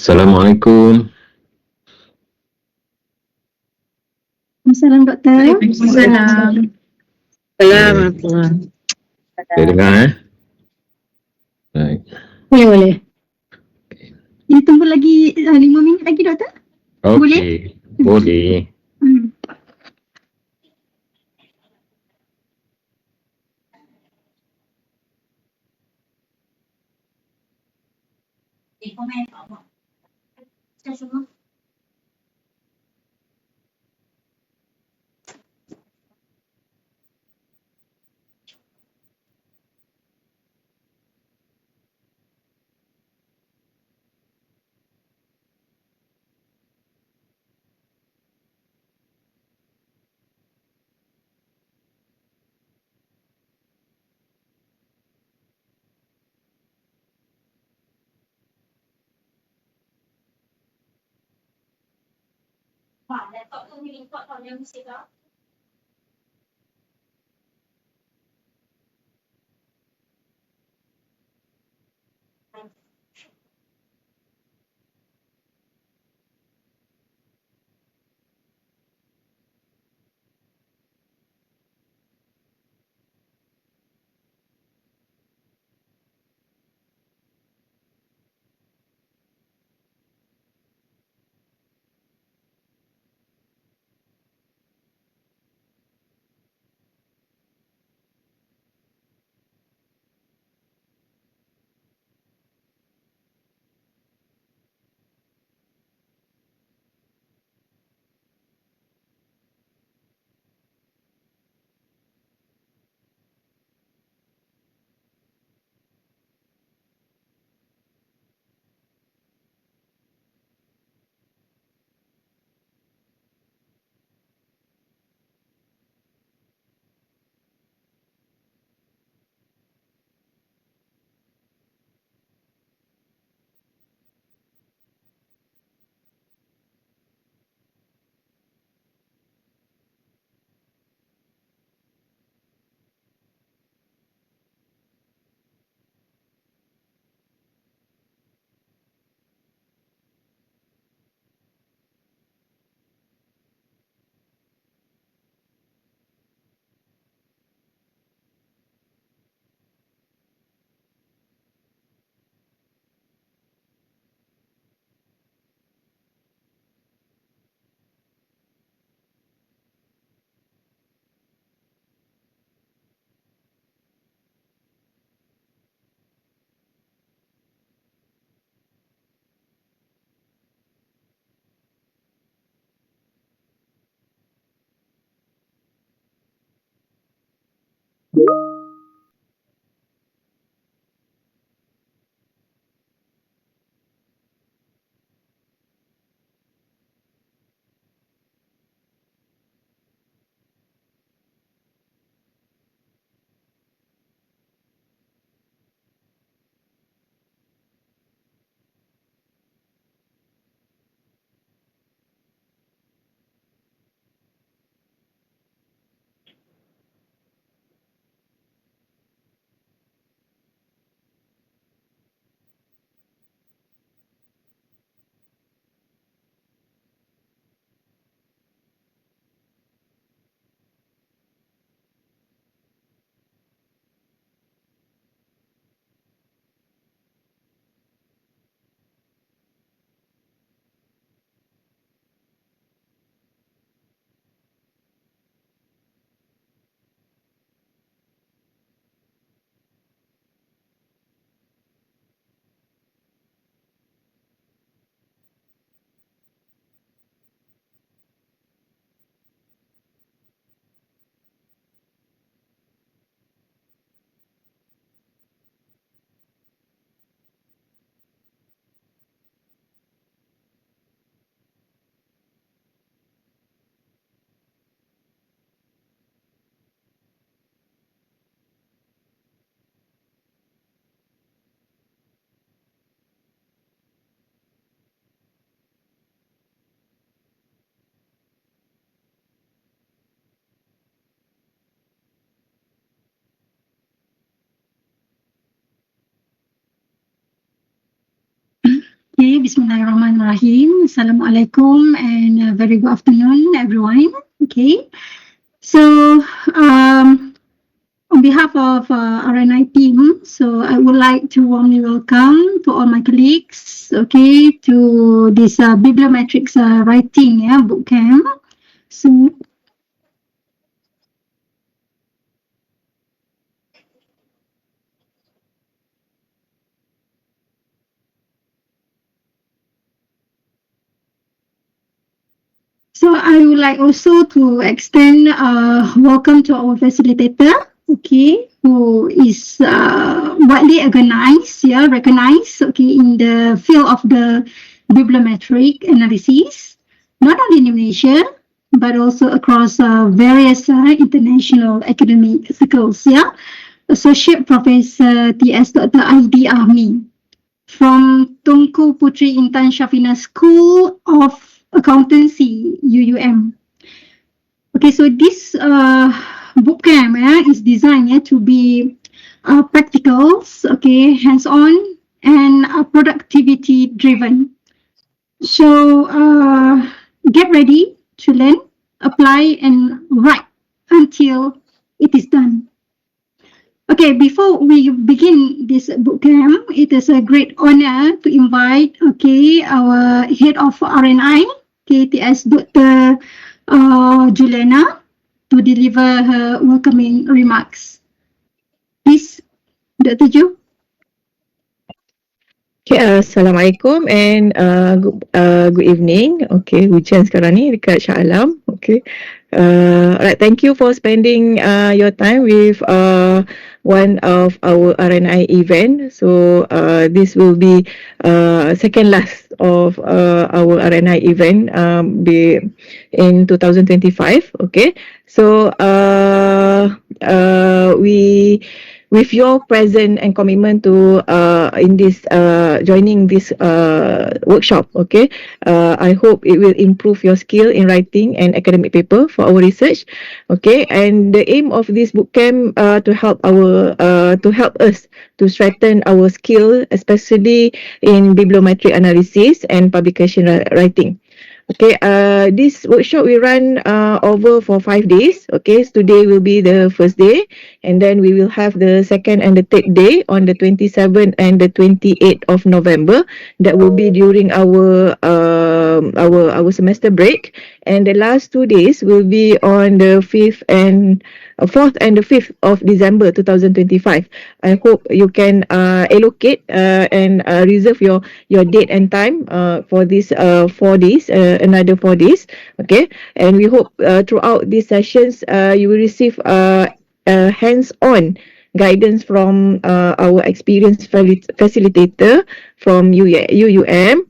Assalamualaikum. Assalamualaikum doktor. Waalaikumsalam. Assalamualaikum. Boleh dengar Baik. Boleh. Kita tunggu lagi 5 minit lagi doktor. Okey. Boleh. Okay, Bismillahirrahmanirrahim. Assalamualaikum and very good afternoon, everyone. Okay, so on behalf of RNI team, so I would like to warmly welcome to all my colleagues, okay, to this bibliometrics writing boot camp. So So I would like also to extend welcome to our facilitator, okay, who is widely recognized, okay, in the field of the bibliometric analysis, not only in Indonesia, but also across various international academic circles, Associate Professor T.S. Dr. Ahdi from Tunku Putri Intan Shafina School of Accountancy, UUM. Okay, so this bootcamp is designed to be practicals, okay, hands-on and productivity driven. So get ready to learn, apply and write until it is done. Okay, before we begin this bootcamp, it is a great honor to invite, okay, our head of RNI, KTS Dr. Juliana, to deliver her welcoming remarks. Please, Dr. Ju. Okay, Assalamualaikum and good evening. Okay, hujan sekarang ni dekat Shah Alam. Okay. Alright, thank you for spending your time with one of our RNI event. So this will be second last of our RNI event in 2025. Okay. So we with your presence and commitment to in this joining this workshop, okay, I hope it will improve your skill in writing and academic paper for our research, okay. And the aim of this bootcamp to help us to strengthen our skill, especially in bibliometric analysis and publication writing. Okay, this workshop we run over for 5 days. Okay, so today will be the first day, and then we will have the second and the third day on the 27th and the 28th of November. That will be during our semester break, and the last 2 days will be on the 4th and the 5th of December 2025. I hope you can allocate and reserve your date and time for these 4 days, another 4 days. Okay, and we hope throughout these sessions you will receive hands-on guidance from our experienced facilitator from UUM,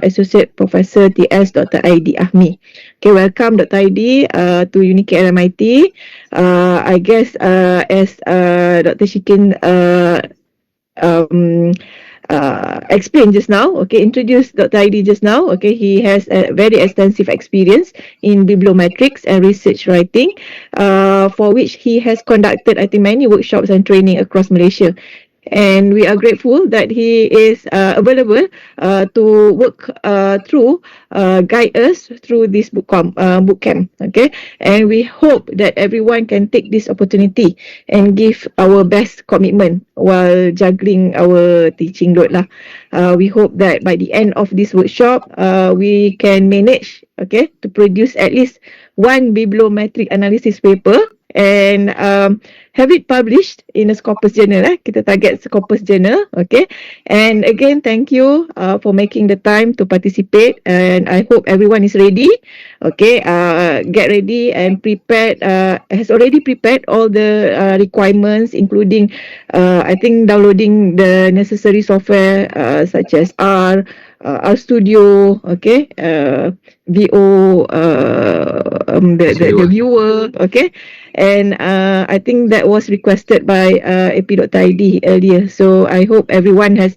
Associate Professor T.S. Dr. Ahdi. Okay, welcome Dr. Ahdi to Unique RMIT. I guess as Dr. Shikin explained just now, okay, introduced Dr. Ahdi just now, okay, he has a very extensive experience in bibliometrics and research writing, for which he has conducted, I think, many workshops and training across Malaysia. And we are grateful that he is available to work guide us through this boot camp. Okay, and we hope that everyone can take this opportunity and give our best commitment while juggling our teaching load lah. We hope that by the end of this workshop, we can manage, okay, to produce at least one bibliometric analysis paper and have it published in a Scopus Journal. Kita target Scopus Journal, okay. And again, thank you for making the time to participate, and I hope everyone is ready. Okay, get ready and prepared. Has already prepared all the requirements, including I think downloading the necessary software such as R Studio, okay, VO, the viewer, okay. And I think that was requested by AP Dr. Ahdi earlier. So I hope everyone has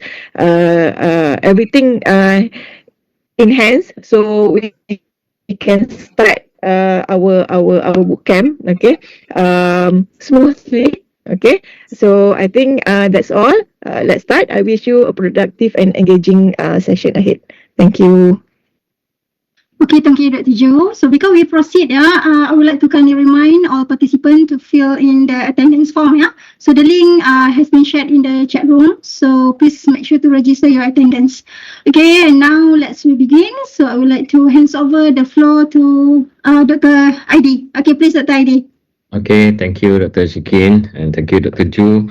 everything in hands, so we can start our boot camp, okay, smoothly. Okay, so I think that's all. Let's start. I wish you a productive and engaging session ahead. Thank you. Okay, thank you, Dr. Joe. So before we proceed, I would like to kindly remind all participants to fill in the attendance form. So the link has been shared in the chat room. So please make sure to register your attendance. Okay, and now let's begin. So I would like to hand over the floor to Dr. Ahdi. Okay, please, Dr. Ahdi. Okay, thank you, Dr. Shikin, and thank you, Dr. Ju.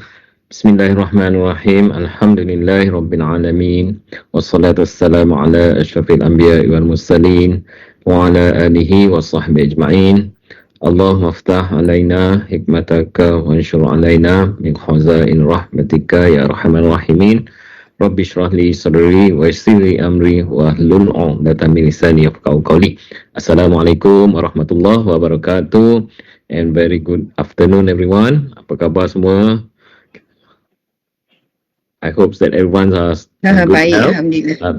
Bismillahirrahmanirrahim. Alhamdulillahi Rabbil Alameen. Wassalatu wassalamu ala ashrafil anbiya wal mursalin wa ala alihi wa sahbihi ajma'in. Allahumma aftah alaina hikmataka wa anshur alaina min khazain rahmatika ya arhamar rahimin. Rabbi shrah li sadri wa yassir li amri wa hlul 'uqdatam min lisani yafqahu qawli. Assalamualaikum warahmatullahi wabarakatuh. And very good afternoon everyone. Apa khabar semua? I hope that everyone has good Baik, health. Alhamdulillah.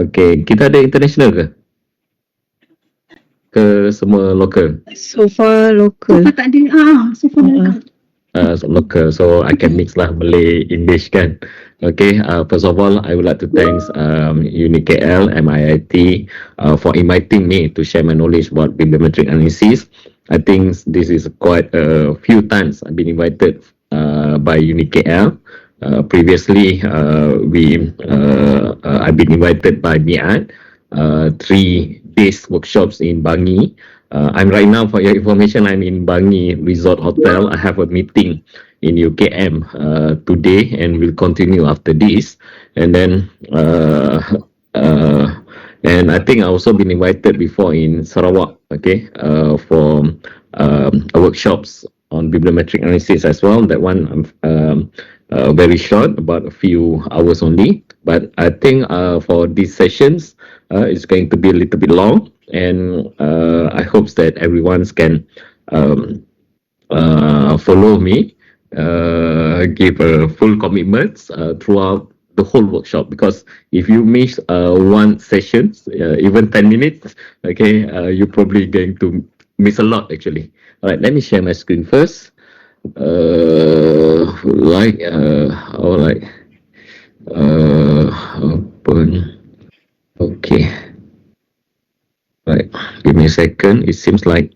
Okay, kita ada international ke? Ke semua local? So far So local. far tak ada. So far local. Local, so I can mix lah Malay, English kan. Okay, first of all, I would like to thank UniKL, MIIT for inviting me to share my knowledge about bibliometric analysis. I think this is quite a few times I've been invited by UniKL. Previously, I've been invited by MIAD, 3 days workshops in Bangi. I'm right now, for your information, I'm in Bangi Resort Hotel. I have a meeting in UKM today and will continue after this. And then, and I think I also been invited before in Sarawak, okay, for workshops on bibliometric analysis as well. That one very short, about a few hours only. But I think for these sessions, it's going to be a little bit long, and I hope that everyone can follow me, give full commitments throughout the whole workshop. Because if you miss one session, even 10 minutes, okay, you're probably going to miss a lot actually. All right, let me share my screen first. All right, open. Okay. Right, give me a second. It seems like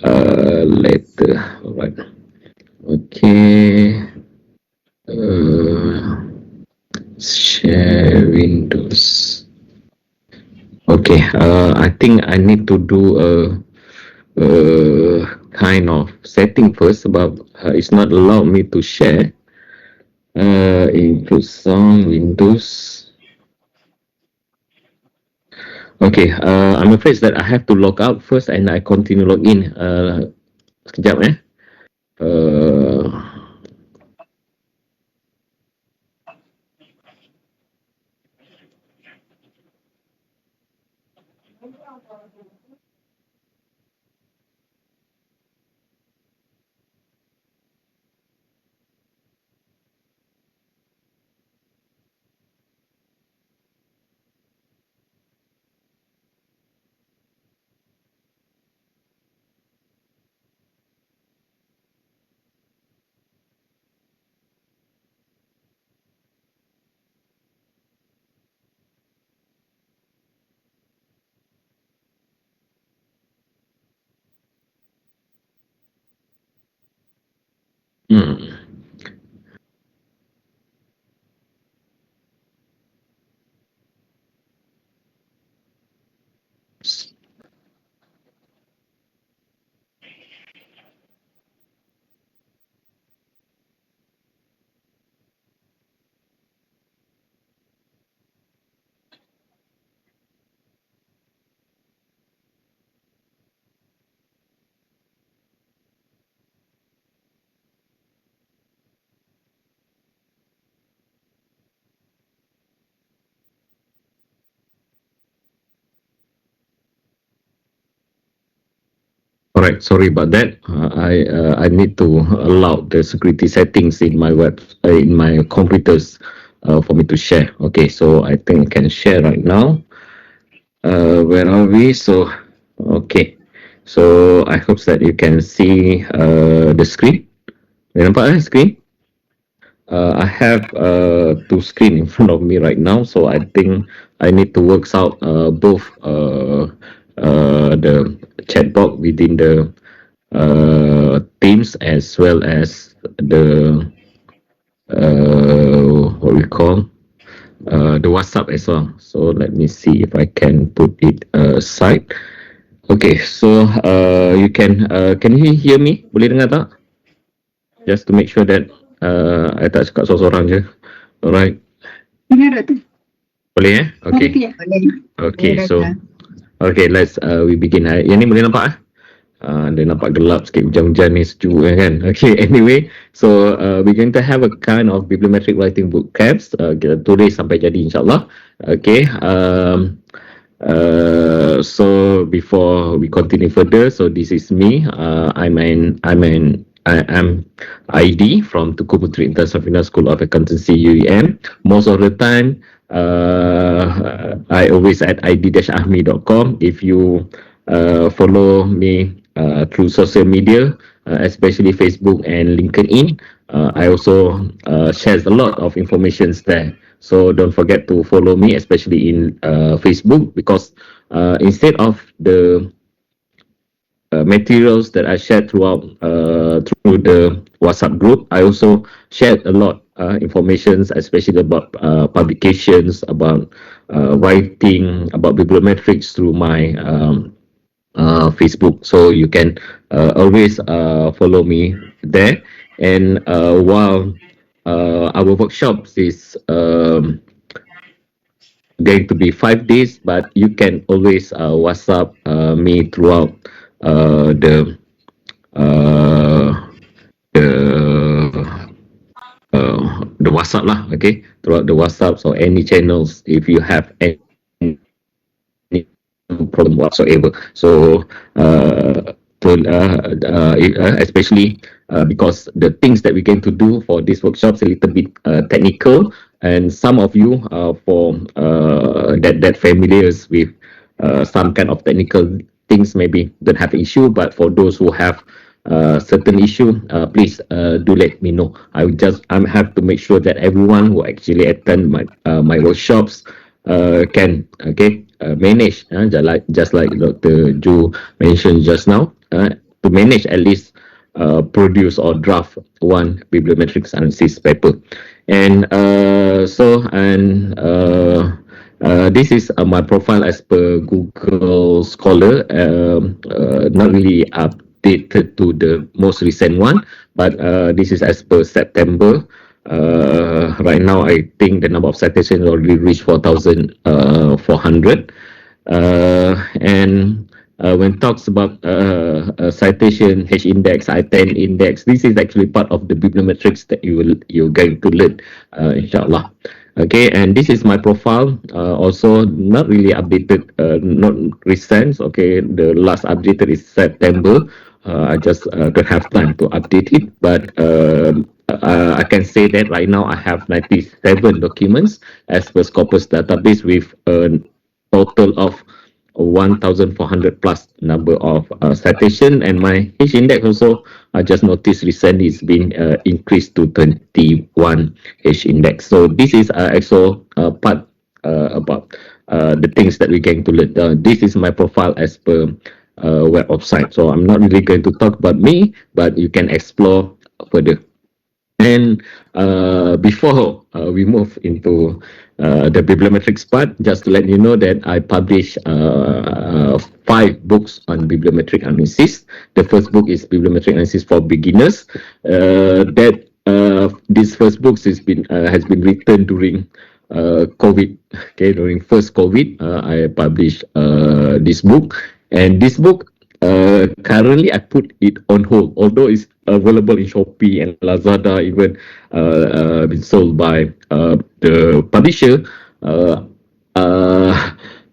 later. All right. Okay. Share Windows. Okay. I think I need to do a kind of setting first. About it's not allowed me to share. Include song Windows. Okay, I'm afraid that I have to log out first and I continue log in. Sekejap All right, sorry about that. I need to allow the security settings in my in my computers for me to share. Okay, so I think I can share right now. Where are we? So, okay. So I hope that you can see the screen. Boleh nampak screen? I have two screen in front of me right now, so I think I need to work out both the chat box within the Teams as well as the what we call the WhatsApp as well. So let me see if I can put it aside. Okay, so can you hear me? Boleh dengar tak? Just to make sure that I tak cakap seorang-seorang je. Alright. Dengar Doktor? Boleh Okay. Okay, so okay, let's we begin. Yang ni boleh nampak dia nampak gelap sikit, hujan-hujan ni sejuk kan. Okay, anyway, so we're going to have a kind of bibliometric writing book camps. Kita tulis sampai jadi insyaAllah. Okay, so before we continue further, so this is me. I'm ID from Tuku Puteri International School of Accountancy UEM. Most of the time, I always at id-ahmi.com. If you follow me through social media, especially Facebook and LinkedIn, I also shares a lot of informations there. So don't forget to follow me, especially in Facebook, because instead of the materials that I shared throughout through the WhatsApp group, I also shared a lot informations, especially about publications, about writing, about bibliometrics through my Facebook. So you can always follow me there. And while our workshops is going to be 5 days, but you can always WhatsApp me throughout the the the WhatsApp lah, okay, throughout the WhatsApp or any channels if you have any problem whatsoever. So especially because the things that we're going to do for this workshops a little bit technical, and some of you for that familiars with some kind of technical things maybe don't have issue, but for those who have certain issue, please do let me know. I have to make sure that everyone who actually attend my workshops can manage, just like Dr. Ju mentioned just now, to manage at least produce or draft one bibliometrics analysis paper. And this is my profile as per Google Scholar, not really updated to the most recent one, but this is as per September. Right now, I think the number of citations already reached 4,400. And when talks about citation, H index, I-10 index, this is actually part of the bibliometrics that you're going to learn, inshallah. Okay, and this is my profile. Also, not really updated, not recent. Okay, the last updated is September. I just don't have time to update it, but I can say that right now I have 97 documents as per Scopus database with a total of 1,400 plus number of citation, and my H index also I just noticed recently it's been increased to 21 H index. So this is also part about the things that we're going to learn. This is my profile as per website. So I'm not really going to talk about me, but you can explore further. And before we move into the bibliometrics part, just to let you know that I publish 5 books on bibliometric analysis. The first book is Bibliometric Analysis for Beginners. This first book has been written during COVID. Okay, during first COVID, I published this book, and this book currently I put it on hold, although it's available in Shopee and Lazada, even been sold by the publisher.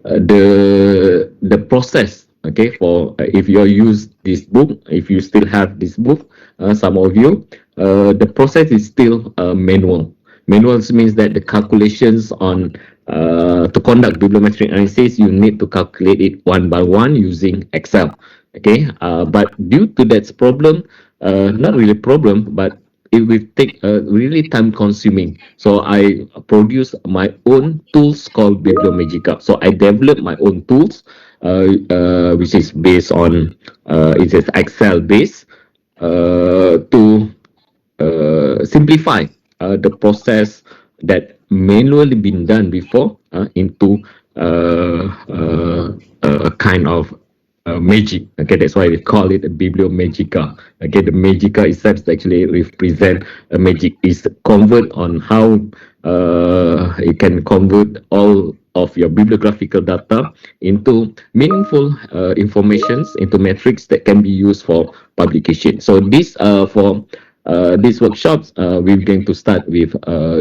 The process, okay, for if you use this book, if you still have this book, some of you, the process is still manual. Manuals means that the calculations on to conduct bibliometric analysis, you need to calculate it one by one using Excel. Okay, but due to that problem, not really problem, but it will take really time consuming. So I produce my own tools called Biblio Magica. So I develop my own tools, which is based on it is Excel based, to simplify the process that manually been done before into a kind of magic. Okay, that's why we call it a Biblio Magica. Okay, the Magica itself actually represent a magic. Is convert on how it can convert all of your bibliographical data into meaningful informations, into metrics that can be used for publication. So this for these workshops, we're going to start with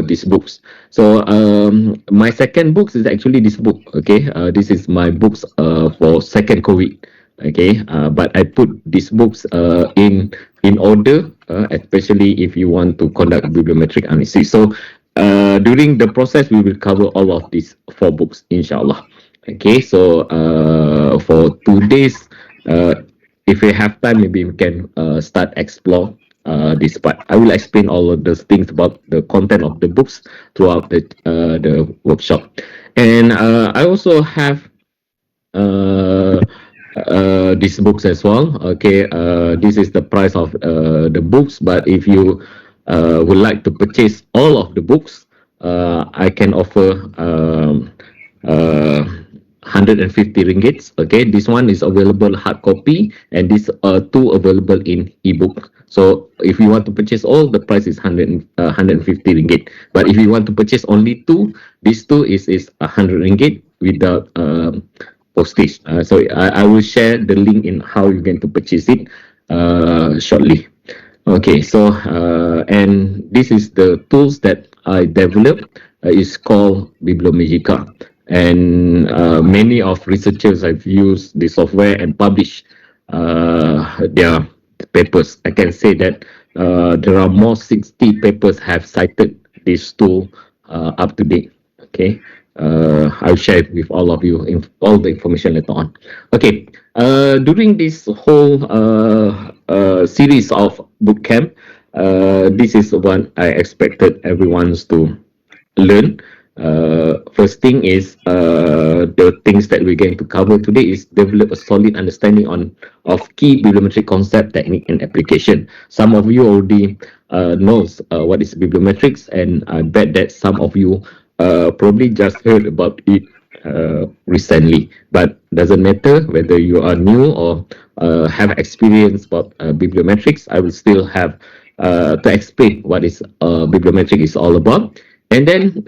these books. So my second book is actually this book. Okay, this is my books for second COVID. Okay, but I put these books in order, especially if you want to conduct bibliometric analysis. So during the process, we will cover all of these four books, inshallah. Okay, so for today's, if we have time, maybe we can start explore this part. I will explain all of those things about the content of the books throughout the workshop, and I also have uh, these books as well. Okay, this is the price of the books, but if you would like to purchase all of the books, I can offer 150 ringgits. Okay, this one is available hard copy, and this two available in ebook. So if you want to purchase all, the price is 150 ringgit. But if you want to purchase only two, these two is 100 ringgit without postage. So I will share the link in how you're going to purchase it shortly. Okay, so and this is the tools that I developed. Is called Bibliomagica, and many of researchers have used the software and published their papers. I can say that there are more 60 papers have cited this tool up to date. Okay, I'll share it with all of you in all the information later on. Okay, during this whole series of boot camp, this is one I expected everyone's to learn. First thing is the things that we're going to cover today is develop a solid understanding on of key bibliometric concept, technique, and application. Some of you already knows what is bibliometrics, and I bet that some of you probably just heard about it recently. But doesn't matter whether you are new or have experience about bibliometrics. I will still have to explain what is bibliometric is all about. And then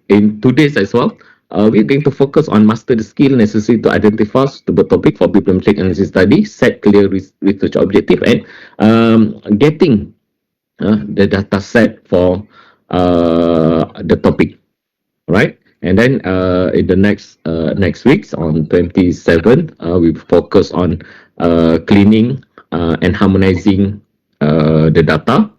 in today's as well, we're going to focus on master the skill necessary to identify suitable topic for bibliometric analysis study, set clear research objective, and getting the data set for the topic, right? And then in the next weeks on 27th, we focus on cleaning and harmonizing the data.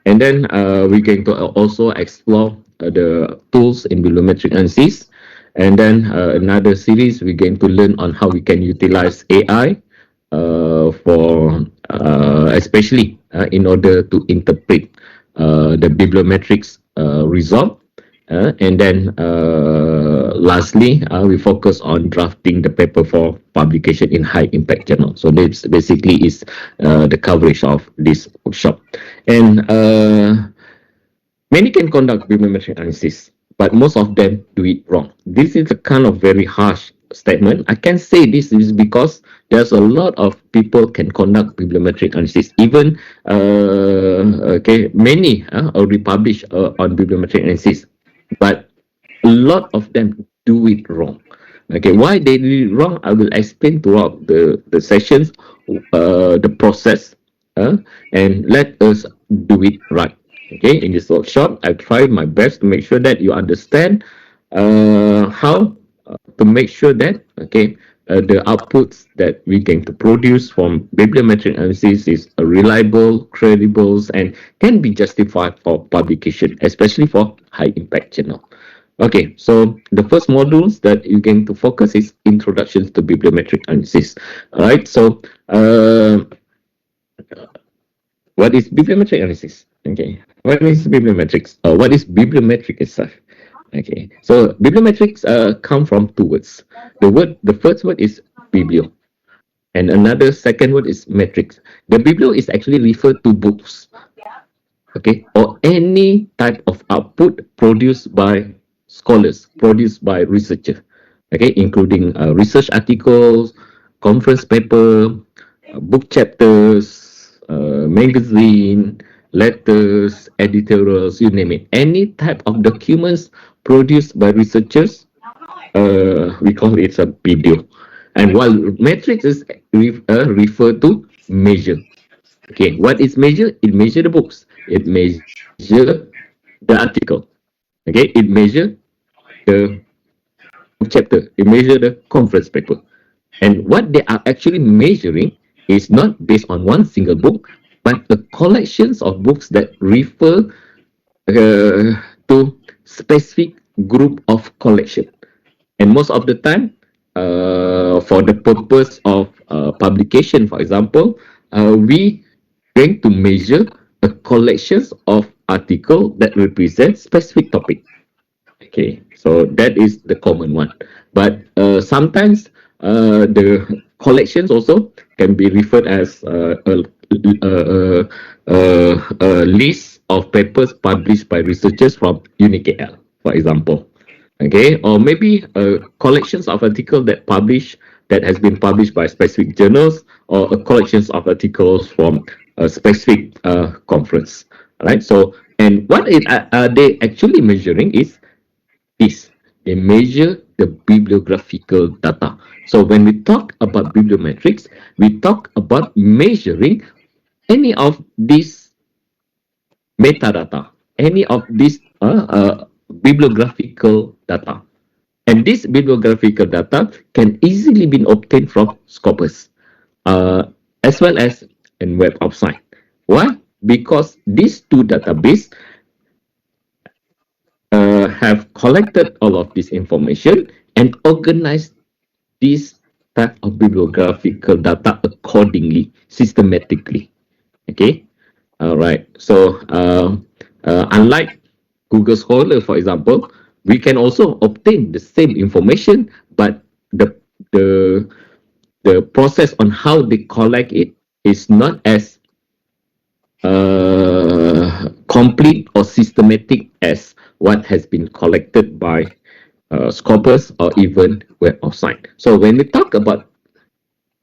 And then we're going to also explore the tools in bibliometric analysis. And then another series, we're going to learn on how we can utilize AI for especially in order to interpret the bibliometrics result. And then lastly, we focus on drafting the paper for publication in high impact journal. So this basically is the coverage of this workshop. And many can conduct bibliometric analysis, but most of them do it wrong. This is a kind of very harsh statement. I can say this is because there's a lot of people can conduct bibliometric analysis. Even many already published on bibliometric analysis, but a lot of them do it wrong. Okay, why they do it wrong, I will explain throughout the sessions, the process, and let us do it right. Okay, in this workshop, I try my best to make sure that you understand how to make sure that the outputs that we going to produce from bibliometric analysis is reliable, credible, and can be justified for publication, especially for high impact journal. Okay, so the first modules that you're going to focus is introductions to bibliometric analysis. All right, so What is bibliometric analysis? Okay, what is bibliometrics? What is bibliometric itself? Okay, so bibliometrics come from two words. The first word is biblio, and another second word is metrics. The biblio is actually referred to books, okay, or any type of output produced by scholars, produced by researchers, okay, including research articles, conference paper, book chapters, magazine, letters, editorials, you name it. Any type of documents produced by researchers, we call it a biblio. And while metrics is referred to measure. Okay, what is measure? It measure the books. It measure the article. Okay, it measure the book chapter. It measure the conference paper. And what they are actually measuring is not based on one single book, but the collections of books that refer to specific group of collection. And most of the time, for the purpose of publication, for example, we going to measure a collections of article that represent specific topic. Okay, so that is the common one. But sometimes the collections also can be referred as a list of papers published by researchers from UNIKL, for example. Okay, or maybe collections of articles that has been published by specific journals, or a collections of articles from a specific conference. Right. So, and what are they actually measuring is they measure the bibliographical data. So when we talk about bibliometrics, we talk about measuring any of these metadata, any of these bibliographical data. And this bibliographical data can easily be obtained from Scopus, as well as in Web of Science. Why? Because these two databases have collected all of this information and organized this type of bibliographical data accordingly, systematically. Okay, all right. So, unlike Google Scholar, for example, we can also obtain the same information, but the the the process on how they collect it is not as complete or systematic as what has been collected by Scopus or even Web of Science. So when we talk about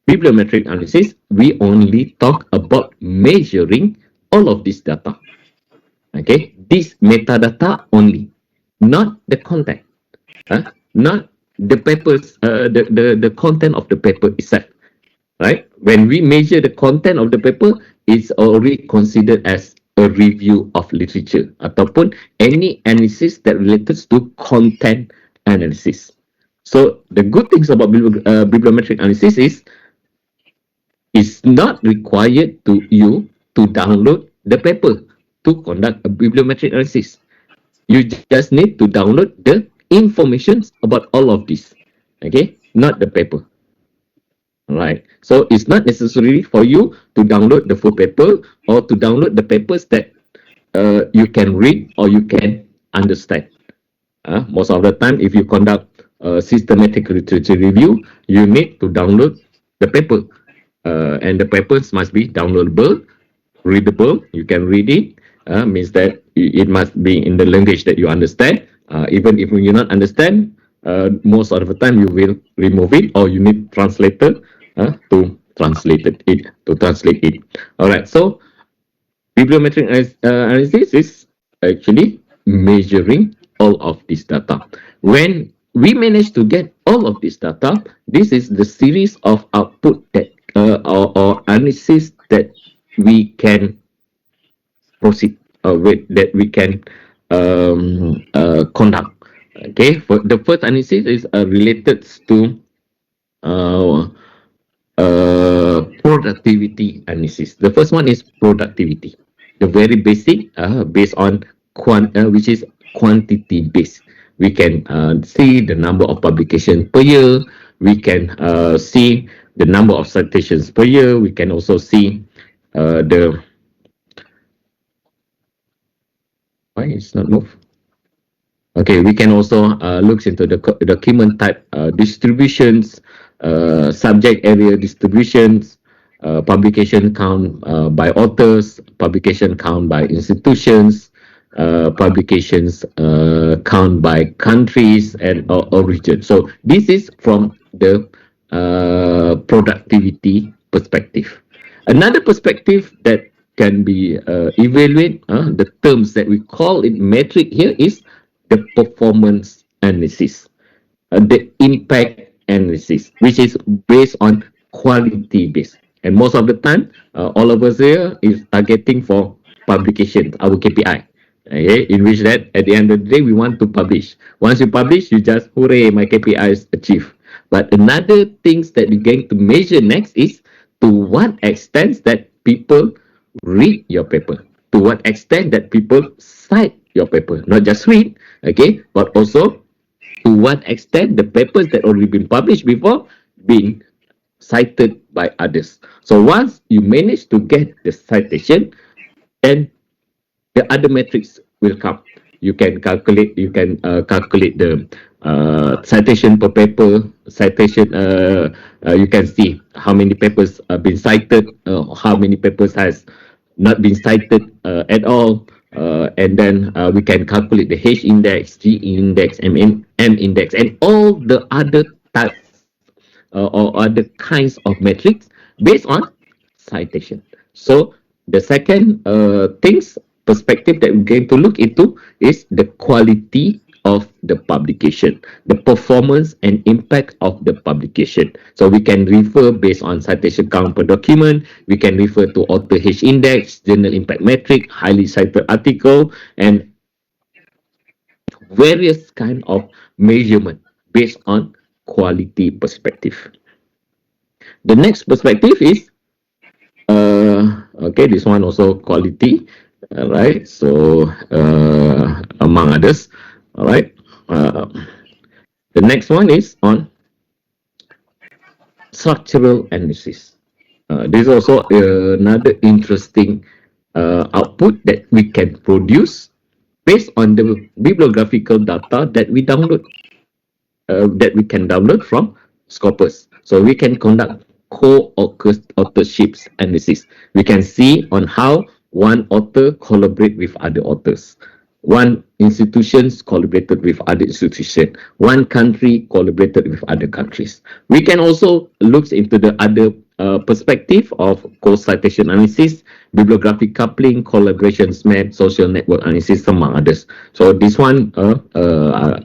bibliometric analysis, we only talk about measuring all of this data. Okay, this metadata only, not the content, not the papers, the content of the paper itself. Right? When we measure the content of the paper, it's already considered as a review of literature ataupun any analysis that relates to content analysis. So the good things about bibliometric analysis is it's not required to you to download the paper to conduct a bibliometric analysis. You just need to download the information about all of this. Okay, not the paper. Right. So it's not necessary for you to download the full paper or to download the papers that you can read or you can understand. Most of the time, if you conduct a systematic literature review, you need to download the paper. And the papers must be downloadable, readable. You can read it. Means that it must be in the language that you understand. Even if you not understand, most of the time you will remove it or you need translator to translate it. All right. So bibliometric analysis is actually measuring all of this data. When we manage to get all of this data, this is the series of output that or analysis that we can proceed with, that we can conduct. Okay, for the first analysis is related to uh, productivity analysis. The first one is productivity, the very basic, based on which is quantity based. We can see the number of publications per year. We can see the number of citations per year. We can also see the Why it's not move? Okay, we can also look into the document type distributions, subject area distributions, publication count by authors, publication count by institutions, publications count by countries and origin. So this is from the productivity perspective. Another perspective that can be evaluate the terms that we call it metric here is the performance analysis, the impact analysis, which is based on quality base. And most of the time, all of us here is targeting for publication, our KPI. Okay, in which that at the end of the day we want to publish. Once you publish, you just hooray, my KPI is achieved. But another things that we're going to measure next is to what extent that people read your paper, to what extent that people cite your paper, not just read, okay, but also to what extent the papers that already been published before being cited by others. So once you manage to get the citation, then the other metrics will come. You can calculate the citation per paper, citation. You can see how many papers have been cited, how many papers has not been cited at all, and then we can calculate the H index, G index, M index, and all the other types or other kinds of metrics based on citation. So the second things perspective that we're going to look into is the quality of the publication, the performance and impact of the publication. So we can refer based on citation count per document, we can refer to author H index, journal impact metric, highly cited article, and various kind of measurement based on quality perspective. The next perspective is okay, this one also quality, all right. So among others, all right. The next one is on structural analysis. This is also another interesting output that we can produce based on the bibliographical data that we download, that we can download from Scopus. So we can conduct co-authorships analysis. We can see on how one author collaborate with other authors. One institutions collaborated with other institution. One country collaborated with other countries. We can also look into the other perspective of co-citation analysis, bibliographic coupling, collaborations map, social network analysis, among others. So this one I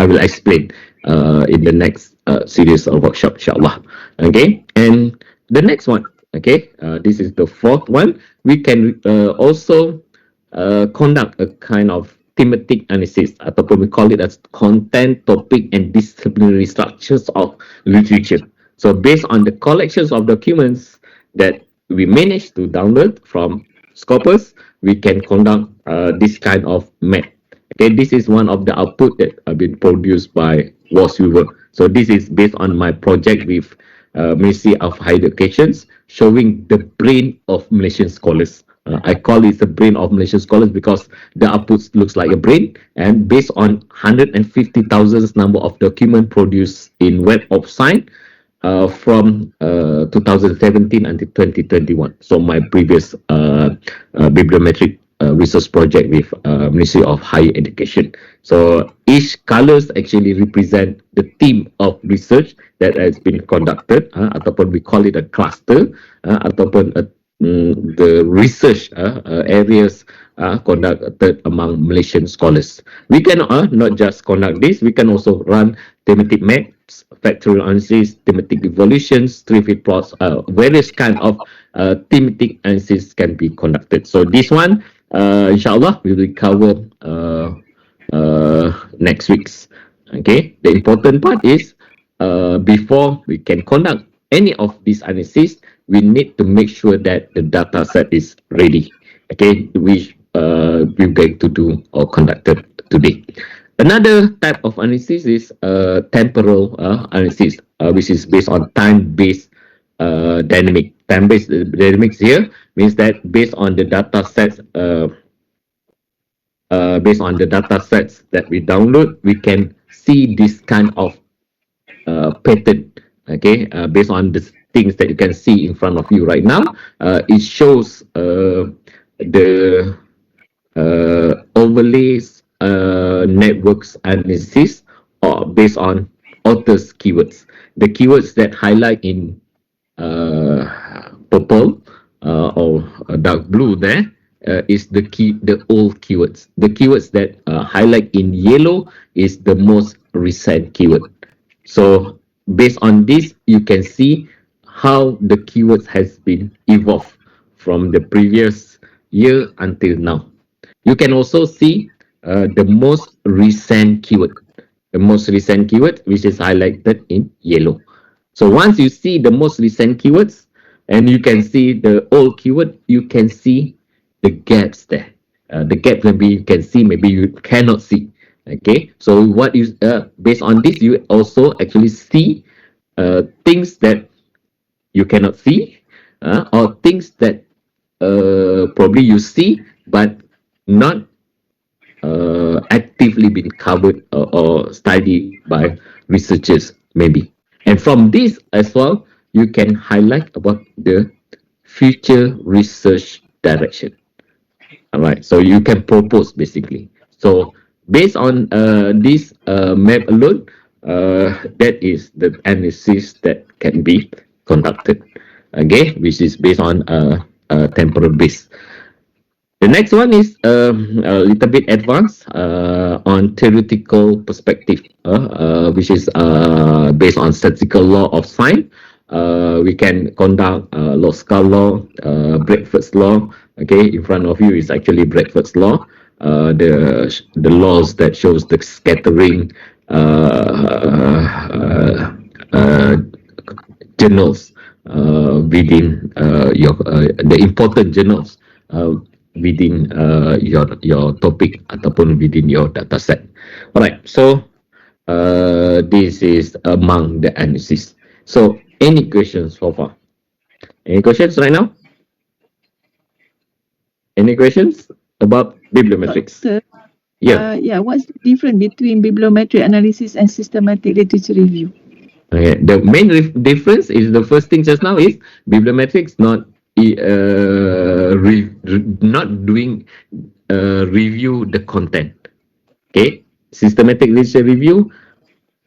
will explain in the next series of workshop, inshallah. Okay, and the next one, okay, this is the fourth one. We can also conduct a kind of thematic analysis, ataupun we call it as content, topic, and disciplinary structures of literature. So based on the collections of documents that we managed to download from Scopus, we can conduct this kind of map. Okay, this is one of the output that have been produced by Weaver. So this is based on my project with Ministry of Higher Education, showing the brain of Malaysian scholars. I call it the brain of Malaysian scholars because the output looks like a brain, and based on 150,000 number of document produced in Web of Science from 2017 until 2021. So my previous bibliometric research project with Ministry of Higher Education. So each colors actually represent the theme of research that has been conducted, ataupun we call it a cluster, ataupun the research areas conducted among Malaysian scholars. We can not just conduct this, we can also run thematic maps, factorial analysis, thematic evolutions, three-field plots, various kind of thematic analysis can be conducted. So this one, inshallah, we will cover next week's. Okay, the important part is before we can conduct any of these analysis, we need to make sure that the data set is ready. Okay, which we're going to do or conducted today. Another type of analysis is temporal analysis, which is based on time-based dynamic. Time-based dynamics here means that based on the data sets based on the data sets that we download, we can see this kind of pattern. Okay, based on the things that you can see in front of you right now, it shows the overlays networks analysis or based on authors keywords. The keywords that highlight in purple or dark blue there is the old keywords. The keywords that highlight in yellow is the most recent keyword. So based on this, you can see how the keywords has been evolved from the previous year until now. You can also see the most recent keyword, which is highlighted in yellow. So once you see the most recent keywords and you can see the old keyword, you can see the gaps there. The gap maybe you can see, maybe you cannot see. Okay, so what is based on this, you also actually see things that you cannot see, or things that probably you see but not actively been covered or studied by researchers maybe. And from this as well, you can highlight about the future research direction. All right, so you can propose basically. So based on this map alone, that is the analysis that can be conducted. Okay, which is based on temporal base. The next one is a little bit advanced on theoretical perspective, which is based on statistical law of sign. We can conduct Loskar law, Bradford's law. Okay, in front of you is actually Bradford's law. The laws that shows the scattering journals within your the important journals within your topic ataupun within your data set. Alright, so this is among the analysis. So any questions so far? Any questions right now? Any questions about bibliometrics? Doctor, Yeah. what's the difference between bibliometric analysis and systematic literature review? Okay. The main difference is the first thing just now is bibliometrics not doing review the content. Okay, systematic literature review,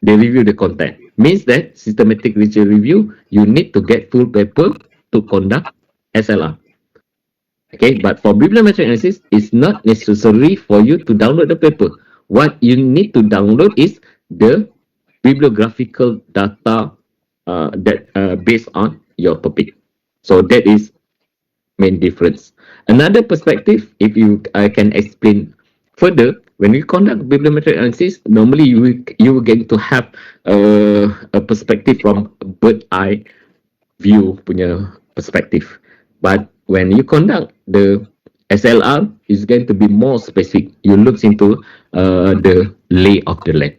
they review the content. Means that systematic literature review, you need to get full paper to conduct SLR. Okay, but for bibliometric analysis, it's not necessary for you to download the paper. What you need to download is the bibliographical data that based on your topic. So that is main difference. Another perspective, if I can explain further, when you conduct bibliometric analysis, normally you will get to have a perspective from a bird eye view punya perspective. But when you conduct the SLR, it's going to be more specific. You look into the lay of the land.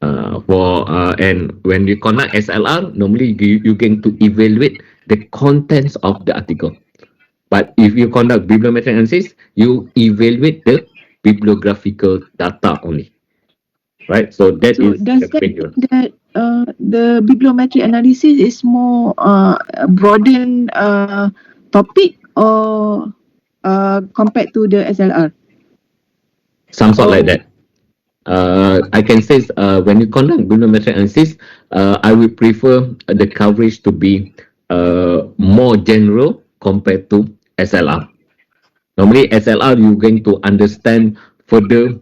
And when you conduct SLR, normally you're going to evaluate the contents of the article. But if you conduct bibliometric analysis, you evaluate the bibliographical data only, right? So that So is does the that main mean that the bibliometric analysis is more broadened topic or compared to the SLR? some sort like that. I can say when you conduct bibliometric analysis, I would prefer the coverage to be more general compared to SLR. Normally, SLR, you're going to understand further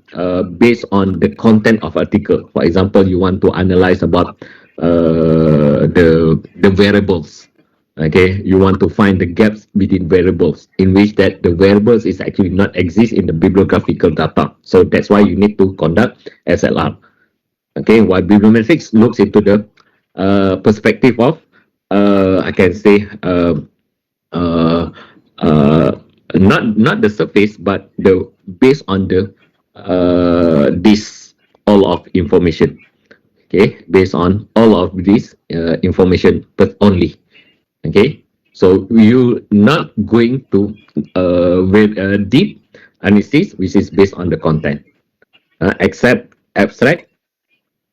based on the content of article. For example, you want to analyze about the variables. Okay, you want to find the gaps between variables in which that the variables is actually not exist in the bibliographical data. So that's why you need to conduct SLR. Okay, while bibliometrics looks into the perspective of I can say uh, uh, not the surface, but the based on the this all of information. Okay, based on all of this information, but only. Okay, so you not going to very deep analysis, which is based on the content, except abstract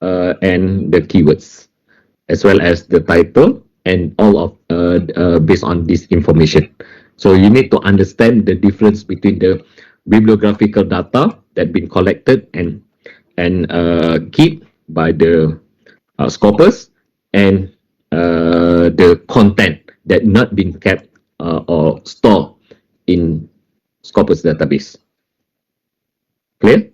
and the keywords, as well as the title and all of based on this information. So you need to understand the difference between the bibliographical data that been collected and keep by the scopers, and the content that not been kept or stored in scopers database. Clear?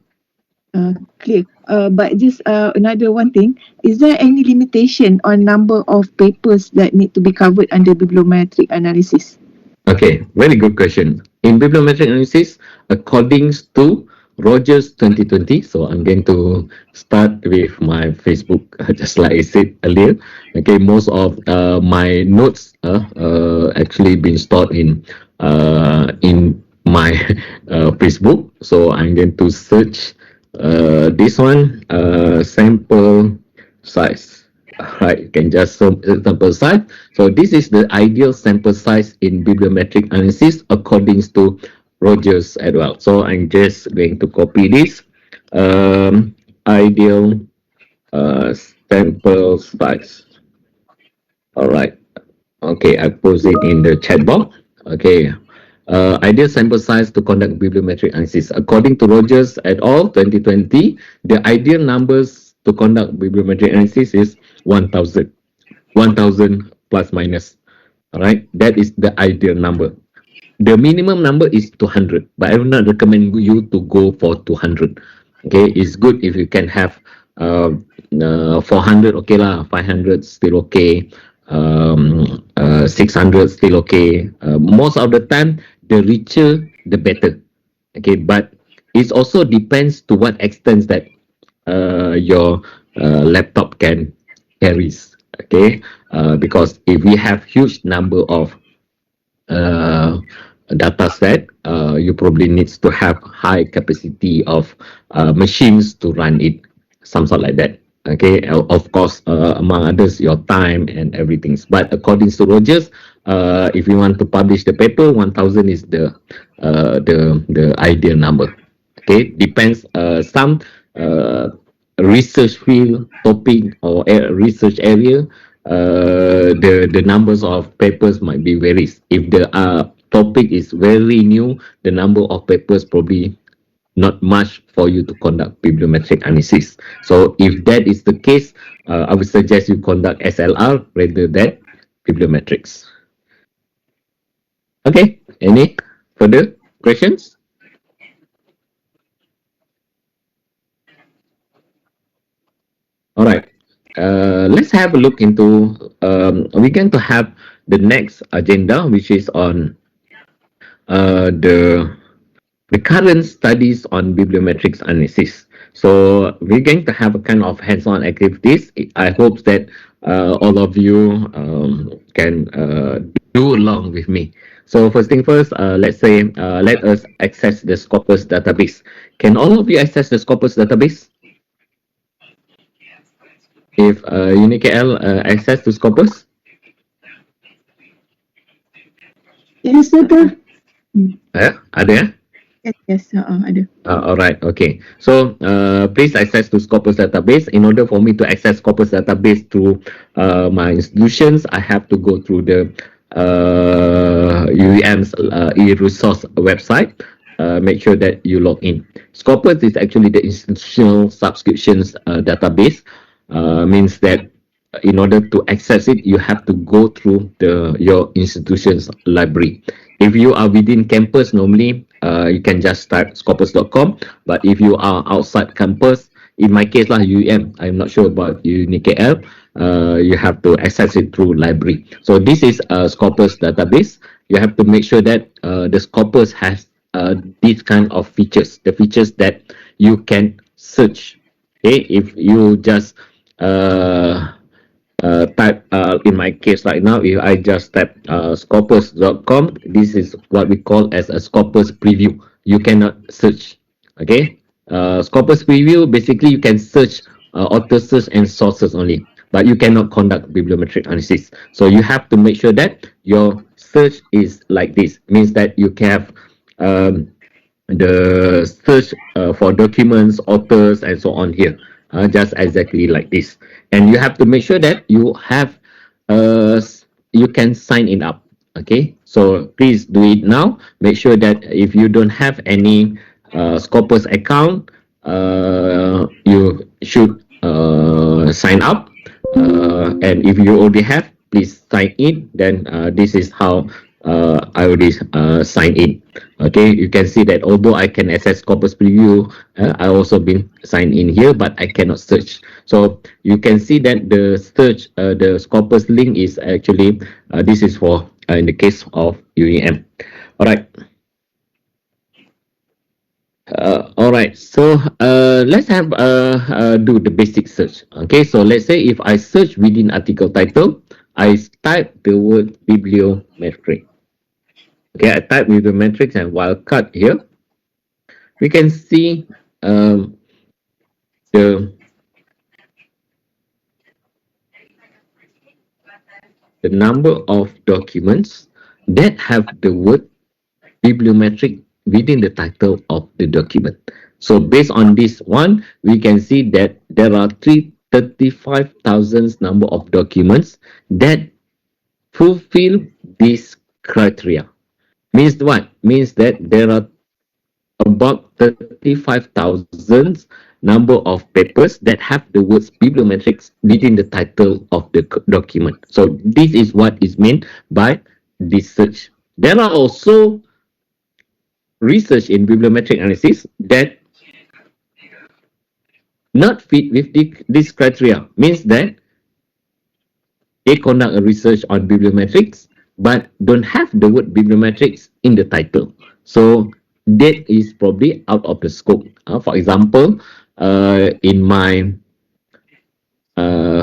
Clear. But just another one thing, is there any limitation on number of papers that need to be covered under bibliometric analysis? Okay, very good question. In bibliometric analysis, according to Rogers 2020, so I'm going to start with my Facebook, just like I said earlier. Okay, most of my notes actually been stored in my Facebook. So I'm going to search this one, sample size. Right, you can just sample size. So this is the ideal sample size in bibliometric analysis according to Rogers as well. So I'm just going to copy this. Ideal sample size. All right. Okay, I post it in the chat box. Okay. Ideal sample size to conduct bibliometric analysis. According to Rogers et al. 2020, the ideal numbers to conduct bibliometric analysis is 1,000. 1,000 plus minus. All right, that is the ideal number. The minimum number is 200, but I will not recommend you to go for 200. Okay, it's good if you can have 400, okay lah, 500 still okay, 600 still okay. Most of the time, the richer, the better. Okay, but it also depends to what extent that your laptop can carries. Okay, because if we have huge number of uh, data set, you probably needs to have high capacity of machines to run it, some sort like that. Okay, of course, among others, your time and everything. But according to Rogers, if you want to publish the paper, 1,000 is the ideal number. Okay, depends. Some research field, topic, or research area, the numbers of papers might be varies. If the topic is very new, the number of papers probably not much for you to conduct bibliometric analysis. So if that is the case, I would suggest you conduct SLR rather than bibliometrics. Okay, any further questions? All right. Let's have a look into, we're going to have the next agenda, which is on the current studies on bibliometrics analysis. So we're going to have a kind of hands-on activities. I hope that all of you can do along with me. So first thing first, let's say, let us access the Scopus database. Can all of you access the Scopus database? If UniKL access to Scopus? Yes, Doctor. Ada ya? Yes, ada. Alright, okay. So please access to Scopus database. In order for me to access Scopus database through my institutions, I have to go through the UEM's e-resource website. Make sure that you log in. Scopus is actually the institutional subscriptions database. Means that in order to access it, you have to go through your institution's library. If you are within campus, normally you can just start scopus.com. But if you are outside campus, in my case lah, UM, I'm not sure about UniKL, you have to access it through library. So this is a Scopus database. You have to make sure that the Scopus has these kind of features, the features that you can search. Okay, if you just type, in my case right now, if I just type scopus.com, this is what we call as a Scopus preview. You cannot search. Okay, Scopus preview, basically you can search author search and sources only, but you cannot conduct bibliometric analysis. So you have to make sure that your search is like this, means that you can have the search for documents, authors, and so on here, just exactly like this. And you have to make sure that you have, you can sign it up. Okay, so please do it now. Make sure that if you don't have any Scopus account, you should sign up. And if you already have, please sign in. Then this is how I already sign in. Okay, you can see that although I can access Corpus Preview, I also been signed in here, but I cannot search. So you can see that the search, the Scopus link is actually, this is for in the case of UEM. All right. All right, so let's have do the basic search. Okay, so let's say if I search within article title, I type the word bibliometric. Okay, I type bibliometrics and wildcard here. We can see um, the the number of documents that have the word bibliometric within the title of the document. So based on this one, we can see that there are 335,000 number of documents that fulfill this criteria. Means what? Means that there are about 35,000 number of papers that have the words bibliometrics within the title of the document. So this is what is meant by this search. There are also research in bibliometric analysis that not fit with this criteria. Means that they conduct a research on bibliometrics but don't have the word bibliometrics in the title. So that is probably out of the scope. For example, in my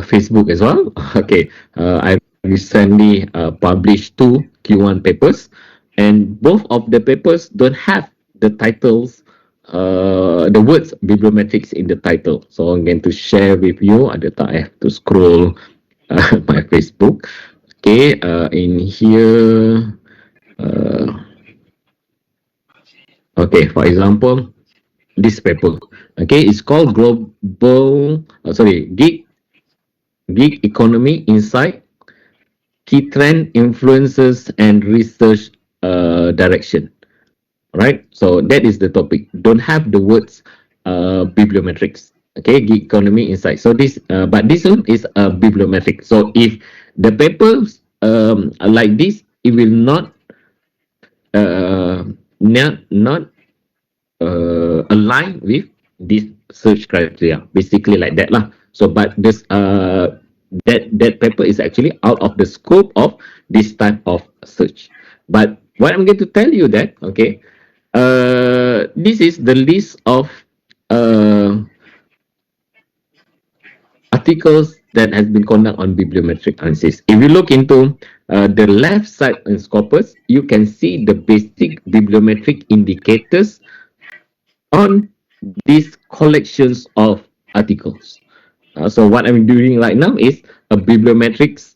Facebook as well. Okay, I recently published two Q1 papers, and both of the papers don't have the titles, the words bibliometrics in the title. So I'm going to share with you. At the time, I have to scroll my Facebook. Okay, in here. Okay, for example, this paper. Okay, it's called Global. Gig Economy Insight, Key Trend, Influences, and Research Direction. Right? So that is the topic. Don't have the words bibliometrics. Okay, Gig Economy Insight. So this, but this one is a bibliometric. So if the papers like this, it will not uh, not align with this search criteria. Basically like that lah. So but this that paper is actually out of the scope of this type of search. But what I'm going to tell you that, okay, this is the list of uh, articles that has been conducted on bibliometric analysis. If you look into the left side in Scopus, you can see the basic bibliometric indicators on these collections of articles. So what I'm doing right now is a bibliometrics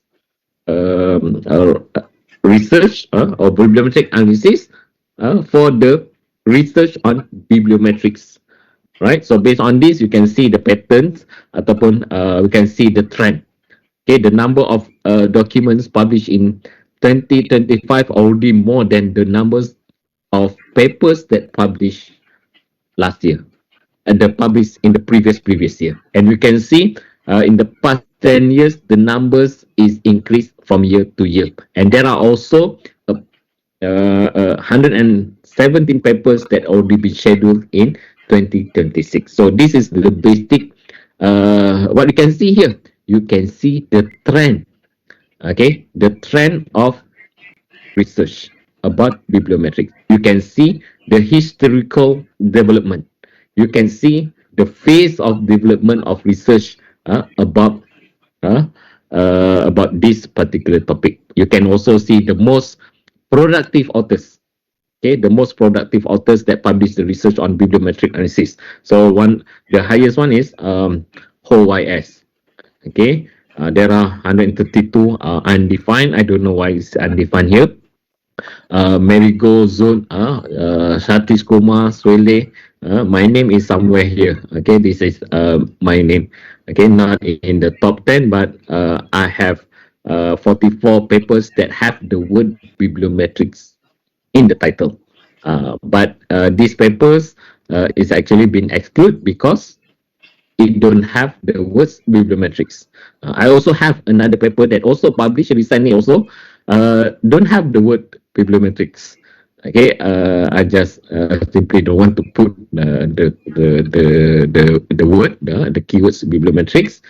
research or bibliometric analysis for the research on bibliometrics. Right, so based on this, you can see the patterns ataupun we can see the trend. Okay, the number of documents published in 2025 already more than the numbers of papers that published last year and the published in the previous year. And we can see in the past 10 years, the numbers is increased from year to year. And there are also 117 papers that already been scheduled in 2026. So this is the basic, what you can see here. You can see the trend, okay, the trend of research about bibliometrics. You can see the historical development. You can see the phase of development of research uh, about this particular topic. You can also see the most productive authors. Okay, the most productive authors that publish the research on bibliometric analysis. So the highest one is HOYS. Okay, there are 132 undefined. I don't know why it's undefined here. Marigold Zone, Satish Kumar, Swele. My name is somewhere here. Okay, this is my name. Okay, not in the top 10, but I have 44 papers that have the word bibliometrics in the title. But these papers is actually been excluded because it don't have the words bibliometrics. I also have another paper that also published recently also don't have the word bibliometrics. Okay, I just simply don't want to put the word the keywords bibliometrics.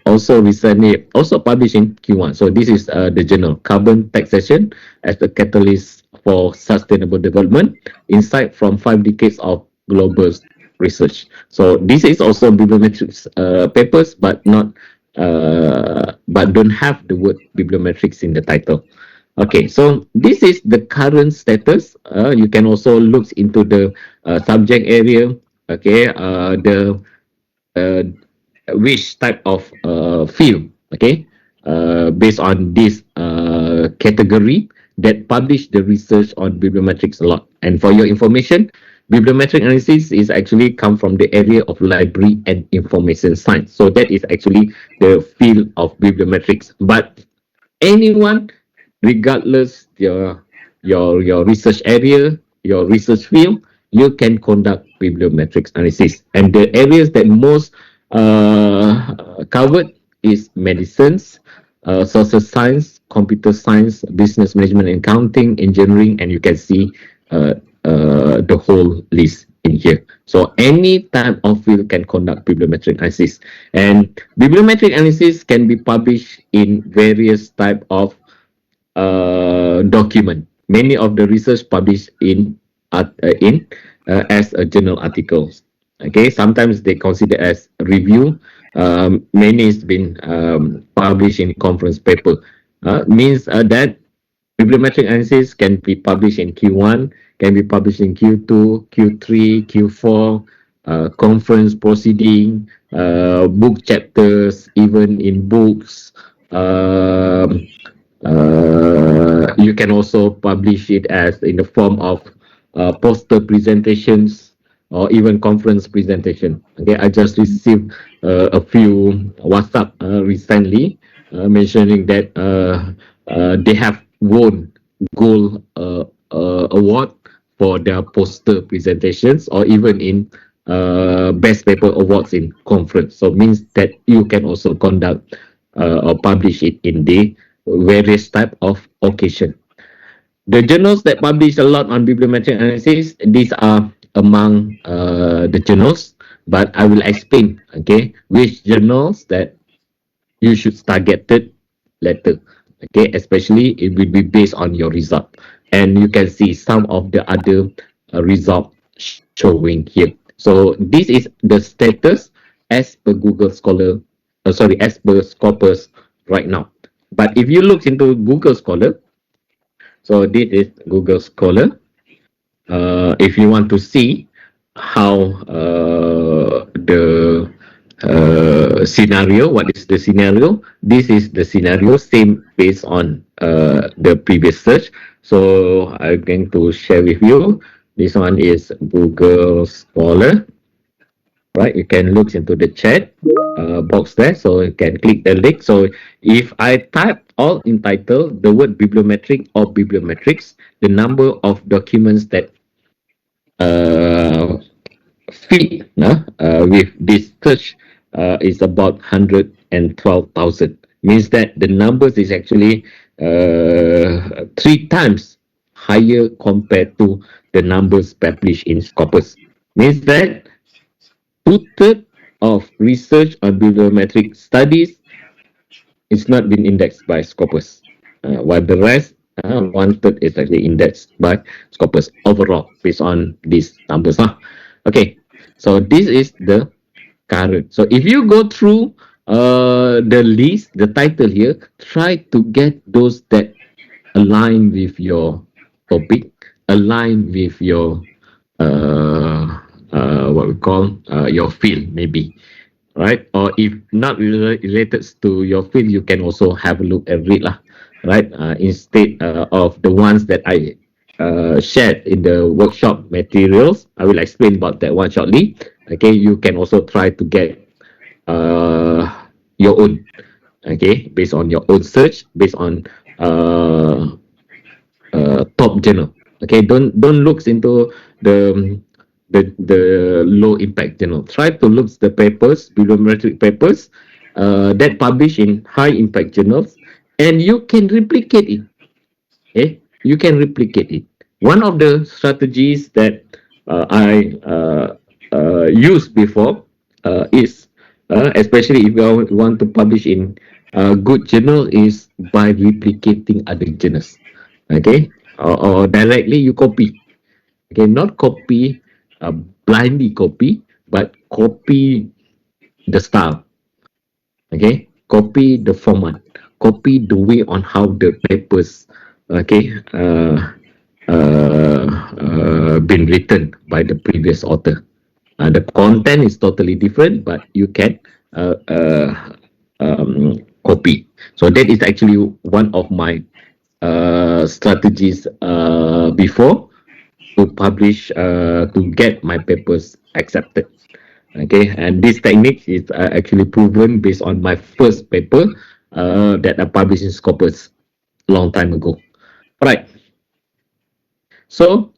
Also recently also published in Q1. So this is the journal Carbon Taxation as the Catalyst for Sustainable Development: Insight from 5 Decades of Global Research. So this is also bibliometrics papers, but don't have the word bibliometrics in the title. Okay, so this is the current status. You can also look into the subject area. Okay, the uh, which type of field, okay, based on this category that publish the research on bibliometrics a lot. And for your information, bibliometric analysis is actually come from the area of library and information science. So that is actually the field of bibliometrics. But anyone, regardless your research area, your research field, you can conduct bibliometrics analysis. And the areas that most covered is medicines, social science, computer science, business management and accounting, engineering, and you can see uh, the whole list in here. So any type of field can conduct bibliometric analysis, and bibliometric analysis can be published in various type of document. Many of the research published in as a journal articles. Okay, sometimes they consider as review. Many has been published in conference paper. Means that bibliometric analysis can be published in Q1, can be published in Q2, Q3, Q4, conference proceeding, book chapters, even in books. Um, you can also publish it as in the form of poster presentations or even conference presentation. Okay, I just received a few WhatsApp recently mentioning that they have won gold award for their poster presentations or even in best paper awards in conference. So means that you can also conduct or publish it in the various type of occasion. The journals that publish a lot on bibliometric analysis, these are among the journals, but I will explain, okay, which journals that you should target it later. Okay, especially it will be based on your result. And you can see some of the other result showing here. So this is the status as per Google Scholar, as per Scopus right now. But if you look into Google Scholar, so this is Google Scholar. If you want to see how the scenario, what is the scenario? This is the scenario, same based on the previous search. So I'm going to share with you. This one is Google Scholar, right? You can look into the chat box there, so you can click the link. So if I type all in title the word bibliometric or bibliometrics, the number of documents that uh, fit with this search is about 112,000. Means that the numbers is actually 3 times higher compared to the numbers published in Scopus. Means that two-thirds of research on bibliometric studies is not been indexed by Scopus, while the rest, one-third is actually indexed by Scopus overall based on these numbers. Okay, so this is the current. So if you go through the list, the title here, try to get those that align with your topic, align with your what we call your field maybe, right? Or if not related to your field, you can also have a look and read lah. right? Instead of the ones that I shared in the workshop materials, I will explain about that one shortly. Okay, you can also try to get your own, okay, based on your own search, based on uh, top journal. Okay, don't look into the the low impact journal. Try to look the papers, bibliometric papers that publish in high impact journals, and you can replicate it. Okay, you can replicate it. One of the strategies that I used before is, especially if you want to publish in a good journal, is by replicating other journals. Okay, or directly you copy. Okay, not copy, blindly copy, but copy the style. Okay, copy the format, copy the way on how the papers, okay, been written by the previous author. The content is totally different, but you can copy. So that is actually one of my strategies before to publish, to get my papers accepted. Okay, and this technique is actually proven based on my first paper that I published in Scopus long time ago. Right. So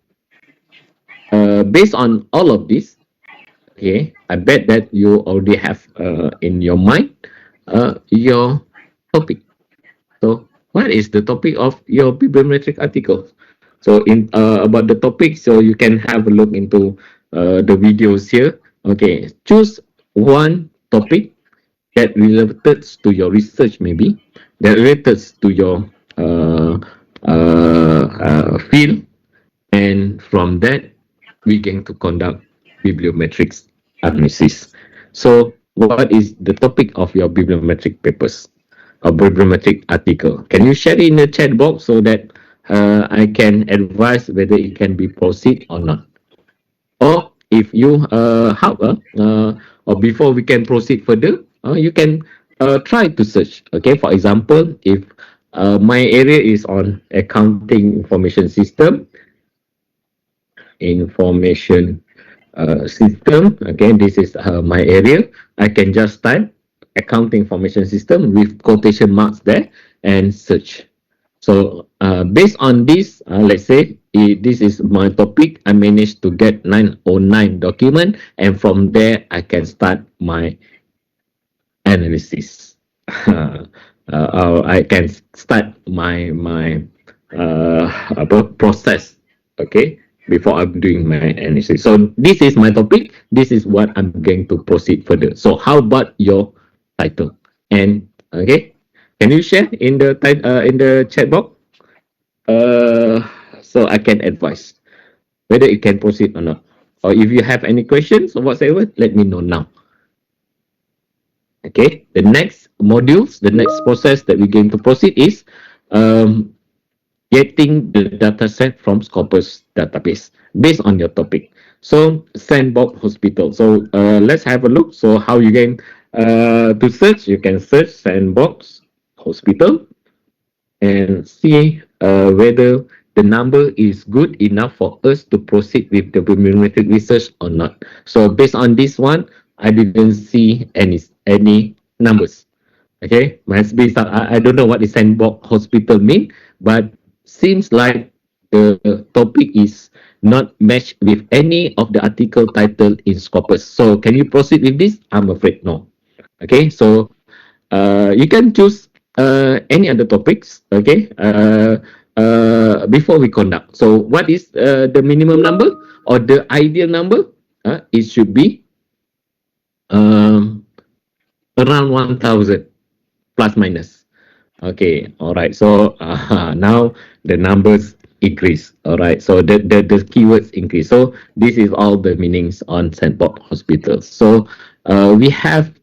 based on all of this, okay, I bet that you already have in your mind your topic. So what is the topic of your bibliometric article? So in about the topic, so you can have a look into the videos here. Okay, choose one topic that relates to your research, maybe that relates to your field, and from that we going to conduct bibliometrics analysis. So what is the topic of your bibliometric papers or bibliometric article? Can you share it in the chat box so that I can advise whether it can be proceed or not? Or if you or before we can proceed further, you can try to search. Okay, for example, if my area is on accounting information system. Okay, this is my area. I can just type accounting information system with quotation marks there and search. So based on this, let's say this is my topic. I managed to get 909 document, and from there I can start my analysis. I can start my process. Okay, before I'm doing my analysis. So this is my topic. This is what I'm going to proceed further. So how about your title? And okay, can you share in the in the chat box? So I can advise whether it can proceed or not. Or if you have any questions or whatsoever, let me know now. Okay, the next modules, the next process that we're going to proceed is um, getting the data set from Scopus database based on your topic. So Sandbox Hospital. So let's have a look. So how you can to search, you can search Sandbox Hospital and see whether the number is good enough for us to proceed with the bibliometric research or not. So based on this one, I didn't see any numbers. Okay, must be some, I don't know what the sandbox hospital mean, but seems like the topic is not matched with any of the article title in Scopus. So can you proceed with this? I'm afraid no. Okay, so you can choose any other topics. Okay, before we conduct. So what is the minimum number or the ideal number? It should be um, around 1,000 plus minus. Okay, all right. So now the numbers increase. All right. So the keywords increase. So this is all the meanings on Sandbox Hospitals. So we have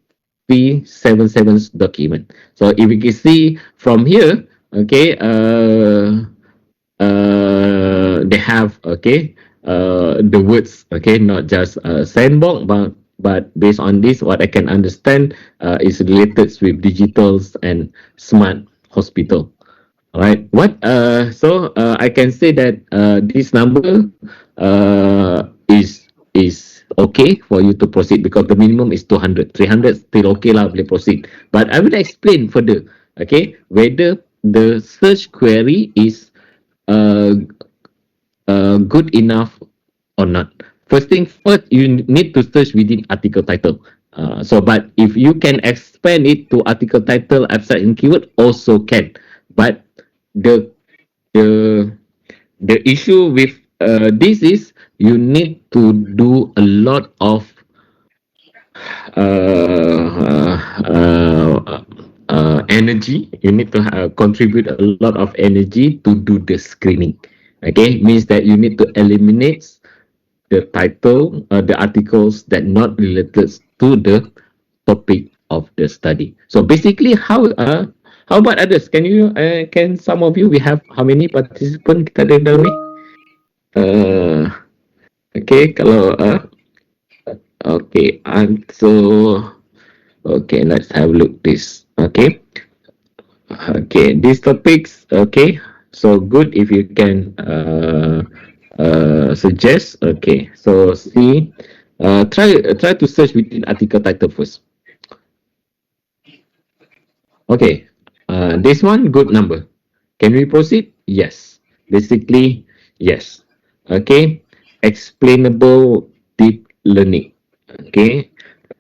377 document. So if we can see from here, okay, they have, okay, the words, okay, not just sandbox, but based on this, what I can understand is related with digitals and smart hospital. Right. I can say that this number is okay for you to proceed because the minimum is 200. 300 still okay lah, boleh proceed. But I will explain further. Okay, whether the search query is uh, good enough or not. First thing first, you need to search within article title. But if you can expand it to article title, abstract, and keyword, also can. But the the the issue with this is you need to do a lot of uh, uh, energy. You need to contribute a lot of energy to do the screening. Okay, means that you need to eliminate the title, the articles that not related to the topic of the study. So basically, how about others? Can some of you, we have how many participants kita ada dalam ni? Uh, okay, kalau okay, and so okay, let's have a look this. Okay, these topics. Okay, so good if you can suggest. Okay, so see, try to search within article title first. Okay, this one good number. Can we proceed? Yes. Basically, yes. Okay, explainable deep learning. Okay,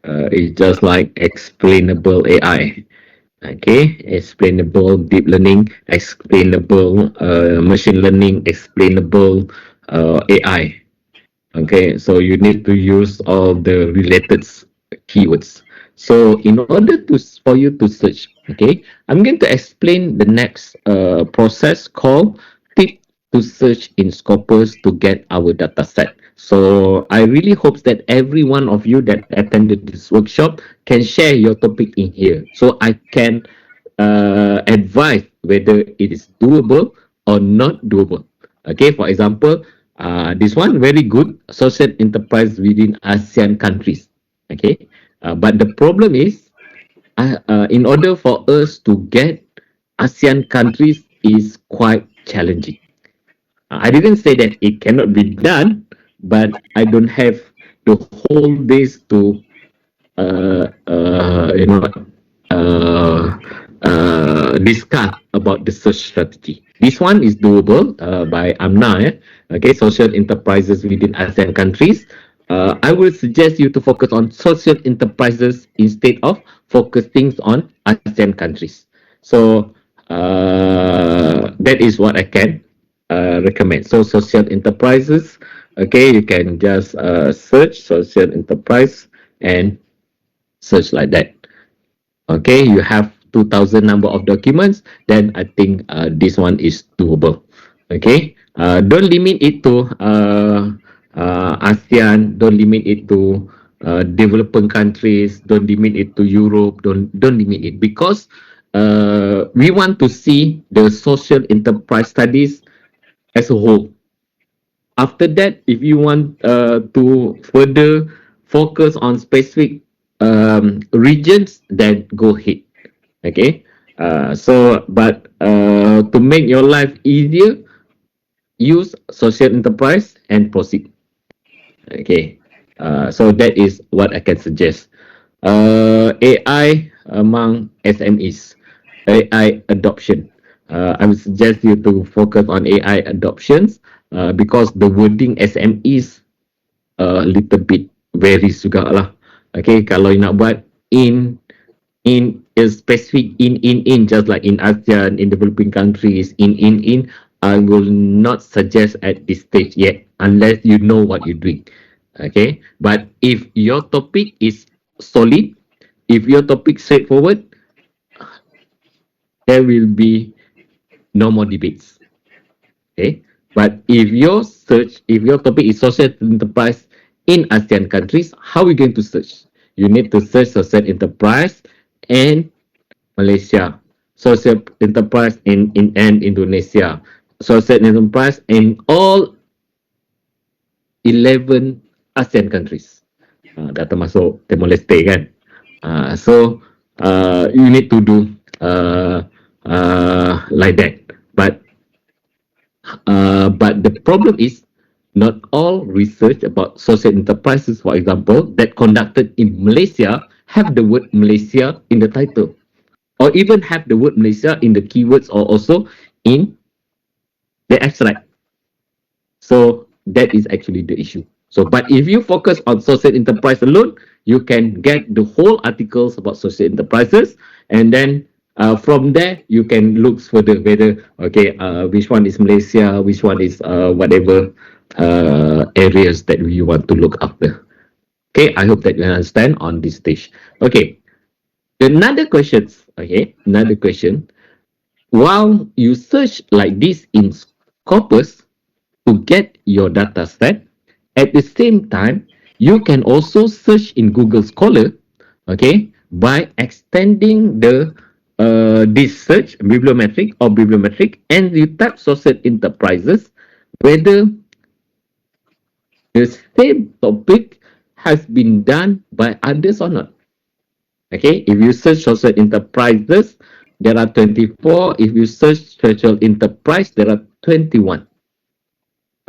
it's just like explainable AI. Okay, explainable deep learning, explainable machine learning, explainable AI. Okay, so you need to use all the related keywords. So in order to for you to search, okay, I'm going to explain the next process called tip to search in Scopus to get our data set. So I really hope that every one of you that attended this workshop can share your topic in here, so I can advise whether it is doable or not doable. Okay, for example, this one very good social enterprise within ASEAN countries. Okay, but the problem is, in order for us to get ASEAN countries is quite challenging. I didn't say that it cannot be done, but I don't have the whole days to you know, discuss about the search strategy. This one is doable by AMNA, okay, social enterprises within ASEAN countries. I will suggest you to focus on social enterprises instead of focusing on ASEAN countries. So that is what I can recommend. So social enterprises, okay, you can just search social enterprise and search like that. Okay, you have 2,000 number of documents, then I think this one is doable. Okay, don't limit it to ASEAN, don't limit it to developing countries, don't limit it to Europe, don't limit it, because we want to see the social enterprise studies as a whole. After that, if you want to further focus on specific regions, then go ahead. Okay. But to make your life easier, use social enterprise and proceed. Okay. So that is what I can suggest. AI among SMEs, AI adoption. I would suggest you to focus on AI adoptions because the wording SMEs a little bit varies juga lah. Okay, kalau you nak buat in a specific in just like in ASEAN, in developing countries, in I will not suggest at this stage yet unless you know what you're doing. Okay, but if your topic is solid, if your topic straightforward, there will be no more debates. Okay, but if your topic is social enterprise in ASEAN countries, how are we going to search? You need to search social enterprise and Malaysia, social enterprise in and Indonesia, social enterprise in all 11 ASEAN countries. Dah termasuk Timor Leste kan. So you need to do like that. But but the problem is not all research about social enterprises, for example, that conducted in Malaysia have the word Malaysia in the title, or even have the word Malaysia in the keywords or also in the abstract. So that is actually the issue. So, but if you focus on social enterprise alone, you can get the whole articles about social enterprises, and then from there you can look further whether okay, which one is Malaysia, which one is whatever areas that you want to look after. Okay, I hope that you understand on this stage. Okay, another questions. Okay, another question. While you search like this in Scopus, to get your data set. At the same time, you can also search in Google Scholar, okay, by extending the this search bibliometric or bibliometric, and you type social enterprises, whether the same topic has been done by others or not. Okay, if you search social enterprises, there are 24. If you search social enterprise, there are 21.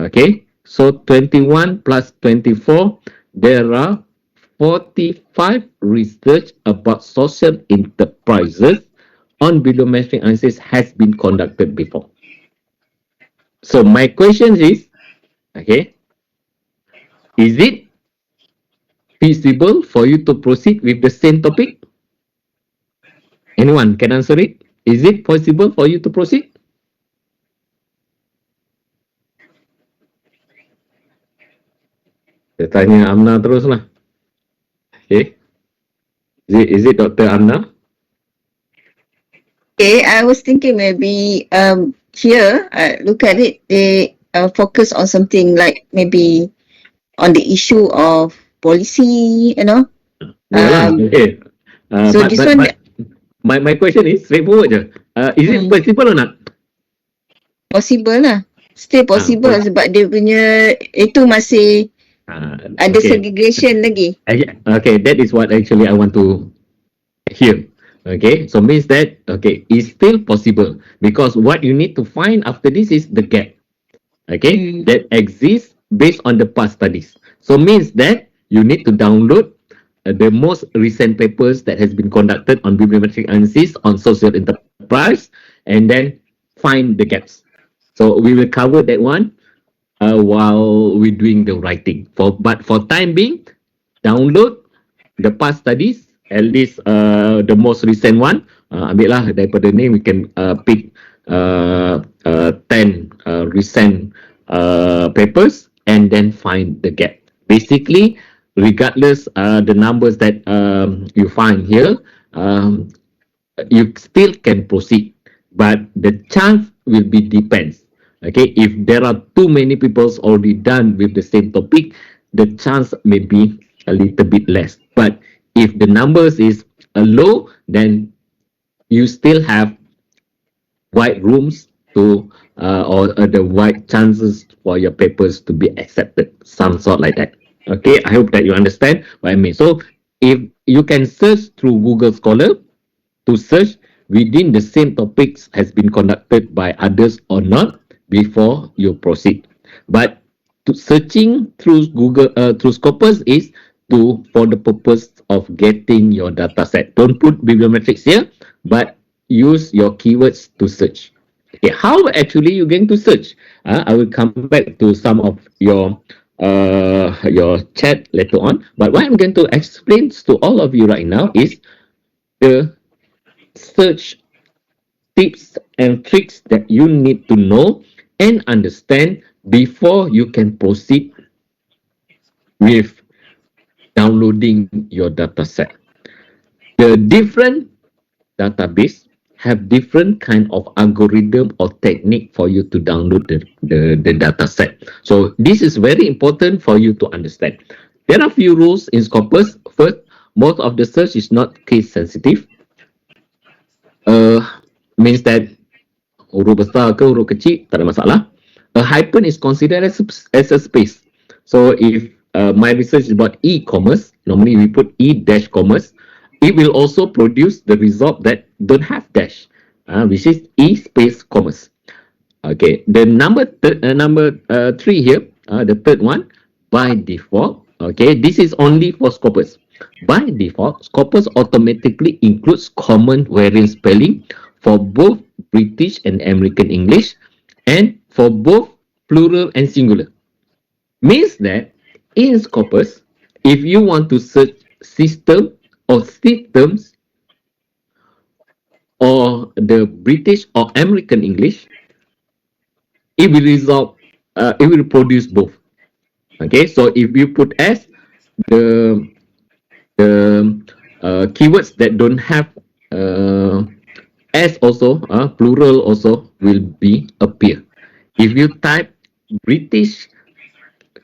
Okay, so 21 plus 24, there are 45 research about social enterprises on bibliometric analysis has been conducted before. So my question is, okay, is it feasible for you to proceed with the same topic? Anyone can answer it? Is it possible for you to proceed? Saya tanya Amna terus lah. Okay. Is it Dr. Amna? Okay, I was thinking maybe here, look at it, they focus on something like maybe on the issue of policy, you know. Yalah, okay. So this one, my question is straightforward je. Is it possible or not? possible lah. Still possible sebab dia punya itu masih ada Okay. segregation lagi. Okay, that is what actually I want to hear. Okay, so means that okay, it's still possible because what you need to find after this is the gap. Okay, that exists based on the past studies. So means that you need to download the most recent papers that has been conducted on bibliometric analysis on social enterprise and then find the gaps. So we will cover that one while we're doing the writing. But for time being, download the past studies, at least the most recent one. Ambil lah daripada ni, we can pick 10 recent papers and then find the gap. Basically, regardless the numbers that you find here, you still can proceed, but the chance will be depends. Okay, if there are too many people already done with the same topic, the chance may be a little bit less. But if the numbers is low, then you still have wide rooms to or the wide chances for your papers to be accepted, some sort like that. Okay, I hope that you understand what I mean. So if you can search through Google Scholar to search within the same topics has been conducted by others or not before you proceed. But searching through Google through Scopus is for the purpose of getting your data set. Don't put bibliometrics here, but use your keywords to search. Okay, how actually you're going to search? I will come back to some of your chat later on. But what I'm going to explain to all of you right now is the search tips and tricks that you need to know and understand before you can proceed with downloading your data set. The different database have different kind of algorithm or technique for you to download the data set. So this is very important for you to understand. There are few rules in Scopus. First, most of the search is not case sensitive. Means that huruf besar ke huruf kecil tak ada masalah. A hyphen is considered as a space. So if my research is about e-commerce, normally we put e-commerce. It will also produce the result that don't have dash, which is e-space commerce. Okay, the number three here, the third one, by default. Okay, this is only for Scopus. By default, Scopus automatically includes common variant spelling for both British and American English, and for both plural and singular. Means that in Scopus, if you want to search system or systems or the British or American English, it will result, it will produce both. Okay, so if you put S, the keywords that don't have uh, S also, plural also will be appear. If you type British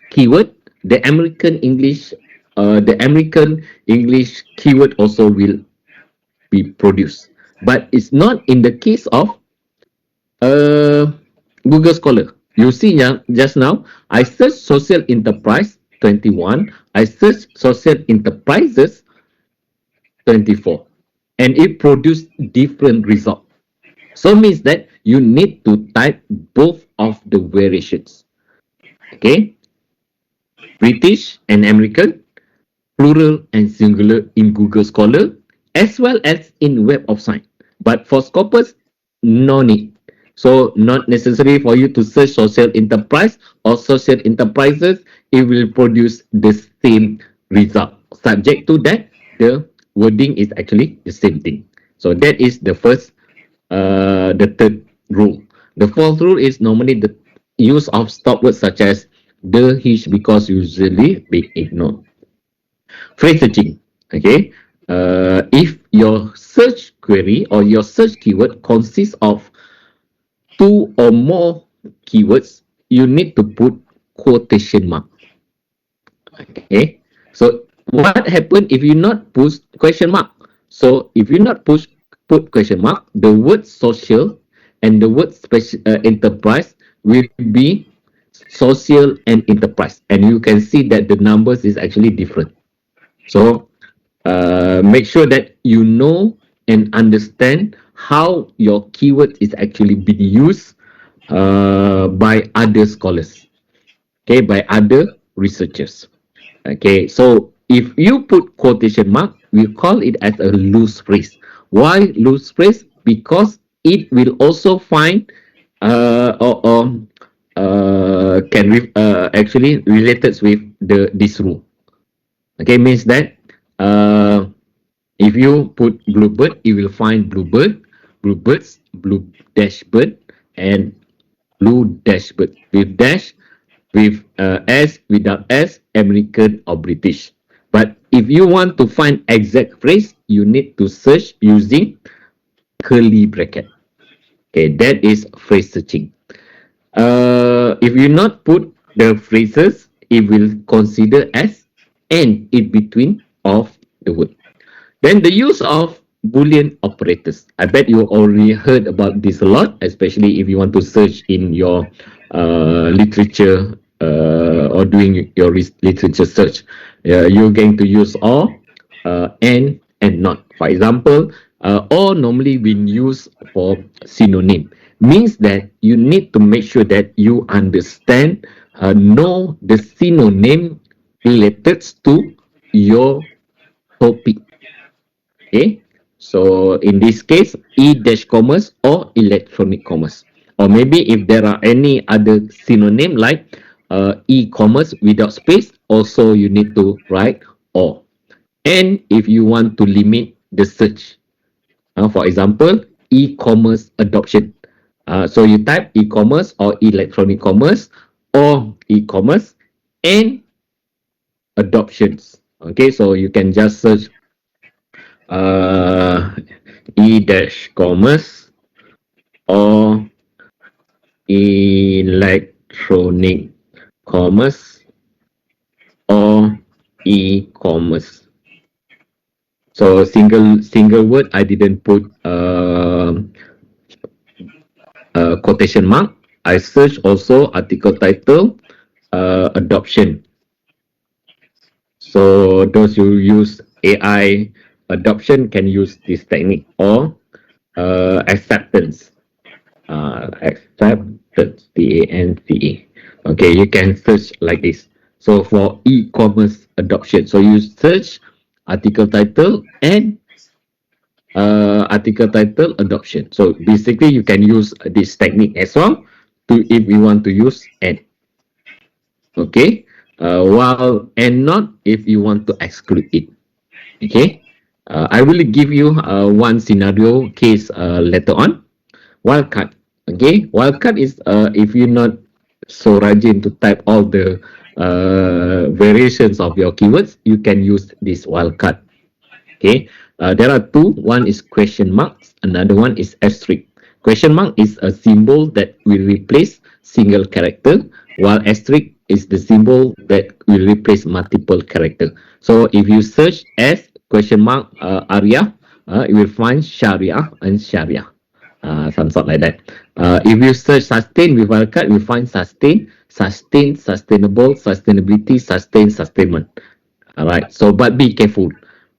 keyword, the American English keyword also will be produced. But it's not in the case of uh, Google Scholar. You see, yeah, just now, I search social enterprise 21, I search social enterprises 24, and it produced different result. So means that you need to type both of the variations. Okay, British and American, plural and singular in Google Scholar, as well as in Web of Science. But for Scopus, no need. So not necessary for you to search social enterprise or social enterprises. It will produce the same result. Subject to that, the wording is actually the same thing. So that is the first, the third rule. The fourth rule is normally the use of stop words such as the, his, because usually be ignored. Phrase searching. Okay. If your search query or your search keyword consists of two or more keywords, you need to put quotation mark. Okay. So what happen if you not push question mark? So if you not put question mark, the word social and the word special enterprise will be social and enterprise, and you can see that the numbers is actually different. So make sure that you know and understand how your keyword is actually being used by other scholars, okay, by other researchers. Okay, so if you put quotation mark, we call it as a loose phrase. Why loose phrase? Because it will also find or can actually related with this rule. Okay, means that if you put bluebird, you will find bluebird, bluebirds, blue dashbird, and blue dashbird with dash, with S, without S, American or British. But if you want to find exact phrase, you need to search using curly bracket. Okay, that is phrase searching. If you not put the phrases, it will consider as and in between of the word. Then the use of Boolean operators. I bet you already heard about this a lot, especially if you want to search in your literature or doing your literature search. You're going to use or, and not. For example, or normally been used for synonym. Means that you need to make sure that you understand, know the synonym related to your topic. Okay, so in this case, e-commerce or electronic commerce, or maybe if there are any other synonym like e-commerce without space, also you need to write or. And if you want to limit the search, for example, e-commerce adoption, so you type e-commerce or electronic commerce or e-commerce and adoptions. Okay, so you can just search uh, e-commerce or electronic commerce or e-commerce. So single word, I didn't put quotation mark. I search also article title, adoption. So those who use AI adoption can use this technique, or acceptance. Accept TANCE. Okay, you can search like this. So for e-commerce adoption, so you search article title and article title adoption. So basically, you can use this technique as well to if you want to use and. Okay, while and not if you want to exclude it. Okay, I will give you one scenario case later on. Wildcard. Okay, wildcard is if you're not so rajin to type all the variations of your keywords, you can use this wildcard. Okay, there are two. One is question marks, another one is asterisk. Question mark is a symbol that will replace single character, while asterisk is the symbol that will replace multiple character. So if you search as question mark Arya, you will find Sharia and Sharia. Some sort like that. If you search sustain with wildcard, you find sustain, sustain, sustainable, sustainability, sustain, sustainment. All right. So, but be careful.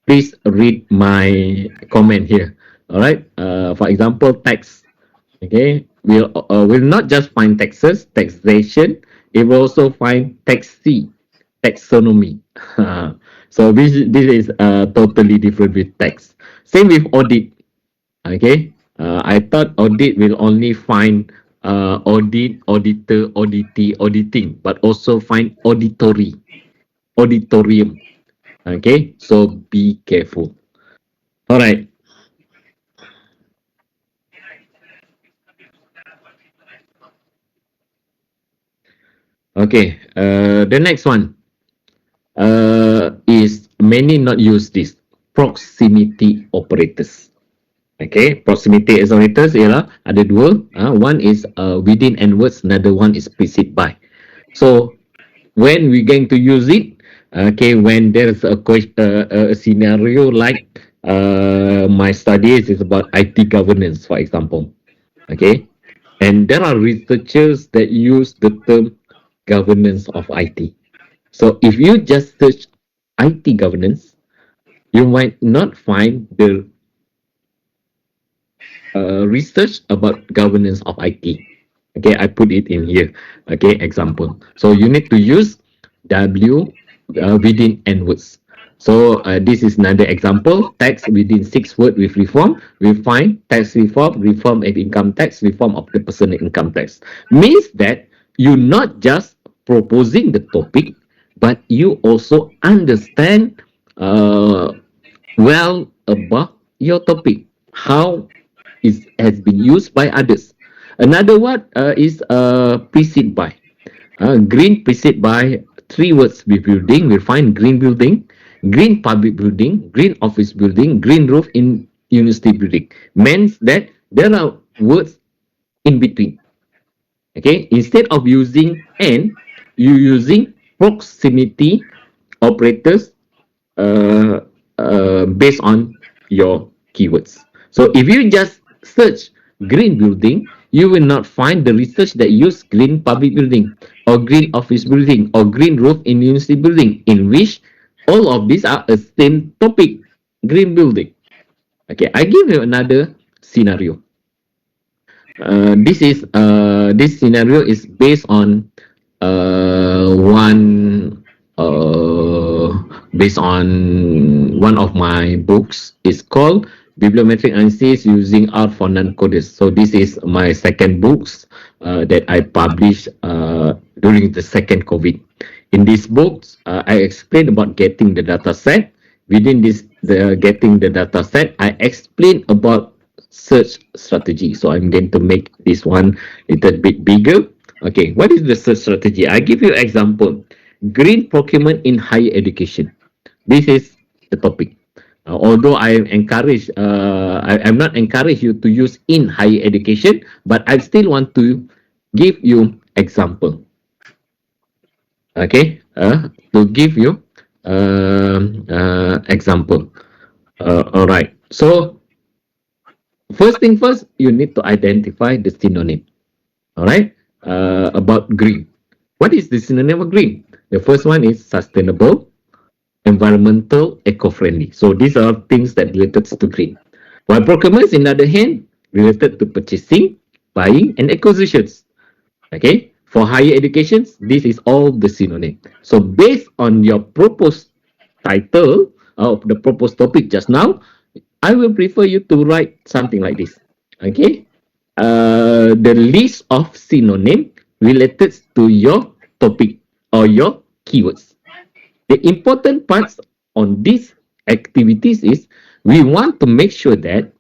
Please read my comment here. All right. For example, tax. Okay. Will not just find taxes, taxation. It will also find taxi, taxonomy. So this is totally different with tax. Same with audit. Okay. I thought audit will only find audit, auditor, auditee, auditing, but also find auditory, auditorium. Okay, so be careful. All right. Okay. The next one is many not use this proximity operators. Okay, proximity operators ialah ada dua. One is within and words, another one is precede by. So when we going to use it, okay, when there's a question, a scenario like my studies is about IT governance, for example. Okay, and there are researchers that use the term governance of IT. So if you just search IT governance, you might not find the research about governance of IT. Okay, I put it in here. Okay, example. So you need to use W within N words. So this is another example. Tax within 6 words with reform. We find tax reform, reform of income tax, reform of the personal income tax. Means that you not just proposing the topic, but you also understand well about your topic. How is has been used by others. Another word is precede by. Green precede by 3 words with building. We find green building, green public building, green office building, green roof in university building. Means that there are words in between. Okay, instead of using and, you using proximity operators based on your keywords. So if you just search green building, you will not find the research that use green public building or green office building or green roof in university building, in which all of these are a same topic, green building. Okay, I give you another scenario. This scenario is based on one based on one of my books. It's called Bibliometric Analysis Using R for Non-Coders. So this is my second books that I published during the second COVID. In these books, I explain about getting the data set. Within this, getting the data set, I explain about search strategy. So I'm going to make this one a little bit bigger. Okay, what is the search strategy? I give you example. Green procurement in higher education. This is the topic. Although I encourage, I'm not encourage you to use in higher education, but I still want to give you example. Okay, to give you example. All right. So first thing first, you need to identify the synonym. All right. About green. What is the synonym of green? The first one is sustainable, environmental, eco-friendly. So these are things that related to green. While procurement, on the other hand, related to purchasing, buying, and acquisitions. Okay, for higher educations, this is all the synonym. So based on your proposed title of the proposed topic just now, I will prefer you to write something like this. Okay, the list of synonym related to your topic or your keywords. The important parts on these activities is we want to make sure that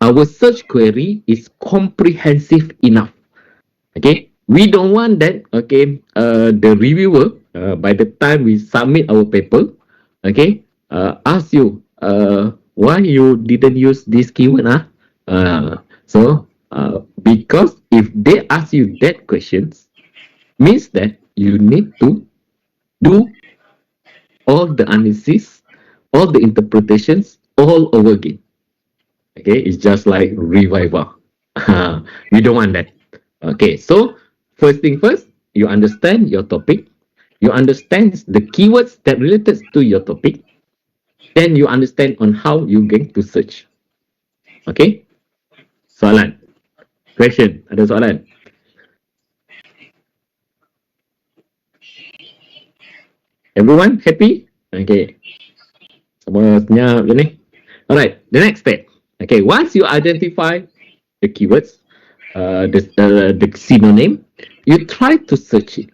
our search query is comprehensive enough. Okay, we don't want that. Okay, the reviewer by the time we submit our paper, okay, ask you why you didn't use this keyword. Because if they ask you that questions, means that you need to do all the analysis, all the interpretations all over again. Okay, it's just like revival. We don't want that. Okay, so first thing first, you understand your topic, you understand the keywords that related to your topic, then you understand on how you going to search. Okay, soalan, question, ada soalan? Everyone happy? Okay, semua senyap je ni. Alright, the next step. Okay, once you identify the keywords, the synonym, you try to search it.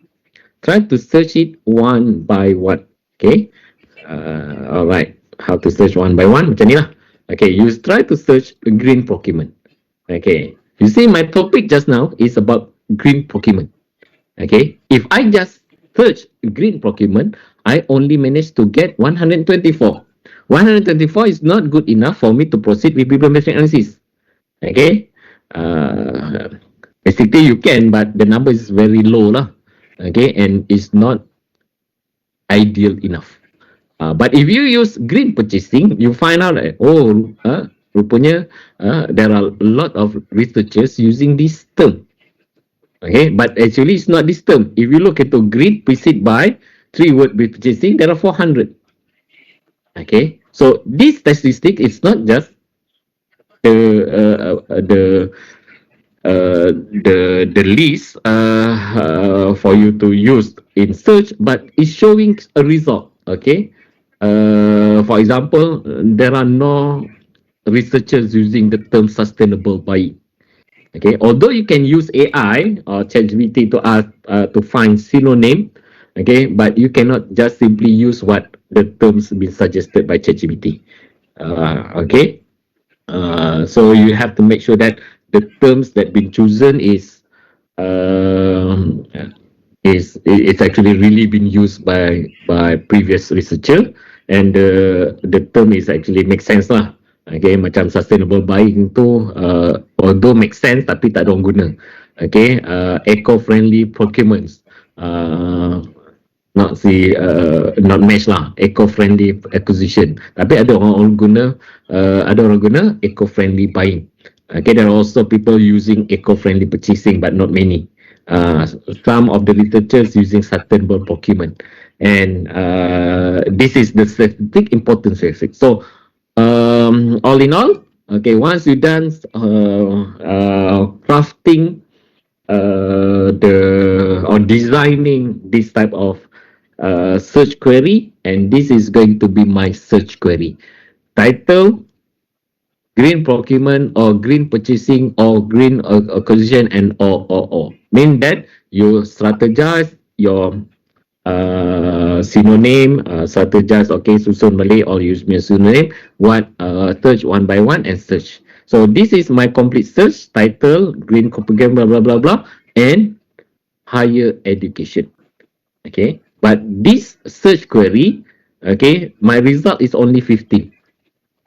Try to search it one by one. Okay. Alright. How to search one by one? Macam ni lah. Okay. You try to search green Pokemon. Okay. You see my topic just now is about green Pokemon. Okay. If I just search green Pokemon, I only managed to get 124. 124 is not good enough for me to proceed with bibliometric analysis. Okay. Basically you can, but the number is very low lah. Okay, and it's not ideal enough. But if you use green purchasing, you find out that rupanya there are a lot of researchers using this term. Okay, but actually it's not this term. If you look into green preceded by 3-word purchasing, there are 400. Okay, so this statistic is not just the the list for you to use in search, but it's showing a result. Okay, for example, there are no researchers using the term sustainable buying. Okay, although you can use AI or ChatGPT to ask to find synonym, okay, but you cannot just simply use what the terms been suggested by ChatGPT. Okay, so you have to make sure that the terms that been chosen um, is it's actually really been used by previous researcher, and the term is actually make sense lah. Okay, macam sustainable buying tu although make sense tapi tak ada orang guna. Okay, eco-friendly procurements. Not match lah, eco-friendly acquisition, tapi ada orang guna eco-friendly buying. Okay, there are also people using eco-friendly purchasing, but not many. Some of the literatures using sustainable procurement, and this is the statistic importance. So all in all, okay, once you done crafting or designing this type of search query, and this is going to be my search query. Title, green procurement or green purchasing or green acquisition, and or. Mean that you strategize your synonym, strategize, okay, susun Malay or use my synonym, search one by one and search. So this is my complete search: title, green program, blah blah blah blah, and higher education. Okay, but this search query, okay, my result is only 15.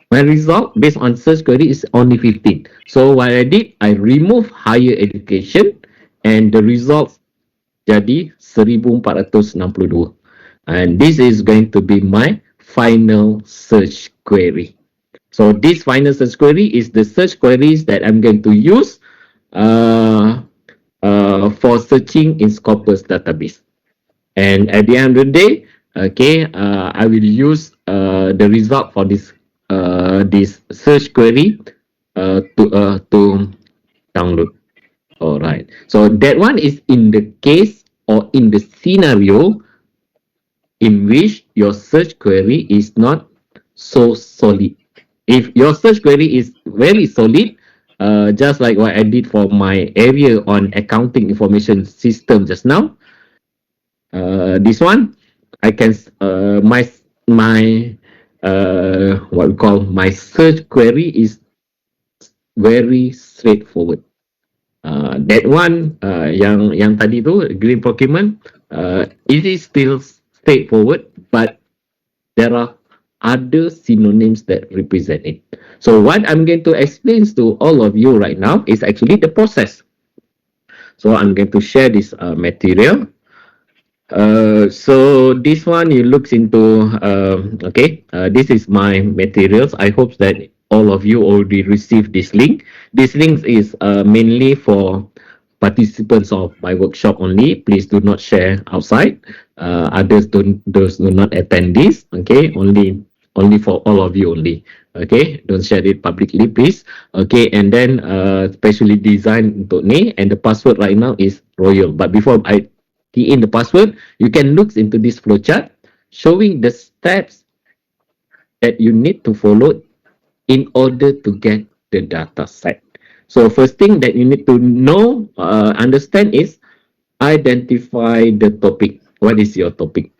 My result based on search query is only 15. So what I did, I remove higher education, and the results jadi 1462. And this is going to be my final search query. So this final search query is the search queries that I'm going to use for searching in Scopus database. And at the end of the day, okay, I will use the result for this search query to download. All right. So that one is in the case or in the scenario in which your search query is not so solid. If your search query is very solid, just like what I did for my area on accounting information system just now, this one, I can my what we call my search query is very straightforward. That one, yang tadi tu green procurement, it is still straightforward, but there are other synonyms that represent it. So what I'm going to explain to all of you right now is actually the process. So I'm going to share this material. So this one you looks into okay, this is my materials. I hope that all of you already received this link. This link is mainly for participants of my workshop only. Please do not share outside. Others those do not attend this. Okay, only for all of you only. Okay, don't share it publicly, please. Okay, and then specially designed untuk ni, and the password right now is royal. But before I key in the password, you can look into this flowchart showing the steps that you need to follow in order to get the data set. So first thing that you need to know, understand is identify the topic. What is your topic?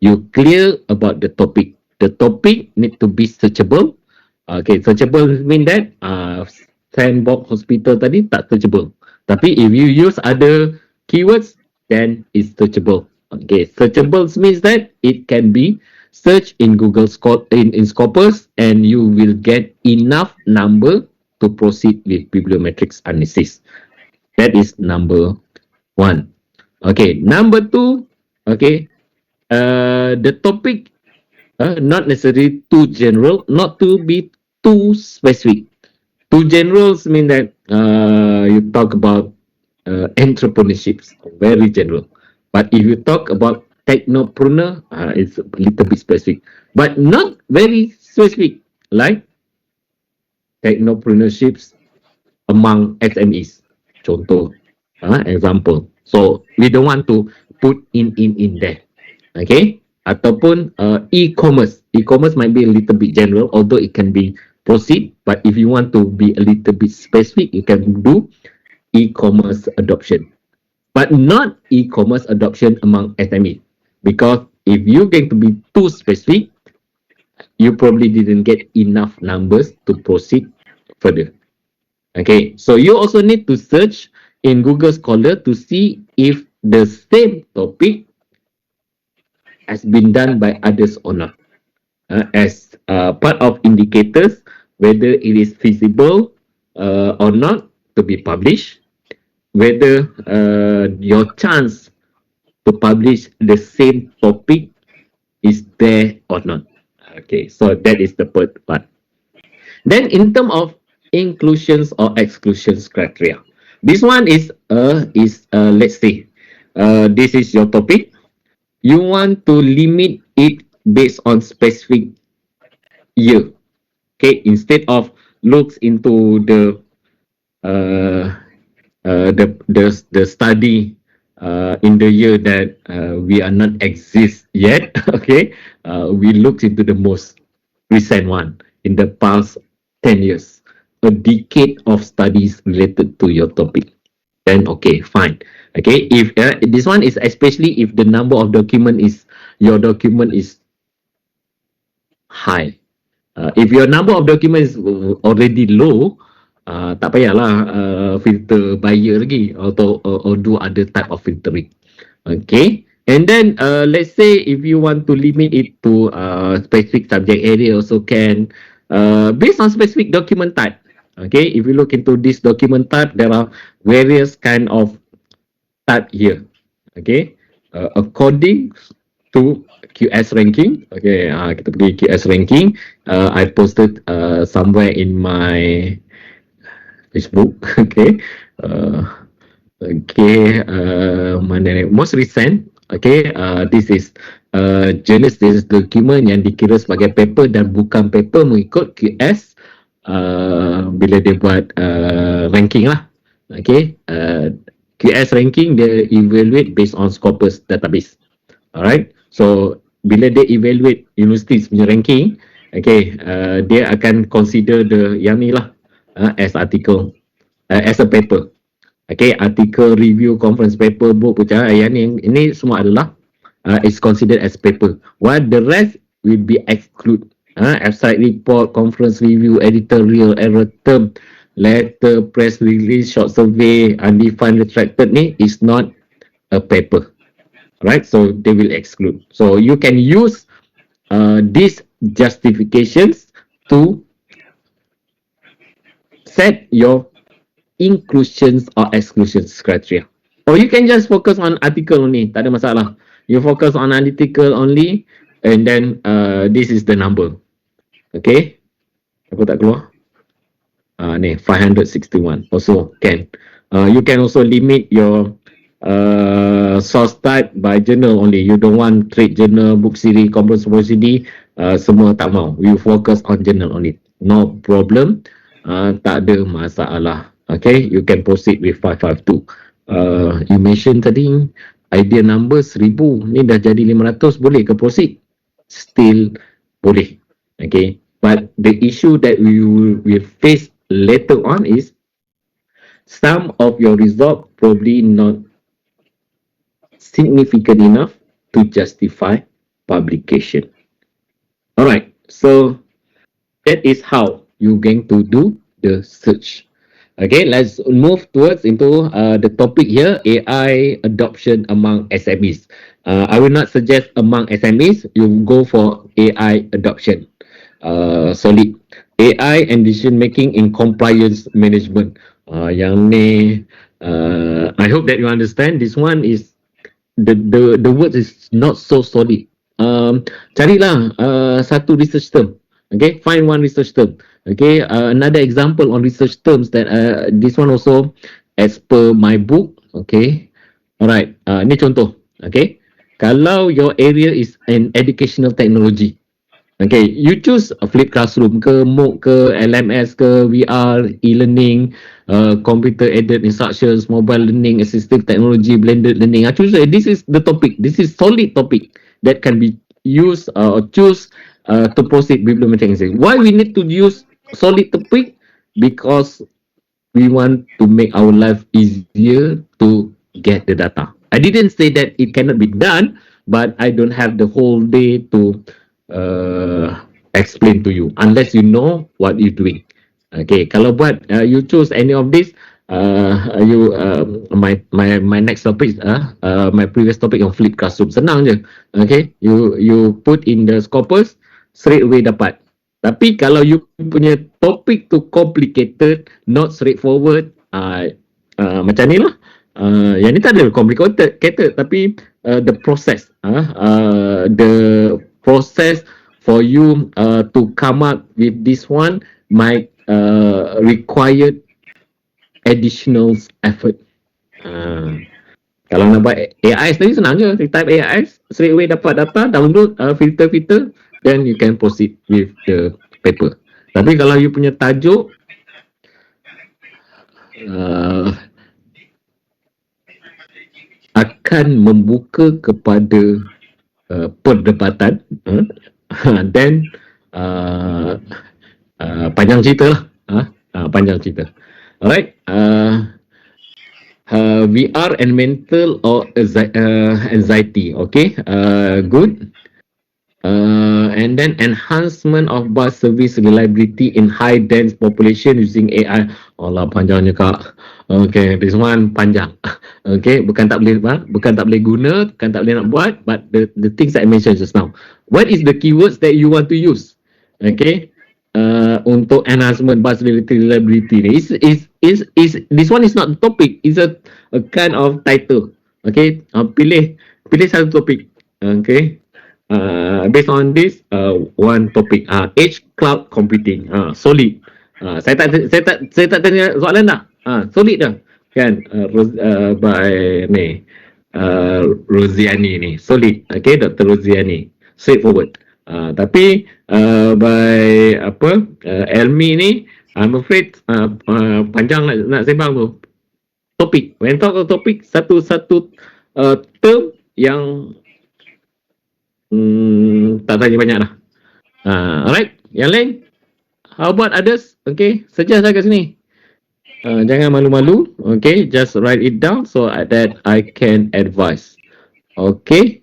You clear about the topic. The topic need to be searchable. Okay, searchable mean that sandbox hospital tadi tak searchable. Tapi if you use other keywords, then it's searchable. Okay, searchable means that it can be searched in Google in Scopus, and you will get enough number to proceed with bibliometrics analysis. That is number one. Okay, number two. Okay, the topic not necessarily too general, not to be too specific. Too generals mean that you talk about entrepreneurships, very general. But if you talk about technopreneur, it's a little bit specific, but not very specific, like technopreneurships among SMEs. Contoh, example. So we don't want to put in there. Okay, ataupun e-commerce. E-commerce might be a little bit general, although it can be proceed. But if you want to be a little bit specific, you can do e-commerce adoption, but not e-commerce adoption among SME. Because if you're going to be too specific, you probably didn't get enough numbers to proceed further. Okay, so you also need to search in Google Scholar to see if the same topic has been done by others or not, as part of indicators whether it is feasible or not to be published, whether your chance to publish the same topic is there or not. Okay, so that is the third part. Then in terms of inclusions or exclusions criteria, this one is let's say this is your topic. You want to limit it based on specific year. Okay, instead of looks into uh, the study in the year that we are not exist yet. Okay, we looked into the most recent one in the past 10 years, a decade of studies related to your topic. Then okay, fine. Okay, if this one is especially if the number of document is your document is high. If your number of documents is already low, tak payahlah filter buyer lagi or do other type of filtering. Okay. And then let's say if you want to limit it to specific subject area also can, based on specific document type. Okay, if you look into this document type, there are various kind of type here. Okay, according to QS ranking. Okay, kita pergi QS ranking. I posted somewhere in my Facebook. Okay, mana ni? Most recent. Okay, this is jenis document yang dikira sebagai paper dan bukan paper mengikut QS bila dia buat ranking lah. Okay, QS ranking dia evaluate based on Scopus database. Alright, so bila dia evaluate universities punya ranking, okay, dia akan consider the yang ni lah, as article, as a paper. Okay, article, review, conference paper, book, bicara, yang ni, ini semua adalah is considered as paper. While the rest will be exclude. Website report, conference review, editorial, error term, letter, press release, short survey, undefined, retracted ni is not a paper. Right, so they will exclude. So you can use these justifications to set your inclusions or exclusions criteria. Or you can just focus on article only, tak ada masalah. You focus on article only, and then this is the number. Okay, apa tak keluar? Ni 561 also can. You can also limit your source type by journal only. You don't want trade journal, book series, conference CD, semua tak mau. You focus on journal only. No problem. Tak ada masalah. Okay, you can proceed with 552. You mention tadi idea number 1000, ni dah jadi 500, boleh ke proceed? Still boleh. Okay, but the issue that we will face later on is some of your result probably not significant enough to justify publication. Alright, so that is how you're going to do the search. Okay, let's move towards into the topic here, AI adoption among SMEs. I will not suggest among SMEs, you go for AI adoption. Solid. AI and decision making in compliance management. Yang ni, I hope that you understand. This one is the word is not so solid. Carilah satu research term. Okay, find one research term. Okay, another example on research terms that this one also as per my book. Okay, alright. Ni contoh. Okay, kalau your area is an educational technology. Okay, you choose a flipped classroom ke, MOOC ke, LMS ke, VR, e-learning, computer aided instructions, mobile learning, assistive technology, blended learning. I choose this is the topic. This is solid topic that can be used or choose to proceed bibliometric exam. Why we need to use solid topic? Because we want to make our life easier to get the data. I didn't say that it cannot be done, but I don't have the whole day to explain to you unless you know what you're doing. Okay, kalau buat you choose any of this, you my next topic my previous topic on flip classroom, senang je. Okay, you put in the scopus, straight away dapat. Tapi kalau you punya topik tu complicated, not straightforward, macam ni lah. Yang ni tak ada complicated, tapi the process, the process for you to come up with this one might require additional effort. Kalau nak buat AI sendiri senang je, type AI, straight away dapat data, download, filter, then you can proceed with the paper. Tapi kalau you punya tajuk akan membuka kepada perdebatan, then panjang cerita lah. Panjang cerita. Alright. VR and mental or anxiety. Okay. Good. And then enhancement of bus service reliability in high dense population using AI. Allah, panjangnya kak. Okay, this one panjang. Okay, bukan tak boleh guna, bukan tak boleh nak buat, but the things that I mentioned just now. What is the keywords that you want to use? Okay, untuk enhancement bus reliability ni is this one is not the topic, it's a kind of title. Okay, pilih satu topik. Okay. Based on this one topic, edge cloud computing, solid. Saya tak tanya soalan dah. Solid dah kan. By ni Rosiani ni solid. Okay, Dr. Rosiani straightforward. Tapi by Elmi ni I'm afraid panjang nak sembang tu. topik. When talk about topik, satu-satu term yang tak tanya banyak lah. Alright, yang lain? How about others? Okay, suggest lah kat sini. Jangan malu-malu. Okay, just write it down so that I can advise. Okay.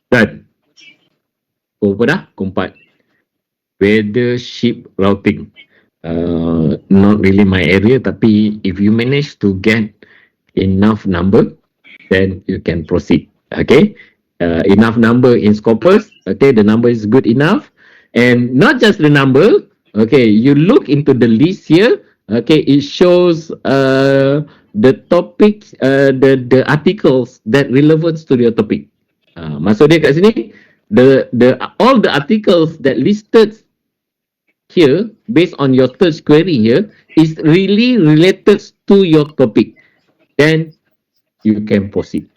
Done. Pukul dah? Pukul 4. Weather ship routing. Not really my area, tapi if you manage to get enough number, then you can proceed. Okay. Enough number in Scopus. Okay, the number is good enough. And not just the number. Okay, you look into the list here. Okay, it shows the topic, the articles that relevant to your topic. Maksud dia kat sini, all the articles that listed here based on your search query here is really related to your topic. Then you can proceed.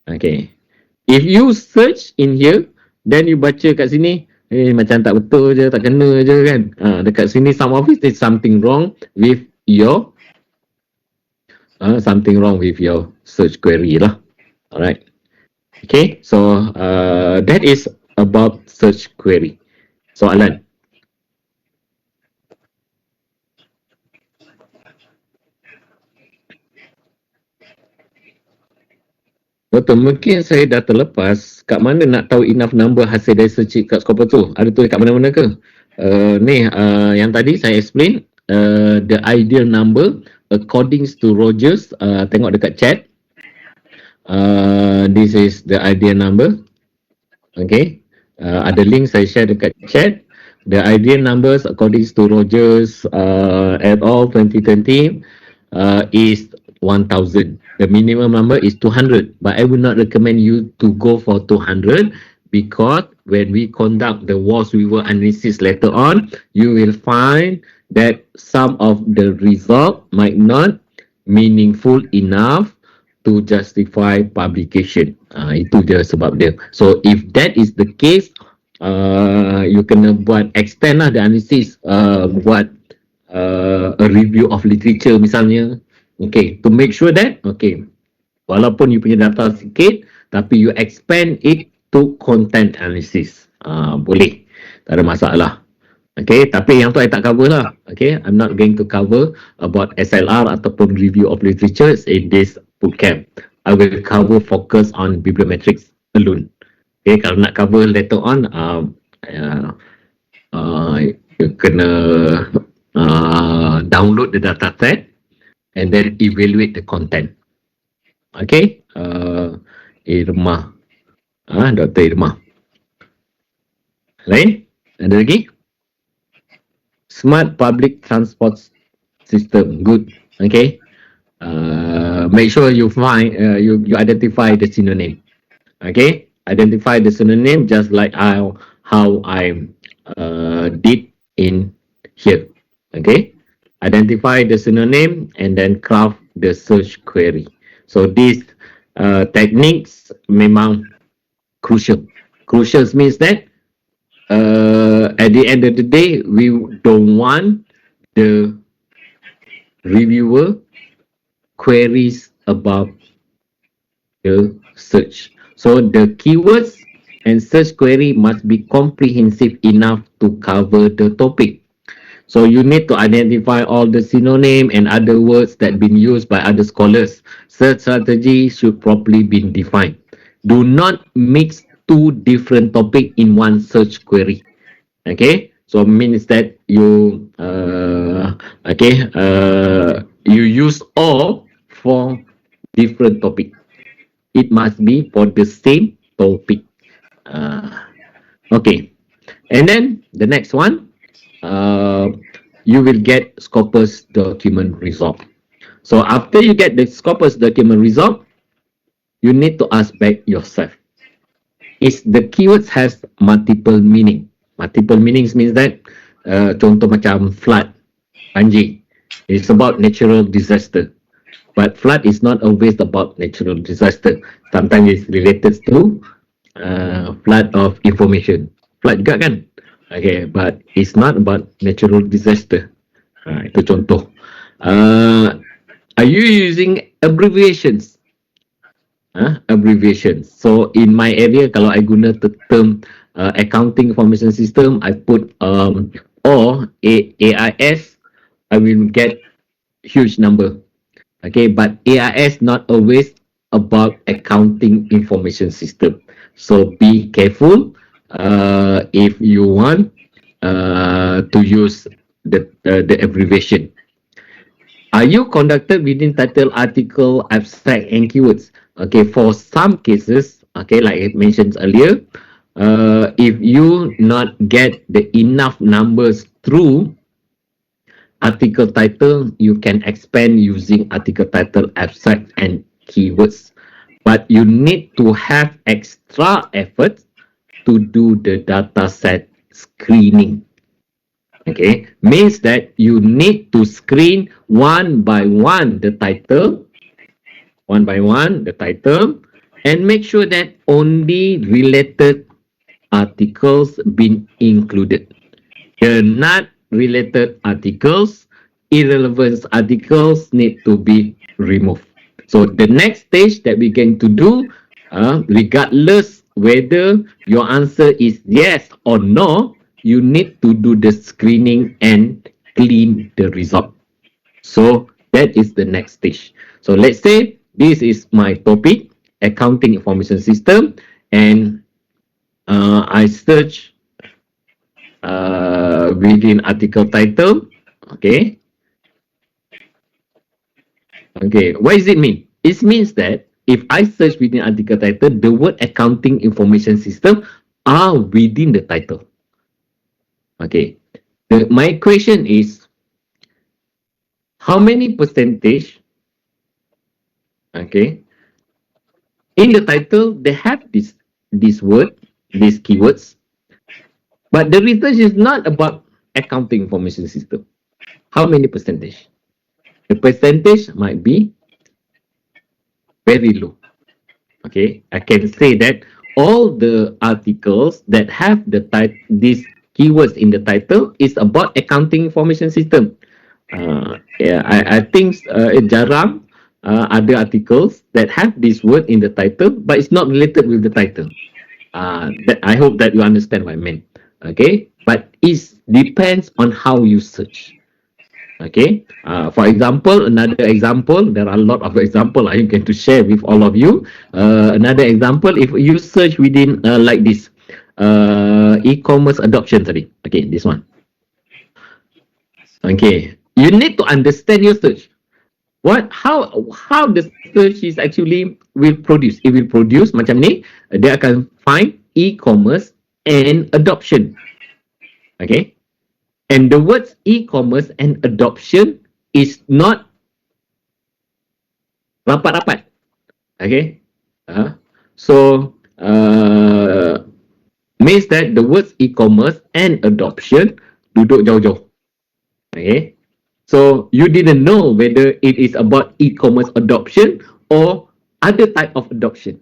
Okay. If you search in here, then you baca kat sini, macam tak betul je, tak kena je kan. Dekat sini, some of it is something wrong with your search query lah. Alright. Okay, so that is about search query. Soalan. Betul, mungkin saya dah terlepas kat mana nak tahu enough number hasil dari search kat Scopus tu. Ada tulis kat mana-mana ke? Yang tadi saya explain, the ideal number according to Rogers, tengok dekat chat. This is the ideal number. Okay. Ada link saya share dekat chat. The ideal numbers according to Rogers et al. 2020 is 1,000. The minimum number is 200, but I would not recommend you to go for 200 because when we conduct the Walls Weaver analysis later on, you will find that some of the result might not meaningful enough to justify publication. Itu je sebab dia. So if that is the case, you kena buat extend lah the analysis, buat a review of literature misalnya. Okay, to make sure that, okay, walaupun you punya data sikit, tapi you expand it to content analysis. Boleh, tak ada masalah. Okay, tapi yang tu I tak cover lah. Okay, I'm not going to cover about SLR ataupun review of literature in this bootcamp. I will cover focus on bibliometrics alone. Okay, kalau nak cover later on, you kena download the data set and then evaluate the content. Okay, Irma, Dr. Irma. Lain? Ada lagi? Smart public transport system, good. Okay, make sure you find, you identify the synonym. Okay, identify the synonym just like how I did in here. Okay, identify the synonym and then craft the search query. So these techniques memang crucial. Crucial means that at the end of the day, we don't want the reviewer queries about the search. So the keywords and search query must be comprehensive enough to cover the topic. So you need to identify all the synonym and other words that been used by other scholars. Search strategy should properly be defined. Do not mix two different topics in one search query. Okay, so means that you you use all for different topic. It must be for the same topic. Okay, and then the next one, you will get Scopus document result. So after you get the Scopus document result, you need to ask back yourself, is the keywords has multiple meaning? Multiple meanings means that contoh macam flood, banjir, it's about natural disaster. But flood is not always about natural disaster. Sometimes it's related to flood of information. Flood juga kan? Okay, but it's not about natural disaster. Itu contoh. Are you using abbreviations? Abbreviations. So in my area, kalau I guna the term accounting information system, I put or AIS, I will get huge number. Okay, but AIS not always about accounting information system. So be careful if you want to use the abbreviation. Are you conducted within title, article, abstract, and keywords? Okay, for some cases, okay, like I mentioned earlier, if you not get the enough numbers through article title, you can expand using article title, abstract, and keywords. But you need to have extra effort to do the data set screening. Okay, means that you need to screen one by one the title, and make sure that only related articles been included. The not related articles, irrelevant articles need to be removed. So the next stage that we're going to do, regardless whether your answer is yes or no, you need to do the screening and clean the result. So that is the next stage. So let's say this is my topic, accounting information system, and I search within article title. Okay. Okay. What does it mean? It means that if I search within article title, the word accounting information system are within the title. Okay. My question is, how many percentage, okay, in the title they have this word, these keywords, but the research is not about accounting information system. How many percentage? The percentage might be very low. Okay, I can say that all the articles that have these keywords in the title is about accounting information system. Yeah, I think jarang other articles that have this word in the title, but it's not related with the title. That I hope that you understand what I meant. Okay, but it depends on how you search. Okay, for example, another example, there are a lot of example I can to share with all of you. Another example, if you search within like this, e-commerce adoption tadi. Okay, this one. Okay, you need to understand your search. How the search is actually will produce. It will produce macam ni. Dia akan find e-commerce and adoption. Okay, and the words e-commerce and adoption is not rapat-rapat. Okay. So means that the words e-commerce and adoption duduk jauh-jauh. Okay. So you didn't know whether it is about e-commerce adoption or other type of adoption.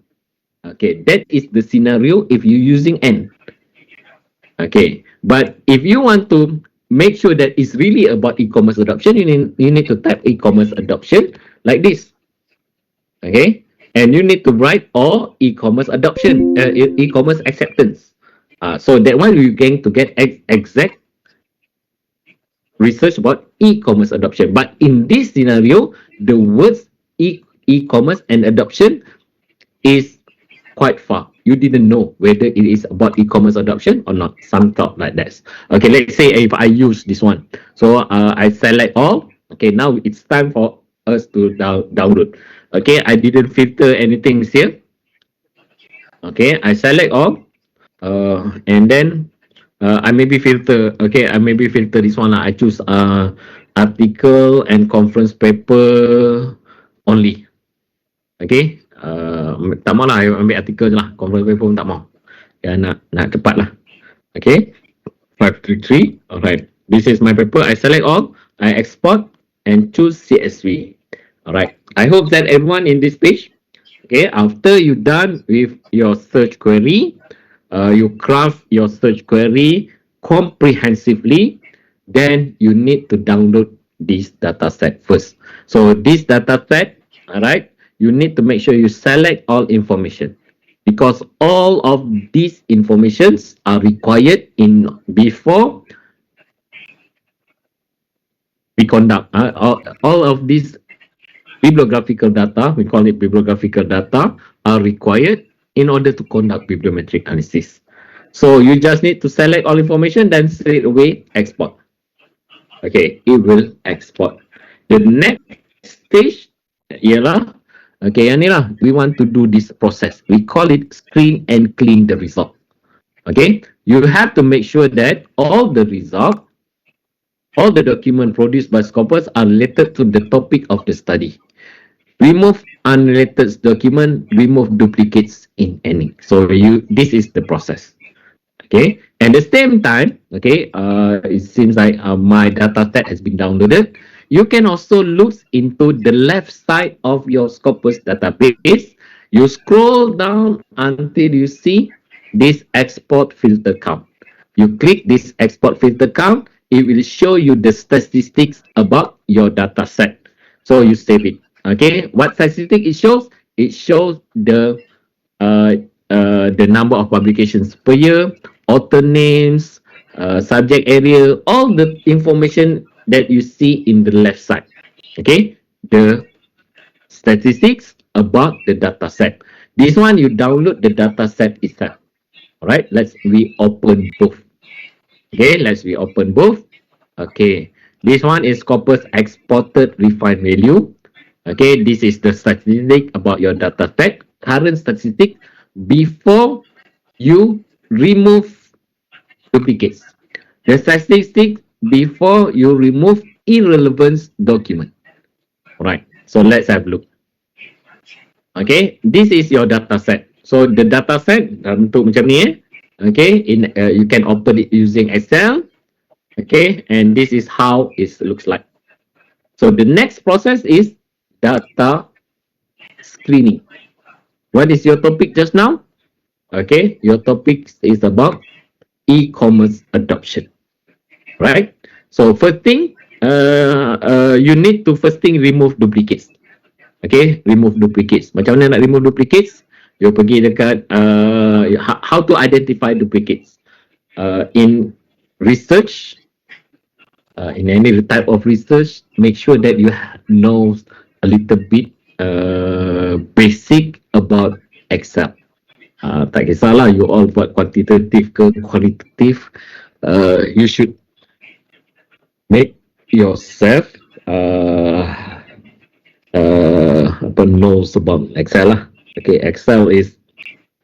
Okay, that is the scenario if you're using N. Okay, but if you want to make sure that it's really about e-commerce adoption, you need to type e-commerce adoption like this. Okay, and you need to write or e-commerce adoption, e-commerce acceptance. So that one you're going to get exact research about e-commerce adoption. But in this scenario, the words e-commerce and adoption is quite far. You didn't know whether it is about e-commerce adoption or not. Some thought like that. Okay, let's say if I use this one. So I select all. Okay, now it's time for us to download. Okay, I didn't filter anything here. Okay, I select all. And then I maybe filter. Okay, I maybe filter this one. I choose article and conference paper only. Okay, tak mau lah, I ambil artikel je lah. Conference paper pun tak mau. Ya, nak cepat lah. Okay, 533. Alright, this is my paper. I select all. I export and choose CSV. Alright, I hope that everyone in this page, okay, after you done with your search query, you craft your search query comprehensively, then you need to download this data set first. So this data set, all right, you need to make sure you select all information because all of these informations are required in before we conduct all of these bibliographical data, we call it bibliographical data, are required in order to conduct bibliometric analysis. So you just need to select all information, then straight away export. Okay, it will export. The next stage ialah, okay, yang ni lah, we want to do this process. We call it screen and clean the result. Okay, you have to make sure that all the result, all the document produced by Scopus are related to the topic of the study. Remove unrelated document, remove duplicates in any. So this is the process. Okay, at the same time, okay, it seems like my data set has been downloaded. You can also look into the left side of your Scopus database. You scroll down until you see this export filter count. You click this export filter count, it will show you the statistics about your data set. So you save it. Okay, what statistic it shows? It shows uh, the number of publications per year, author names, subject area, all the information that you see in the left side. Okay, the statistics about the data set. This one you download the data set itself. All right, let's we open both. Okay, let's we open both. Okay, this one is Scopus exported refined value. Okay, this is the statistic about your data set, current statistic before you remove duplicates. The statistic before you remove irrelevant document. Right. So let's have a look. Okay, this is your data set. So the data set bentuk macam ni Okay, you can open it using Excel. Okay, and this is how it looks like. So the next process is data screening. What is your topic just now? Okay, your topic is about e-commerce adoption, right? So first thing, you need to first thing remove duplicates. Okay, remove duplicates. Macam mana nak remove duplicates? You pergi dekat how to identify duplicates. In research, in any type of research, make sure that you know a little bit basic about Excel. Tak kisahlah you all buat quantitative ke qualitative, you should make yourself knows about Excel lah. Okay, Excel is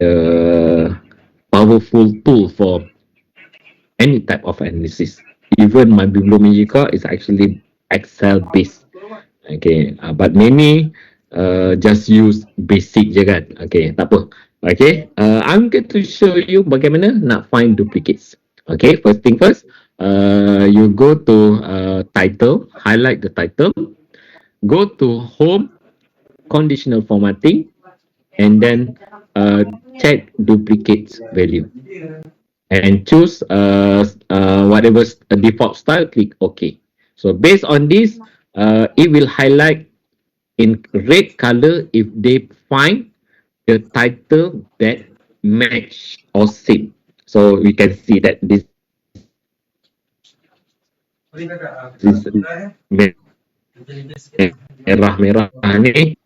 a powerful tool for any type of analysis. Even my Biblio Magica is actually Excel based. Okay, but many just use basic je kan. Okay, tak apa. Okay, I'm going to show you bagaimana nak find duplicates. Okay, first thing first, you go to title, highlight the title, go to home, conditional formatting, and then check duplicates value. And choose whatever default style, click OK. So based on this, it will highlight in red color if they find the title that match or same. So we can see that this is merah-merah ni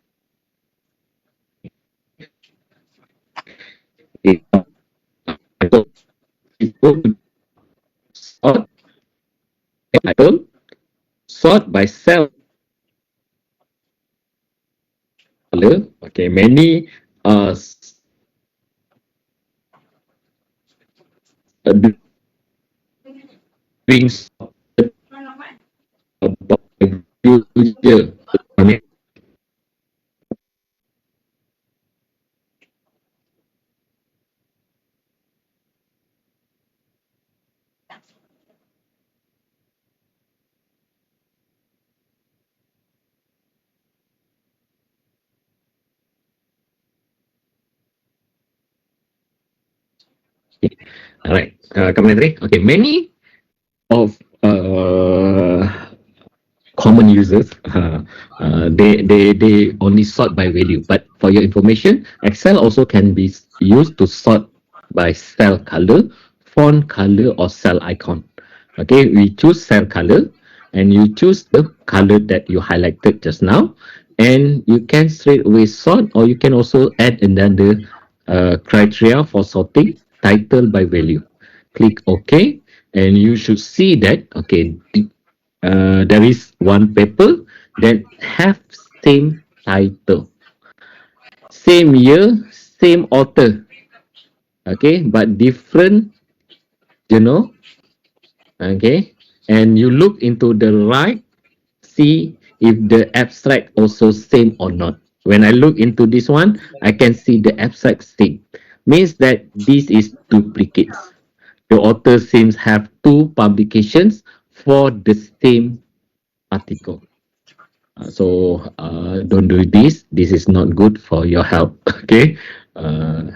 sort title, sort by cell color. Okay, many doing about user. I mean, all right, commentary. Okay, many of common users, they only sort by value. But for your information, Excel also can be used to sort by cell color, font color, or cell icon. Okay, we choose cell color, and you choose the color that you highlighted just now, and you can straight away sort, or you can also add another criteria for sorting: title by value. Click OK, and you should see that okay, there is one paper that have same title, same year, same author, okay, but different journal, okay, and you look into the right, see if the abstract also same or not. When I look into this one, I can see the abstract same, means that this is duplicates. The author seems have two publications for the same article. Don't do this. This is not good for your health. Okay. Uh,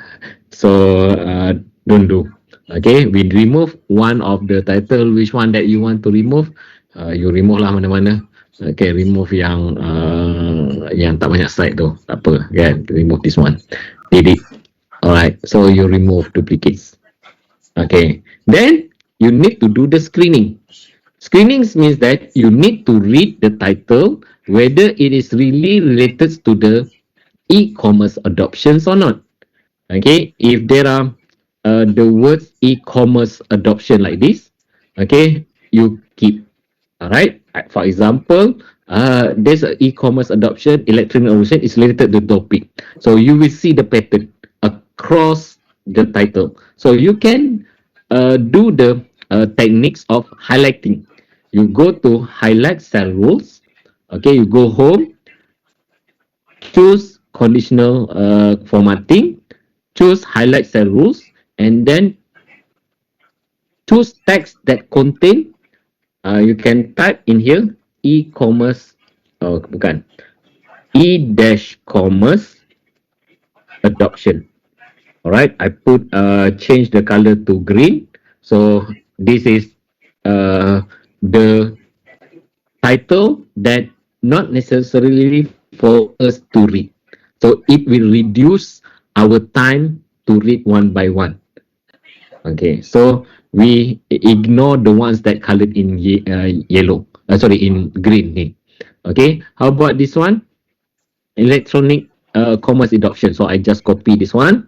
don't do. Okay. We remove one of the title. Which one that you want to remove? You remove lah mana-mana. Okay. Remove yang tak banyak slide tu. Tak apa. Kan? Remove this one. Delete. Alright. So you remove duplicates. Okay. Then you need to do the screening. Screenings means that you need to read the title whether it is really related to the e-commerce adoptions or not. Okay, if there are the words e-commerce adoption like this, okay, you keep. All right. For example, there's an e-commerce adoption, electronic adoption is related to the topic. So you will see the pattern across the title. So you can do the techniques of highlighting. You go to highlight cell rules. Okay, you go home, choose conditional formatting, choose highlight cell rules, and then choose text that contain. You can type in here e-commerce. Oh, bukan. E-commerce adoption. Alright, I put change the color to green. So this is the title that not necessarily for us to read. So it will reduce our time to read one by one. Okay, so we ignore the ones that colored in yellow. In green. Okay, how about this one? Electronic commerce adoption. So I just copy this one.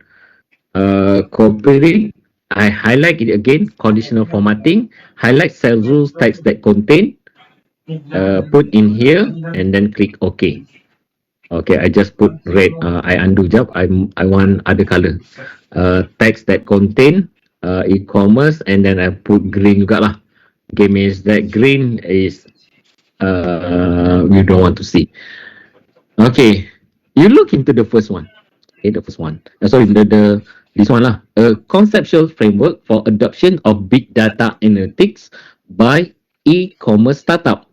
Copy it. I highlight it again. Conditional formatting. Highlight cell rules text that contain. Put in here and then click OK. Okay, I just put red. I undo job. I want other color. Text that contain e-commerce, and then I put green juga lah. Okay, means that green is we don't want to see. Okay, you look into the first one. Okay, the first one. This one lah. A conceptual framework for adoption of big data analytics by e-commerce startup.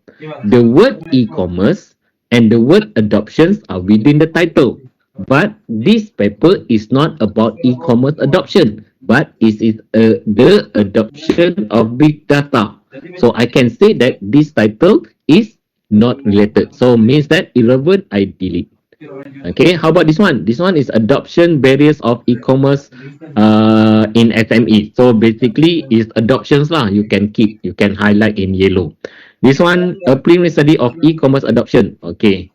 The word e-commerce and the word adoptions are within the title. But this paper is not about e-commerce adoption, but it is the adoption of big data. So I can say that this title is not related. So means that irrelevant, I delete. Okay, how about this one? This one is adoption barriers of e-commerce in SME. So basically is adoptions lah. You can keep, you can highlight in yellow. This one a preliminary study of e-commerce adoption. Okay.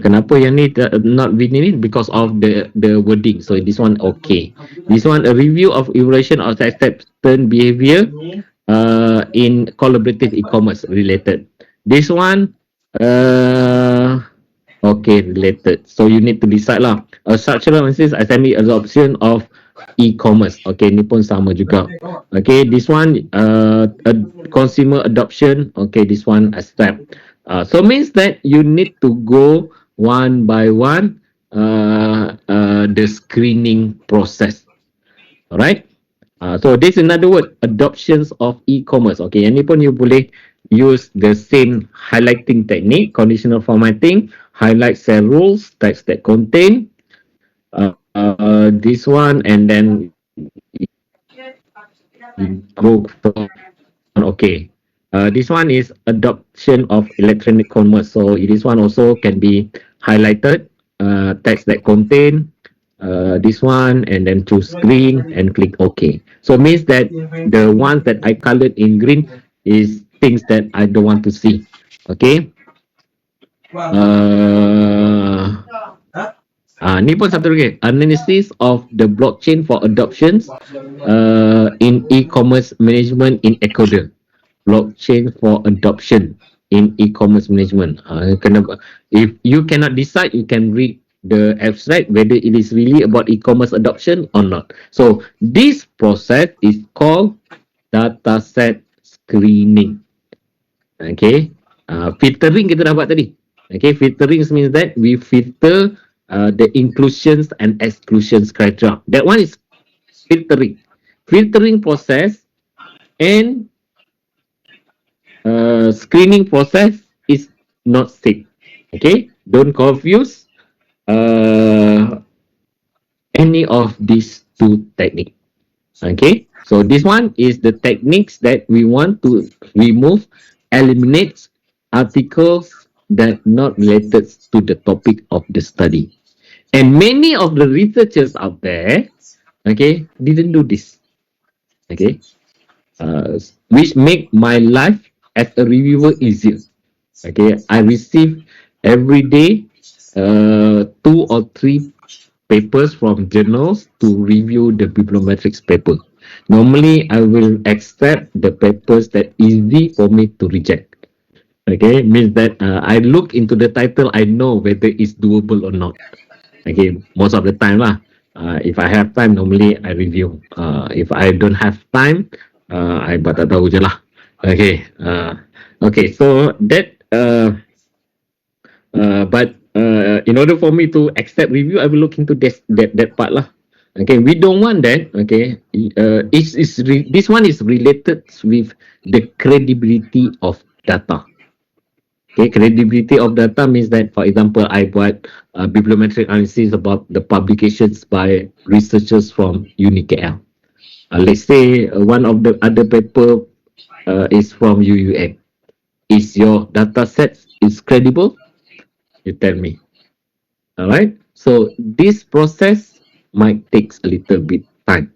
Kenapa yang ni not within it? Because of the wording. So this one okay. This one a review of evaluation of acceptance behavior in collaborative e-commerce related. This one okay, related. So you need to decide lah. A structural analysis SME adoption of e-commerce. Okay, ni pun sama juga. Okay, this one a consumer adoption. Okay, this one a step. So means that you need to go one by one the screening process. Alright. So this is another word, adoptions of e-commerce. Okay, yang ni pun you boleh use the same highlighting technique, conditional formatting, highlight cell rules, text that contain this one, and then you go for okay. This one is adoption of electronic commerce. So this one also can be highlighted, text that contain this one, and then choose green and click OK. So means that the ones that I colored in green is things that I don't want to see. Okay. Ni pun satu lagi. Analysis of the blockchain for adoptions in e-commerce management in Ecuador. Blockchain for adoption in e-commerce management. If you cannot decide, you can read the abstract whether it is really about e-commerce adoption or not. So this process is called dataset screening. Okay, filtering kita dah buat tadi. Okay, filtering means that we filter the inclusions and exclusions criteria. That one is filtering. Filtering process and screening process is not same. Okay, don't confuse any of these two techniques. Okay, so this one is the techniques that we want to remove, eliminate articles that not related to the topic of the study. And many of the researchers out there, okay, didn't do this. Okay, which make my life as a reviewer easier. Okay, I receive every day 2 or 3 papers from journals to review the bibliometrics paper. Normally, I will accept the papers that easy for me to reject. Okay, means that I look into the title, I know whether it's doable or not. Okay, most of the time lah. If I have time, normally I review. If I don't have time, I tak tahu je lah. Okay, okay. So that but in order for me to accept review, I will look into that part lah. Okay, we don't want that. Okay, this one is related with the credibility of data. Okay, credibility of data means that, for example, I buat bibliometric analysis about the publications by researchers from UniKL. Let's say one of the other paper is from UUM. Is your data set is credible? You tell me. All right. So this process might take a little bit time.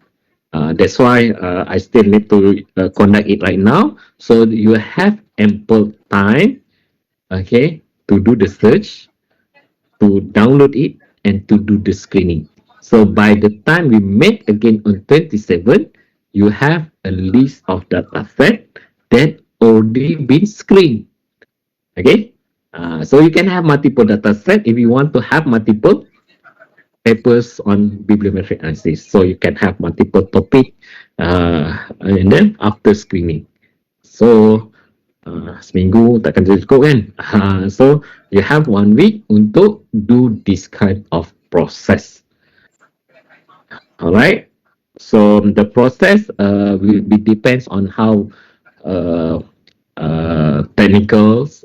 That's why I still need to conduct it right now. So you have ample time, okay, to do the search, to download it, and to do the screening. So by the time we meet again on 27, you have a list of data set that already been screened. Okay. So you can have multiple data set if you want to have multiple papers on bibliometric analysis. So you can have multiple topic and then after screening. So seminggu takkan cukup kan? So you have 1 week untuk do this kind of process. Alright. So the process will be depends on how technicals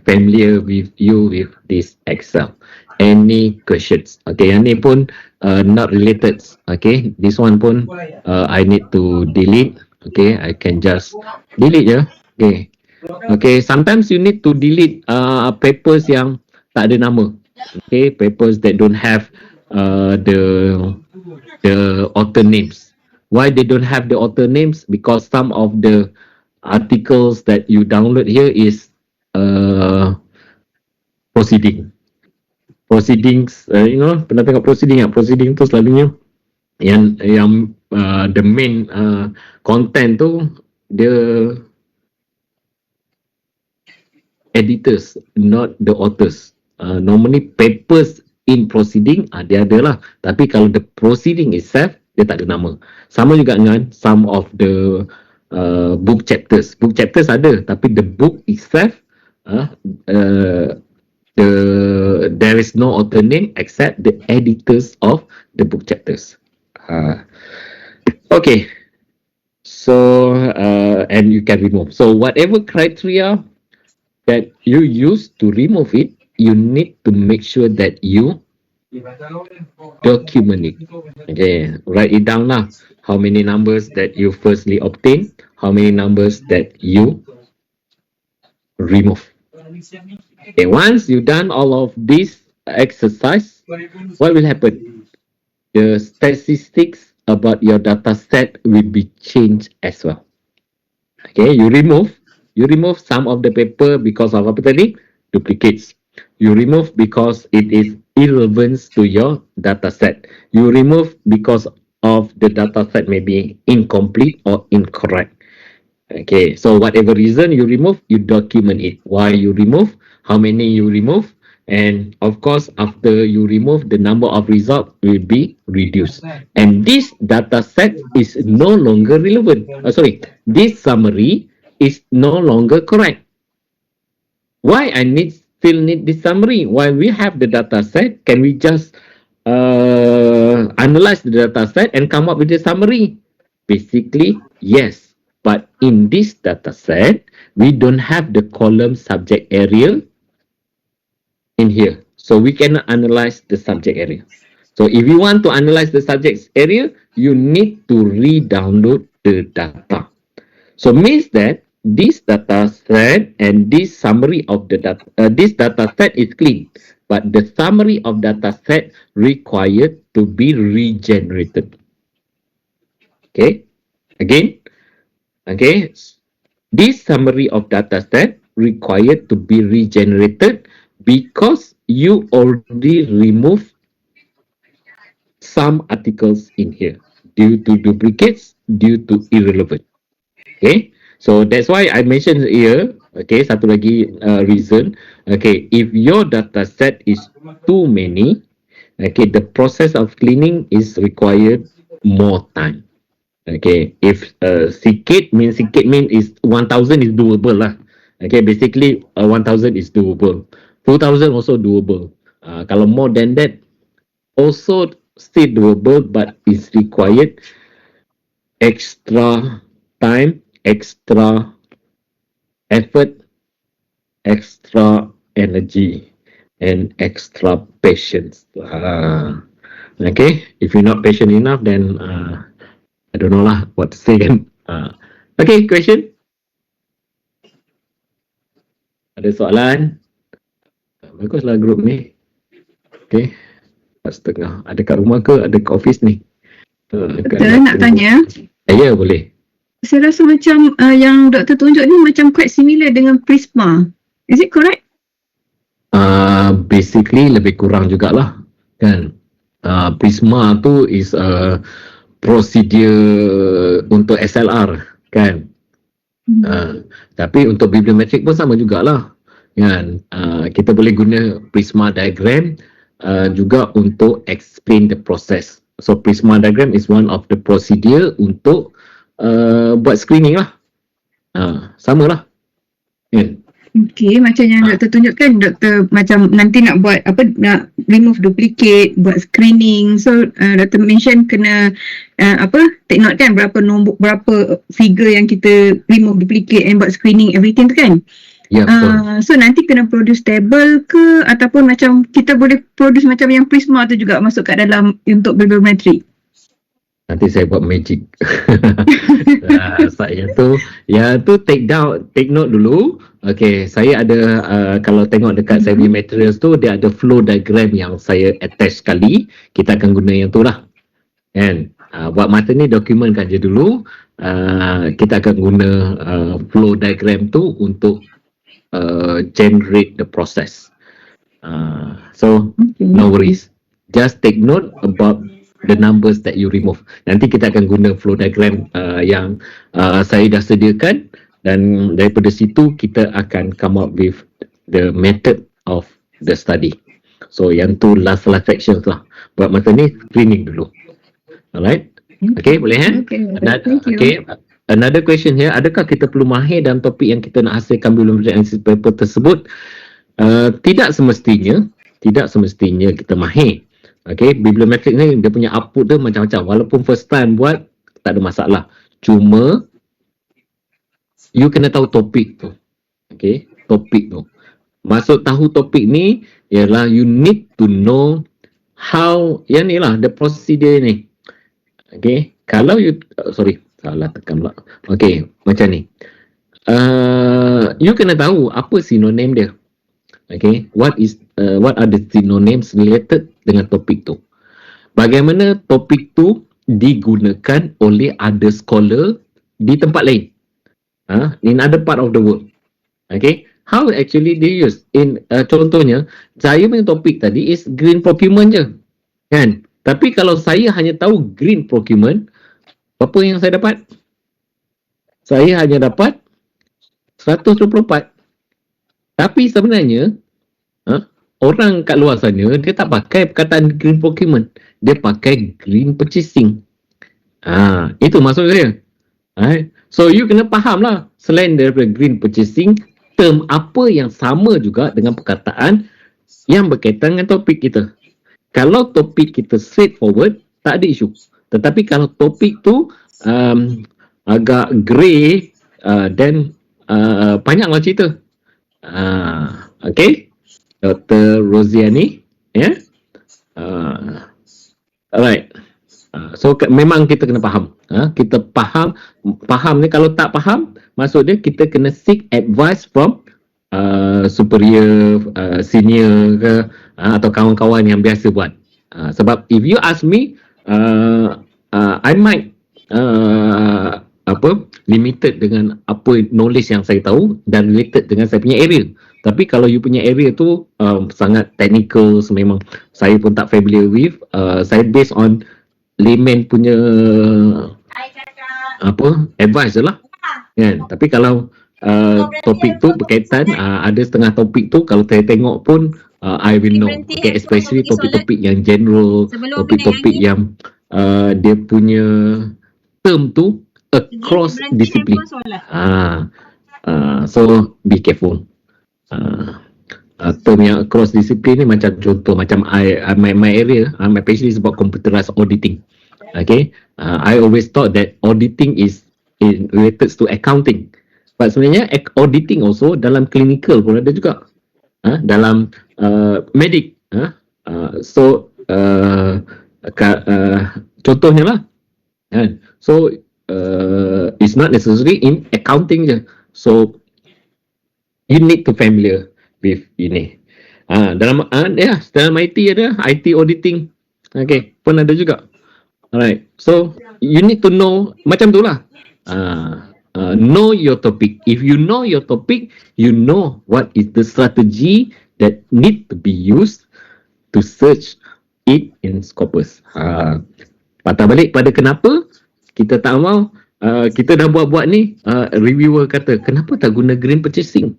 familiar with you with this Excel. Any questions? Okay, yang ni pun not related. Okay, this one pun I need to delete. Okay, I can just delete je. Okay, okay. Sometimes you need to delete papers yang tak ada nama. Okay, papers that don't have the author names. Why they don't have the author names? Because some of the articles that you download here is proceedings, you know, pernah tengok proceeding tak? Proceeding tu selalunya yang the main content tu dia editors, not the authors. Normally papers in proceeding dia ada lah, tapi kalau the proceeding itself dia tak ada nama. Sama juga dengan some of the book chapters. Book chapters ada, tapi the book itself there is no author name except the editors of the book chapters. Okay, so and you can remove. So whatever criteria that you use to remove it, you need to make sure that you document it. Okay, write it down lah. How many numbers that you firstly obtain, how many numbers that you remove. Okay, once you've done all of this exercise, what will happen? The statistics about your data set will be changed as well. Okay, you remove some of the paper because of apa tadi? Duplicates. You remove because it is irrelevant to your data set. You remove because of the data set may be incomplete or incorrect. Okay, so whatever reason you remove, you document it. Why you remove, how many you remove, and of course, after you remove, the number of results will be reduced. And this data set is no longer relevant. This summary is no longer correct. Why I still need this summary? While we have the data set, can we just analyze the data set and come up with a summary? Basically, yes. But in this data set, we don't have the column subject area in here. So we cannot analyze the subject area. So if you want to analyze the subject area, you need to re-download the data. So means that this data set and this summary of the data, this data set is clean, but the summary of data set required to be regenerated. Okay, again, okay, this summary of data set required to be regenerated because you already removed some articles in here due to duplicates, due to irrelevant. Okay, so that's why I mentioned here. Okay, satu lagi reason. Okay, if your data set is too many, okay, the process of cleaning is required more time. Okay, if sikit mean is 1,000 is doable lah. Okay, basically 1,000 is doable. 2,000 also doable. Kalau more than that, also still doable, but it's required extra time, extra effort, extra energy, and extra patience. Okay, if you're not patient enough, then I don't know lah what to say kan. Okay, question? Ada soalan? Baguslah grup ni. Okay, 4:30. Ada kat rumah ke? Ada kat office ni? Doktor nak tanya. Ya, boleh. Saya rasa macam yang doktor tunjuk ni macam quite similar dengan Prisma. Is it correct? Basically lebih kurang jugalah kan. Prisma tu is prosedur untuk SLR kan. Tapi untuk bibliometrik pun sama jugalah kan. Kita boleh guna Prisma diagram juga untuk explain the process. So Prisma diagram is one of the procedure untuk buat screening lah. Sama lah kan. Okay, macam yang doktor tunjukkan, doktor macam nanti nak buat apa, nak remove duplicate, buat screening. So doktor mention kena take note kan berapa nombor, berapa figure yang kita remove duplicate and buat screening everything tu kan. Ya, betul. So nanti kena produce table ke, ataupun macam kita boleh produce macam yang Prisma tu juga masuk kat dalam untuk bibliometrik. Nanti saya buat magic. Saya tu take note dulu. Okay, saya ada kalau tengok dekat saya punya materials tu, dia ada flow diagram yang saya attach sekali. Kita akan guna yang tu lah. Kan? Buat masa ni dokumentkan je dulu. Kita akan guna flow diagram tu untuk generate the process. So no worries. Just take note about the numbers that you remove. Nanti kita akan guna flow diagram yang saya dah sediakan, dan daripada situ kita akan come up with the method of the study. So yang tu last sections lah. Buat masa ni screening dulu. Alright? Okay, boleh Okay. Another question here, adakah kita perlu mahir dalam topik yang kita nak hasilkan bibliometrik analysis paper tersebut? Tidak semestinya kita mahir. Okay, bibliometrik ni dia punya output tu macam-macam. Walaupun first time buat, tak ada masalah. Cuma you kena tahu topik tu. Okay, topik tu. Maksud tahu topik ni ialah you need to know how, yang ni lah, the procedure ni. Okay, kalau you, salah tekan pula. Okay, macam ni. you kena tahu apa sinonim dia. Okay, what are the synonyms related dengan topik tu? Bagaimana topik tu digunakan oleh other scholar di tempat lain, in other part of the world. Okay, how actually they use in contohnya saya punya topik tadi is green procurement je, kan? Tapi kalau saya hanya tahu green procurement, apa yang saya dapat? Saya hanya dapat 124. Tapi sebenarnya orang kat luar sana dia tak pakai perkataan green procurement, dia pakai green purchasing. Itu maksud saya. So you kena faham lah, selain daripada green purchasing, term apa yang sama juga dengan perkataan yang berkaitan dengan topik kita. Kalau topik kita straightforward, tak ada isu. Tetapi kalau topik tu agak grey, then banyaklah cerita. Okay, Dr. Rosiani, ya. Alright. So memang kita kena faham. Kita faham ni, kalau tak faham, maksud dia kita kena seek advice from superior, senior ke, atau kawan-kawan yang biasa buat. Sebab if you ask me, I might limited dengan apa knowledge yang saya tahu dan related dengan saya punya area. Tapi kalau you punya area tu sangat technical, memang saya pun tak familiar with, saya based on layman punya advice je lah, kan? Tapi kalau topik tu berkaitan, ada setengah topik tu kalau saya tengok pun I will know. Okay, especially topik-topik yang general, topik-topik yang dia punya term tu across discipline. So be careful. Term yang across discipline ni macam contoh, macam my area, my passion is about computerized auditing. Okay, I always thought that auditing is related to accounting, but sebenarnya auditing also dalam clinical pun ada juga, dalam medik. So contohnya lah, so it's not necessary in accounting je. So you need to familiar with ini. Dalam IT ada IT auditing. Okay, pun ada juga. Alright, so you need to know macam tu lah. Know your topic. If you know your topic, you know what is the strategy that need to be used to search it in Scopus. Patah balik pada kenapa kita tak mau, kita dah buat-buat ni, reviewer kata kenapa tak guna green purchasing.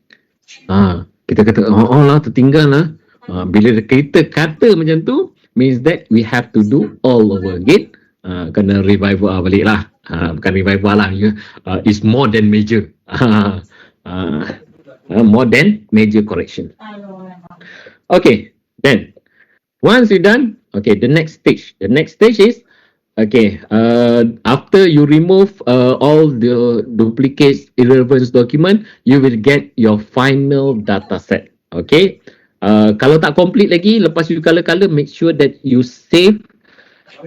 Kita kata lah, tertinggal lah. Bila kita kata macam tu, means that we have to do all over again. Kena revival balik lah. Bukan revival lah, it's more than major. More than major correction. Okay, then once you done, okay, the next stage is, okay, after you remove all the duplicates, irrelevant document, you will get your final data set. Okay, kalau tak complete lagi, lepas you color, make sure that you save.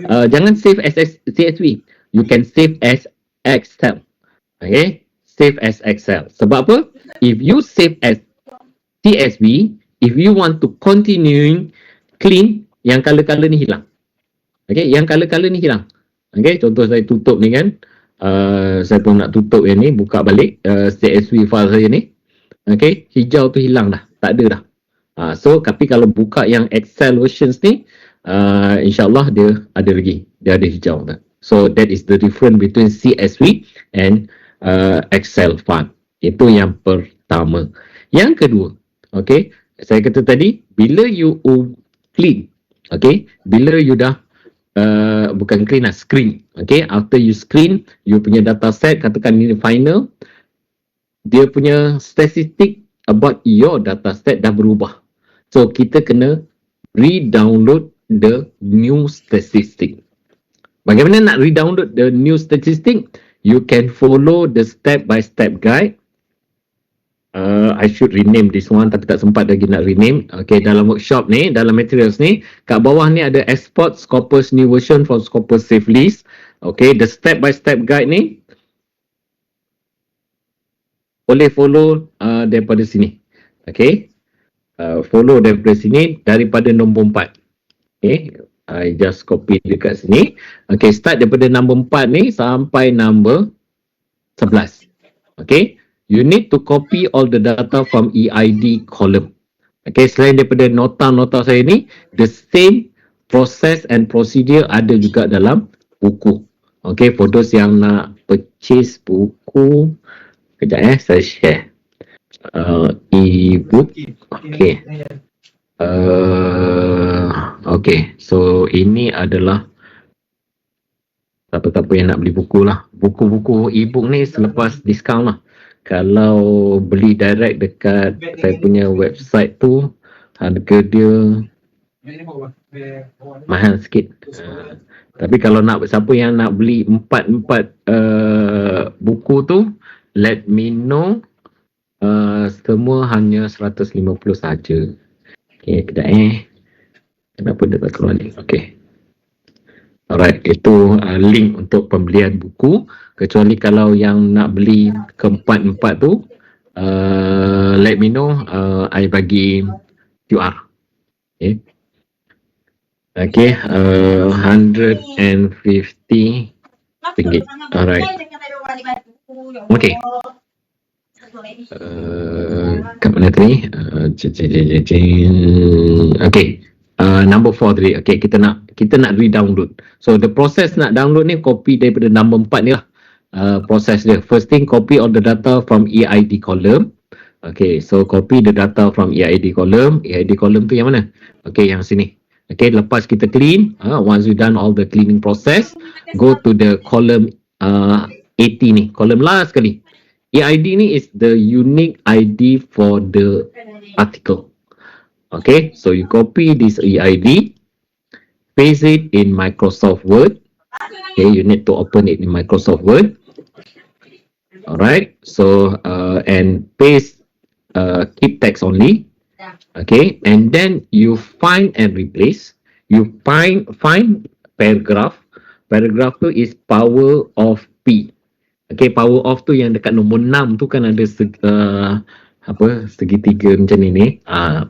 Jangan save as CSV. You can save as Excel. Okay, save as Excel. Sebab apa? If you save as CSV, if you want to continuing clean, yang color ni hilang. Okay, yang color ni hilang. Okay, contoh saya tutup ni kan, saya pun nak tutup yang ni, buka balik CSV file saya ni. Okay, hijau tu hilang dah, tak ada dah. So, tapi kalau buka yang Excel versions ni, insyaAllah dia ada lagi, dia ada hijau dah. So, that is the difference between CSV and Excel file. Itu yang pertama. Yang kedua, okay, saya kata tadi, bila you clean, okay, bila you dah bukan clean lah, screen. Okay, after you screen, you punya data set, katakan ini final, dia punya statistik about your data set dah berubah. So, kita kena re-download the new statistic. Bagaimana nak re-download the new statistic? You can follow the step-by-step guide. I should rename this one, tapi tak sempat lagi nak rename. Okay, dalam workshop ni, dalam materials ni, kat bawah ni ada export Scopus new version from Scopus save list. Okay, the step-by-step guide ni, boleh follow daripada sini. Okay. Follow daripada sini daripada nombor 4. Okay. I just copy dekat sini. Okay, start daripada nombor 4 ni sampai nombor 11. Okay. You need to copy all the data from EID column. Okay, selain daripada nota-nota saya ni, the same process and procedure ada juga dalam buku. Okay, for those yang nak purchase buku, kejap saya share. E-book. Okay. Okay, so ini adalah siapa-siapa yang nak beli buku lah. Buku-buku e-book ni selepas diskaun lah. Kalau beli direct dekat saya punya website tu, harga dia mahal sikit. Tapi kalau nak, siapa yang nak beli empat buku tu, let me know. Semua hanya 150 saja. Okay, kejap kenapa dia tak keluar ni? Okay. Alright, itu link untuk pembelian buku. Kecuali kalau yang nak beli keempat-empat tu, let me know. I bagi QR. Okay. Okay, 150 ringgit. Alright. Okay. Kat mana tadi? Okay. Number 4 tadi. Okay, kita nak re-download. So the process nak download ni, copy daripada number 4 ni lah. Process dia. First thing, copy all the data from EID column. Okay, so copy the data from EID column. EID column tu yang mana? Okay, yang sini. Okay, lepas kita clean, once we done all the cleaning process, go to the column 80 ni, column last sekali. EID ni is the unique ID for the article. Okay, so you copy this EID, paste it in Microsoft Word. Okay, you need to open it in Microsoft Word. Alright, so and paste keep text only. Okay, and then you find and replace. You find paragraph. Paragraph tu is power of P. Okay, power of tu yang dekat nombor 6 tu kan ada segitiga macam ni.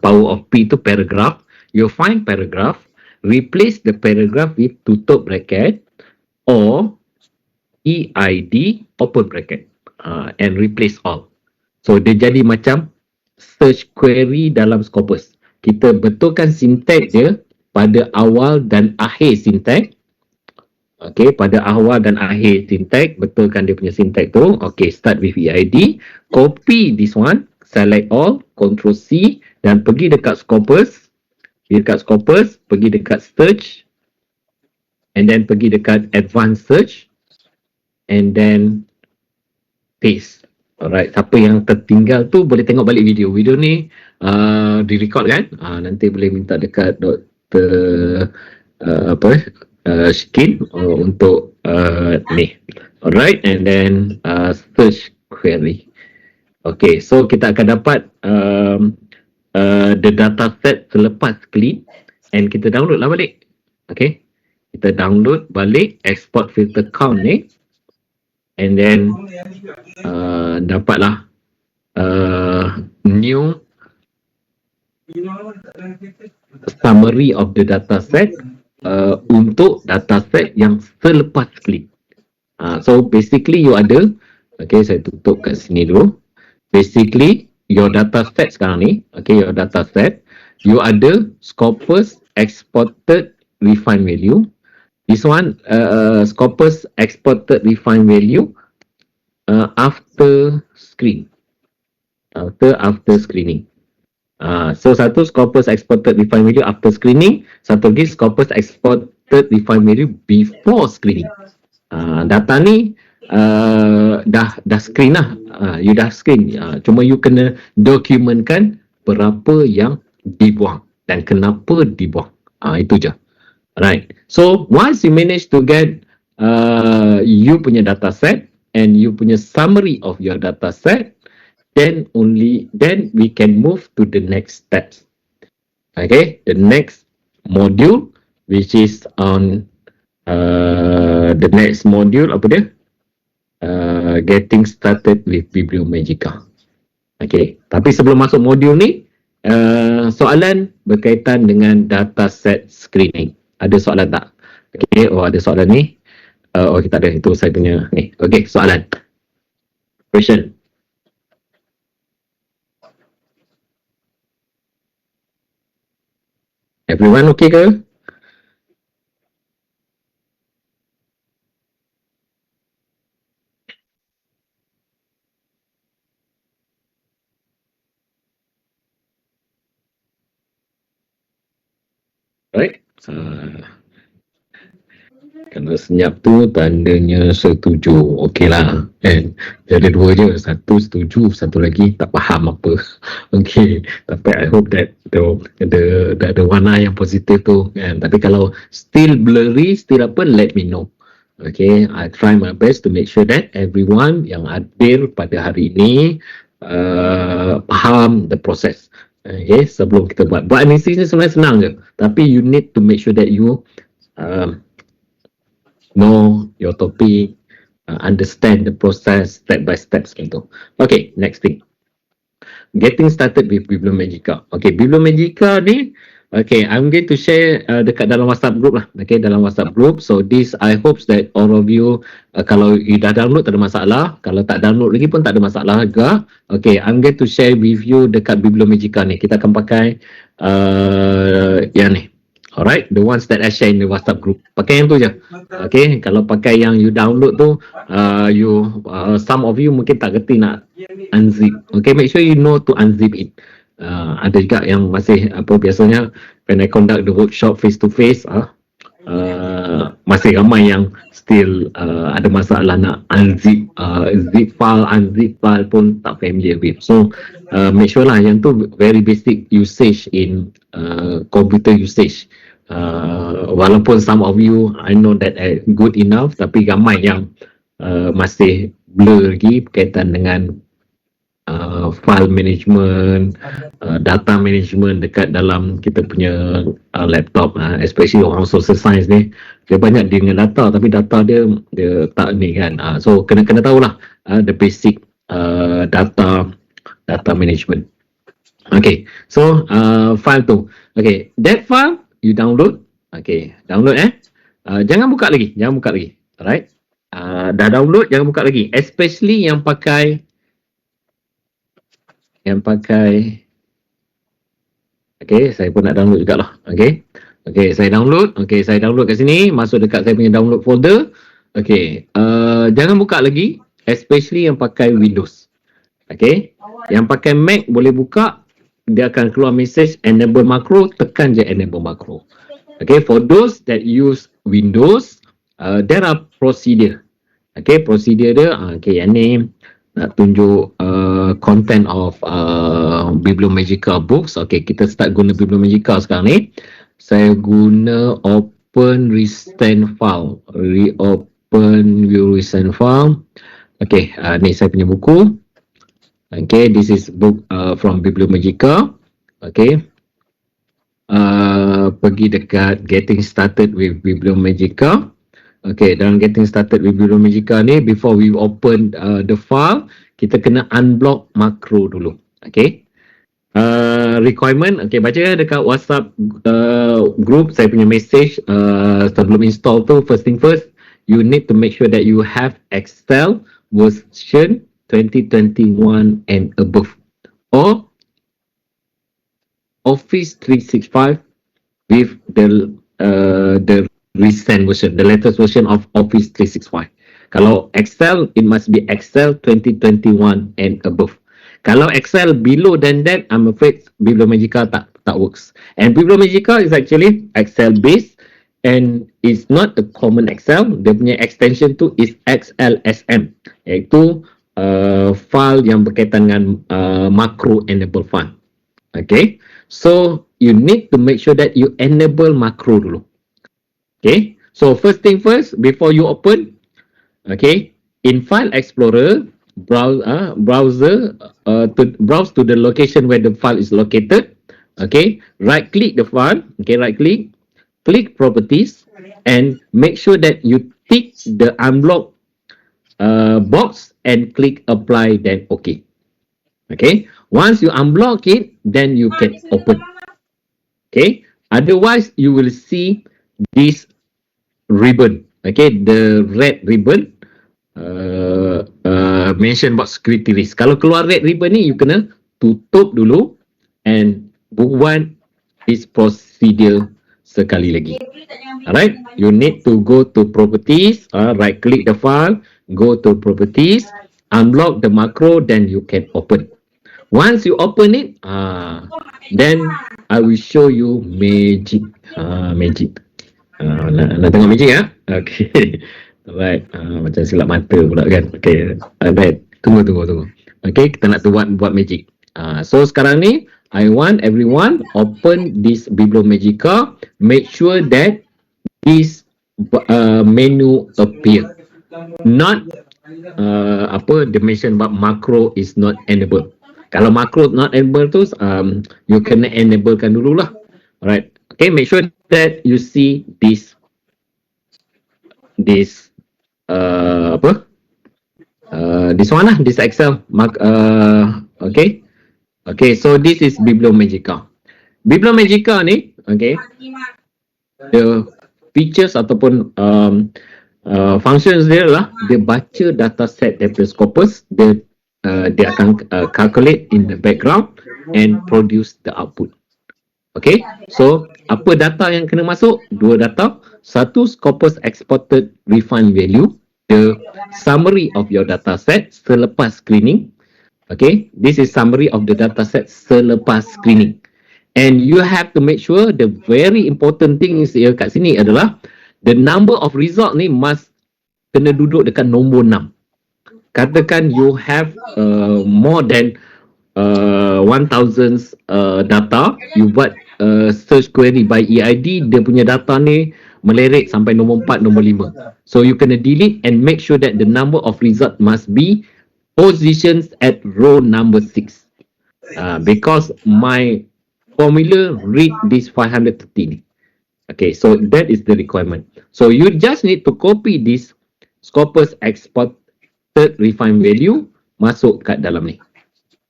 Power of P tu paragraph. You find paragraph, replace the paragraph with tutup bracket or EID open bracket and replace all. So dia jadi macam search query dalam Scopus. Kita betulkan sintak dia pada awal dan akhir sintak. Okay, pada awal dan akhir sintak, betulkan dia punya sintak tu. Okay, start with EID. Copy this one, select all, Ctrl C dan pergi dekat Scopus. Pergi dekat search and then pergi dekat advanced search and then paste. Alright, siapa yang tertinggal tu boleh tengok balik video. Video ni di-record kan? Nanti boleh minta dekat Dr. Shikin untuk ni. Alright, and then search query. Okay, so kita akan dapat the data set selepas clean and kita download lah balik. Okay, kita download balik, export filter count ni. And then dapatlah new summary of the data set untuk data set yang selepas klik. So basically you ada, okay, saya tutup kat sini dulu. Basically your data set sekarang ni, okay, your data set, you ada Scopus exported refined value. This one, Scopus exported refined value after screen. After screening. So satu Scopus exported refined value after screening, satu lagi Scopus exported refined value before screening. Data ni dah screen lah. You dah screen. Cuma you kena dokumentkan berapa yang dibuang dan kenapa dibuang. Itu je. Right. So once you manage to get you punya data set and you punya summary of your data set, then we can move to the next steps. Okay, the next module which is on the next module apa dia? Getting started with Biblio Magica. Okay, tapi sebelum masuk modul ni, soalan berkaitan dengan data set screening. Ada soalan tak? Okay, oh ada soalan ni. Okay, tak ada. Itu saya punya ni. Okay, soalan. Question. Everyone okay ke? Right? Kalau senyap tu tandanya setuju. Okey lah. Kan? Jadi dua je. Satu setuju, satu lagi tak faham apa. Okey. Tapi I hope that ada warna yang positif tu. Kan? Tapi kalau still blurry, still apa, let me know. Okay, I try my best to make sure that everyone yang hadir pada hari ini faham the process. Okay, sebelum kita buat. Buat analisis ni sebenarnya senang je. Tapi you need to make sure that you um, know your topic, understand the process step by step gitu. Okay, next thing. Getting started with Biblio Magica. Okay, Biblio Magica ni, okay, I'm going to share dekat dalam WhatsApp group lah. Okay, dalam WhatsApp group. So this, I hope that all of you, kalau you dah download tak ada masalah. Kalau tak download lagi pun tak ada masalah juga. Okay, I'm going to share with you dekat Biblio Magica ni. Kita akan pakai yang ni. Alright, the ones that I share in the WhatsApp group. Pakai yang tu je. Okay, kalau pakai yang you download tu, some of you mungkin tak kerti nak unzip. Okay, make sure you know to unzip it. Ada juga yang masih apa biasanya when I conduct the workshop face to face, masih ramai yang still ada masalah nak unzip, zip file pun tak familiar with. So make sure lah yang tu very basic usage in computer usage. Walaupun some of you I know that good enough, tapi ramai yang masih blur lagi berkaitan dengan file management, data management dekat dalam kita punya laptop, especially orang social science ni, dia banyak dengan data tapi data dia tak ni kan. So kena tahulah the basic data management. Okay, so file tu, okay, that file you download. Okay, download jangan buka lagi, alright. Dah download, jangan buka lagi, especially yang pakai okay, saya pun nak download jugalah. Okay, saya download kat sini, masuk dekat saya punya download folder. Okay, jangan buka lagi, especially yang pakai Windows. Okay, yang pakai Mac boleh buka, dia akan keluar message enable macro, tekan je enable macro. Okay, for those that use Windows, there are procedure. Okay, procedure dia, okay, yang ni nak tunjuk content of Biblio Magica books. Okay, kita start guna Biblio Magica sekarang ni. Saya guna open recent file. Reopen view recent file. Okay, ni saya punya buku. Okay, this is book from Biblio Magica. Okay, pergi dekat getting started with Biblio Magica. Okay, dalam getting started with Biblio Magica ni, before we open the file, kita kena unblock makro dulu. Okay, requirement, okay, baca dekat WhatsApp group saya punya message sebelum install tu. First thing first, you need to make sure that you have Excel version 2021 and above, or Office 365 with the recent version, the latest version of Office 365. Kalau Excel, it must be Excel 2021 and above. Kalau Excel below than that, I'm afraid Biblio Magica tak works. And Biblio Magica is actually Excel based, and it's not a common Excel. Dia punya extension tu is XLSM, iaitu file yang berkaitan dengan macro enable file. Okay, so you need to make sure that you enable macro dulu. Okay, so first thing first, before you open, okay, in File Explorer, browse to the location where the file is located. Okay, right click the file. Okay, right click, click Properties, and make sure that you tick the unblock box and click apply, then okay. Okay, once you unblock it, then you can open. Okay, otherwise you will see this ribbon. Okay, the red ribbon mention about security risk. Kalau keluar red ribbon ni, you kena tutup dulu and buat this procedure sekali lagi. Alright, you need to go to properties, right click the file, go to properties, unblock the macro, then you can open. Once you open it, then I will show you magic. Magic. Nak tengok magic ya? Okay. Alright. Macam silap mata pula kan. Okay. Alright. Tunggu. Okay, kita nak buat magic. So sekarang ni, I want everyone open this Biblio Magica. Make sure that this menu appear. Not the mention about macro is not enabled. Kalau makro not enable tu, you kena enablekan dulu lah. Alright. Okay, make sure that you see this this one lah, this Excel. Okay. Okay, so this is Biblio Magica. Biblio Magica ni, okay, the features ataupun functions dia lah, dia baca dataset daripada Scopus, dia akan calculate in the background and produce the output. Okay, so apa data yang kena masuk? Dua data. Satu, Scopus exported refund value, the summary of your dataset selepas screening. Okay, this is summary of the dataset selepas screening. And you have to make sure the very important thing is kat sini adalah the number of result ni must kena duduk dekat nombor 6. Katakan you have more than 1000 data, you buat search query by EID, dia punya data ni meleret sampai nombor 4, nombor 5. So you kena delete and make sure that the number of result must be positions at row number 6. Because my formula read this 530 ni. Okay, so that is the requirement. So you just need to copy this Scopus export refine value masuk kat dalam ni.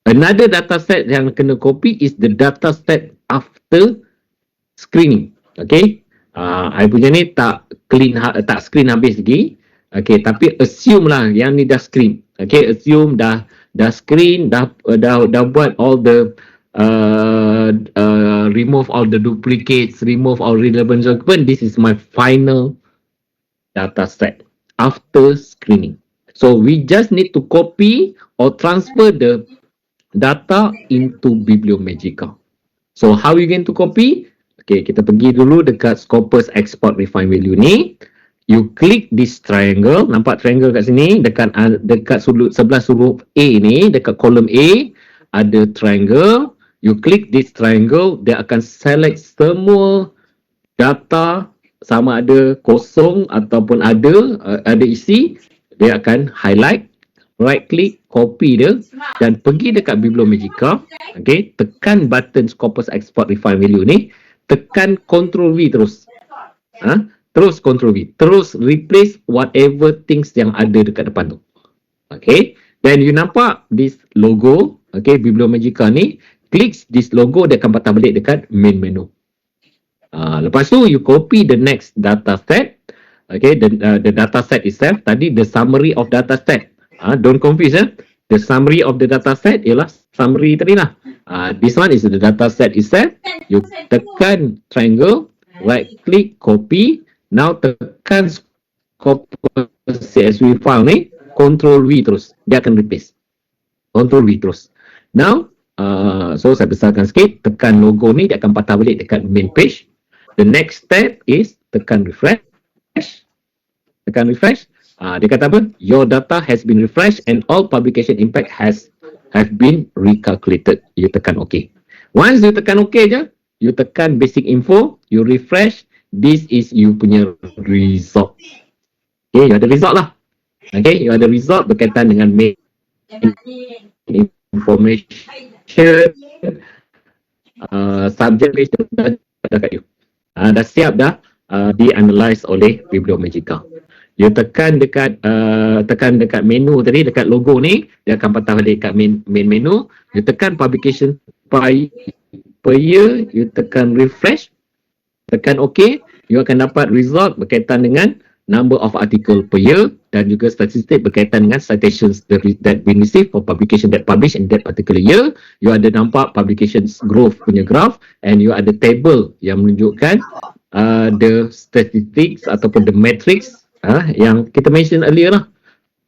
Another dataset yang kena copy is the dataset after screening. Okay, I punya ni tak screen habis lagi. Okay, tapi assume lah yang ni dah screen. Okay, assume dah screen, dah buat all the remove all the duplicates, remove all relevant document. This is my final dataset after screening. So we just need to copy or transfer the data into Biblio Magica. So how we going to copy? Okay, kita pergi dulu dekat Scopus export refine value ni. You click this triangle, nampak triangle kat sini, dekat sudut sebelah huruf A ni, dekat kolom A ada triangle. You click this triangle, dia akan select semua data sama ada kosong ataupun ada isi. Dia akan highlight, right click, copy dia dan pergi dekat Biblio Magica. Okay, tekan button Scopus export refine value ni, tekan Ctrl V terus. Terus Ctrl V, terus replace whatever things yang ada dekat depan tu. Okay, then you nampak this logo, okay, Biblio Magica ni, klik this logo, dia akan patah balik dekat main menu. Lepas tu you copy the next data set. Okay, the data set itself, tadi the summary of data set. Don't confuse. The summary of the data set ialah summary tadi lah. This one is the data set itself. You tekan triangle, right click, copy. Now tekan CSV file ni, Ctrl V terus. Dia akan replace. Ctrl V terus. Now, so saya besarkan sikit, tekan logo ni, dia akan patah balik dekat main page. The next step is tekan refresh. Tekan refresh. Dia kata apa? Your data has been refreshed and all publication impact have been recalculated. You tekan OK. Once you tekan OK je, you tekan basic info, you refresh. This is you punya result. Okay, you ada result lah. Okay, you ada result berkaitan dengan main information, subject list dah kat you. Dah siap dah di-analyze oleh Biblio Magica. You tekan dekat menu tadi, dekat logo ni, dia akan patah balik dekat main menu. You tekan publication per year, you tekan refresh, tekan OK, you akan dapat result berkaitan dengan number of article per year dan juga statistik berkaitan dengan citations that we receive for publication that published in that particular year. You ada nampak publications growth punya graph, and you ada table yang menunjukkan the statistics ataupun the metrics yang kita mention earlier lah.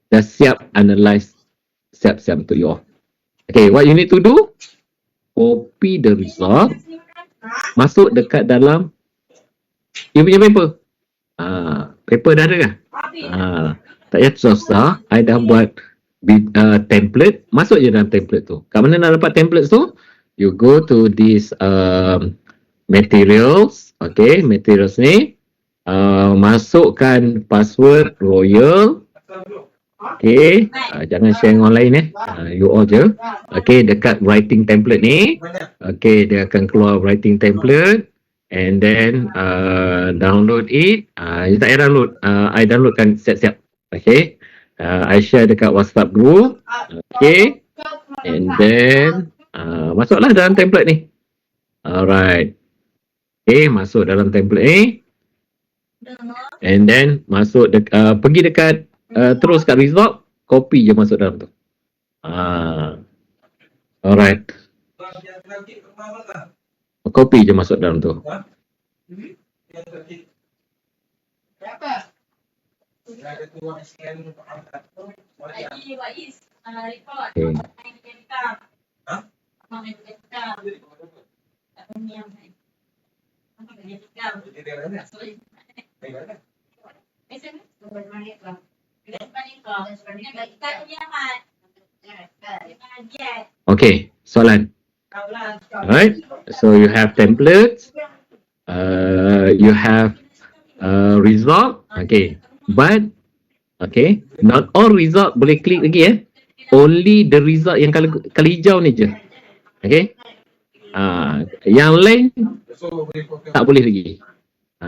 Dah siap analyze, siap-siap untuk you all. Okay, what you need to do, copy the result, masuk dekat dalam you punya paper. Paper dah ada kan? Tak payah susah. I dah buat template. Masuk je dalam template tu. Kat mana nak dapat template tu? You go to this materials. Okay, materials ni. Masukkan password royal. Okay, jangan share dengan orang lain you all je. Okay, dekat writing template ni. Okay, dia akan keluar writing template. And then download it. You tak payah download. I downloadkan siap-siap. Okay. I share dekat WhatsApp group. Okay. And then masuklah dalam template ni. Alright. Okay, masuk dalam template ni. And then masuk pergi dekat terus kat result, copy je masuk dalam tu. Alright. Copy je masuk dalam tu. Okay. Okay, soalan. Alright, so you have templates, you have result, okay, but okay, not all result boleh klik lagi only the result yang kalau hijau ni je, okay, yang lain tak boleh lagi,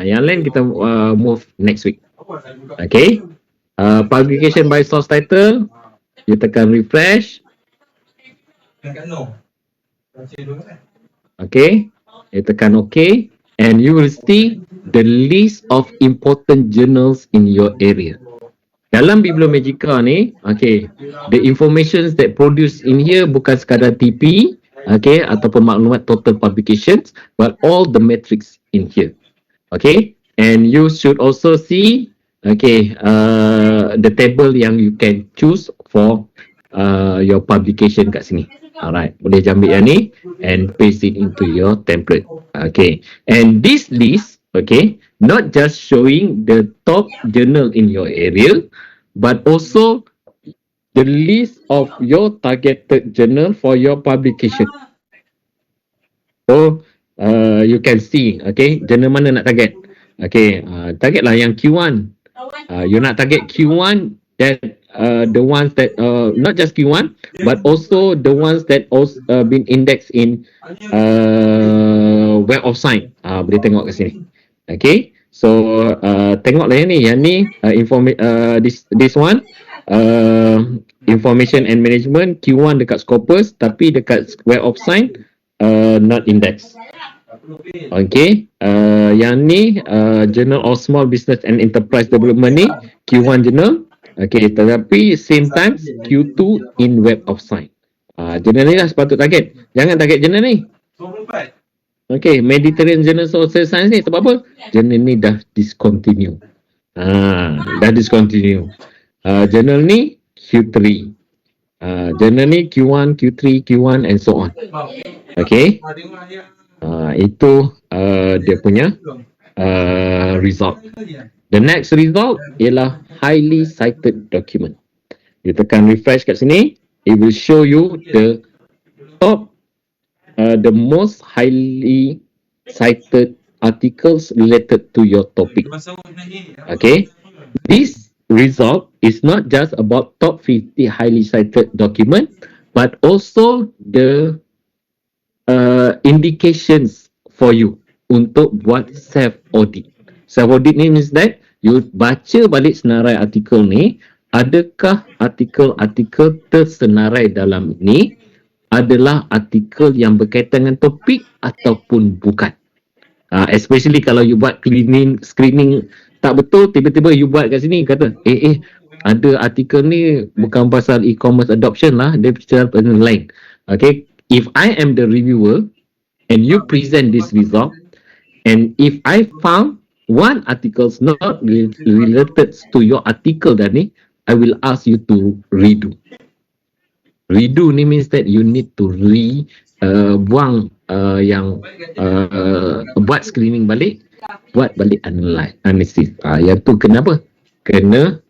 yang lain kita move next week, okay. Publication by source title, you tekan refresh. Okay, you tekan OK, and you will see the list of important journals in your area. Dalam Biblio Magica ni, okay, the informations that produced in here bukan sekadar TP, okay, ataupun maklumat total publications, but all the metrics in here. Okay, and you should also see, okay, the table yang you can choose for your publication kat sini. Alright, boleh ambil yang ni and paste it into your template. Okay, and this list, okay, not just showing the top journal in your area, but also the list of your targeted journal for your publication. So you can see, okay, journal mana nak target. Okay, target lah yang Q1. You nak target Q1, that the ones that not just Q1, but also the ones that also been indexed in Web of Science. Boleh tengok kat sini. Okay, so tengoklah yang ni this one information and management Q1 dekat Scopus, tapi dekat Web of Science not indexed. Okay, yang ni Journal of Small Business and Enterprise Development ni Q1 journal. Okay, tetapi same time Q2 in Web of Science. Journal ni lah sepatut target. Jangan target journal ni. Okay, Mediterranean Journal of Social Science ni sebab apa? Journal ni dah discontinue. Dah discontinue. Journal ni Q3. Journal ni Q1, Q3, Q1 and so on. Okay. Itu dia punya result. The next result ialah highly cited document. You tekan refresh kat sini, it will show you the top, the most highly cited articles related to your topic. Okay, this result is not just about top 50 highly cited document, but also the indications for you untuk buat self audit. Self audit ni means that You baca balik senarai artikel ni, adakah artikel-artikel tersenarai dalam ni adalah artikel yang berkaitan dengan topik ataupun bukan. Especially kalau you buat screening tak betul, tiba-tiba you buat kat sini kata ada artikel ni bukan pasal e-commerce adoption lah, dia bicara pasal lain. Okay, if I am the reviewer and you present this result, and if I found one articles not related to your article tadi, I will ask you to redo. Redo ni means that you need to buang yang buat screening balik, buat balik analysis. Yang tu kenapa? Kena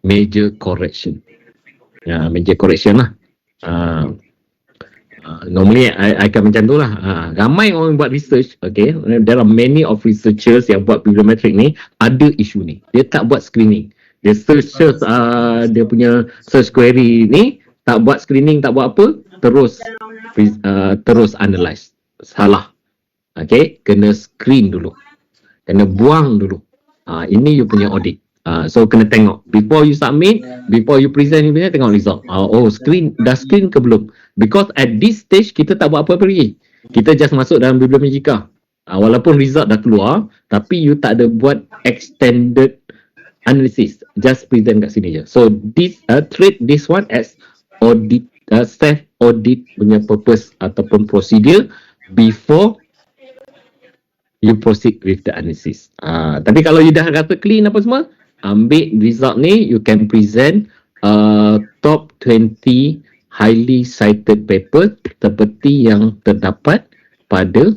major correction. Major correction lah. Normally I akan macam tu lah. Ramai orang buat research, okay, there are many of researchers yang buat bibliometrik ni ada isu ni. Dia tak buat screening. Dia search dia punya search query ni, tak buat screening, tak buat apa, terus analyze. Salah. Okay, kena screen dulu. Kena buang dulu. Ini you punya audit. So kena tengok before you submit, before you present, you punya tengok result. Dah screen ke belum? Because at this stage kita tak buat apa-apa lagi. Kita just masuk dalam Bibliometrika. Walaupun result dah keluar, tapi you tak ada buat extended analysis, just present kat sini je. So this treat this one as audit, self audit punya purpose ataupun procedure before you proceed with the analysis. Tapi kalau you dah kata clean apa semua, ambil result ni, you can present top 20 highly cited paper seperti yang terdapat pada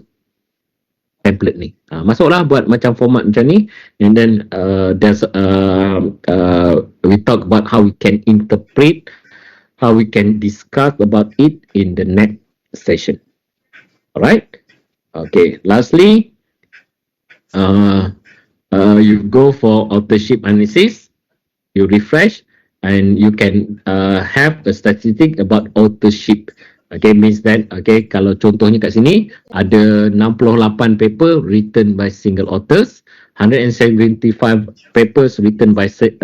template ni. Masuklah buat macam format macam ni, and then there's we talk about how we can interpret, how we can discuss about it in the next session. Alright? Okay, lastly, you go for authorship analysis, you refresh, and you can have a statistic about authorship. Okay, means that, okay, kalau contohnya kat sini, ada 68 paper written by single authors, 175 papers written by 2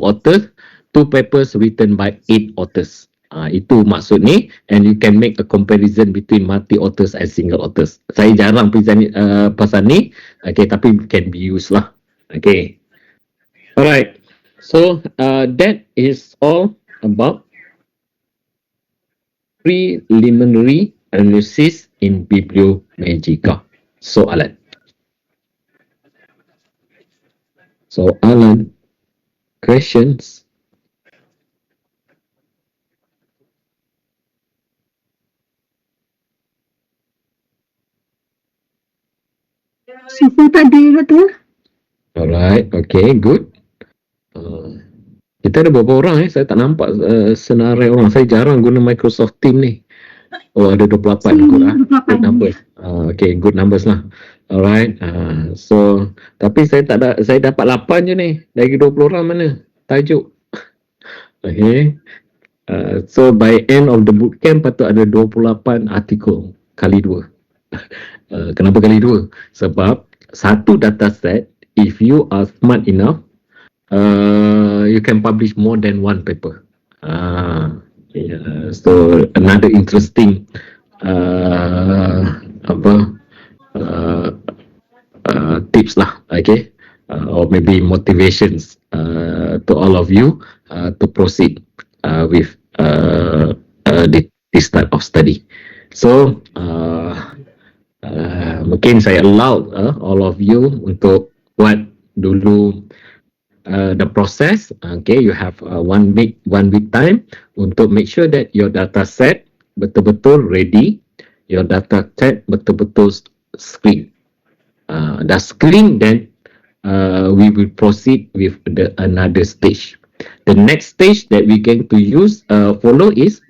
authors, 2 papers written by 8 authors. Itu maksud ni, and you can make a comparison between multi-authors and single authors. Saya jarang present pasal ni, okay, tapi can be used lah. Okay. Alright. So, that is all about preliminary analysis in Bibliometrika. Soalan. Soalan. Questions. So far tak ada, Doktor. Alright. Okay, good. Kita ada berapa orang Saya tak nampak senarai orang. Saya jarang guna Microsoft Team ni. Ada 28 good lah. Good numbers. Okay, good numbers lah. Alright. So, tapi saya dapat 8 je ni. Dari 20 orang mana? Tajuk. Okay. So, by end of the bootcamp patut ada 28 artikel. Kali 2. Kenapa kali 2? Sebab satu dataset, if you are smart enough, you can publish more than one paper. So another interesting tips lah, okay, or maybe motivations to all of you to proceed with this type of study. So mungkin saya allow all of you untuk buat dulu the process. Okay, you have 1 week time untuk make sure that your data set betul-betul ready, your data set betul-betul screen. Dah screen, then we will proceed with another stage. The next stage that we going to use follow is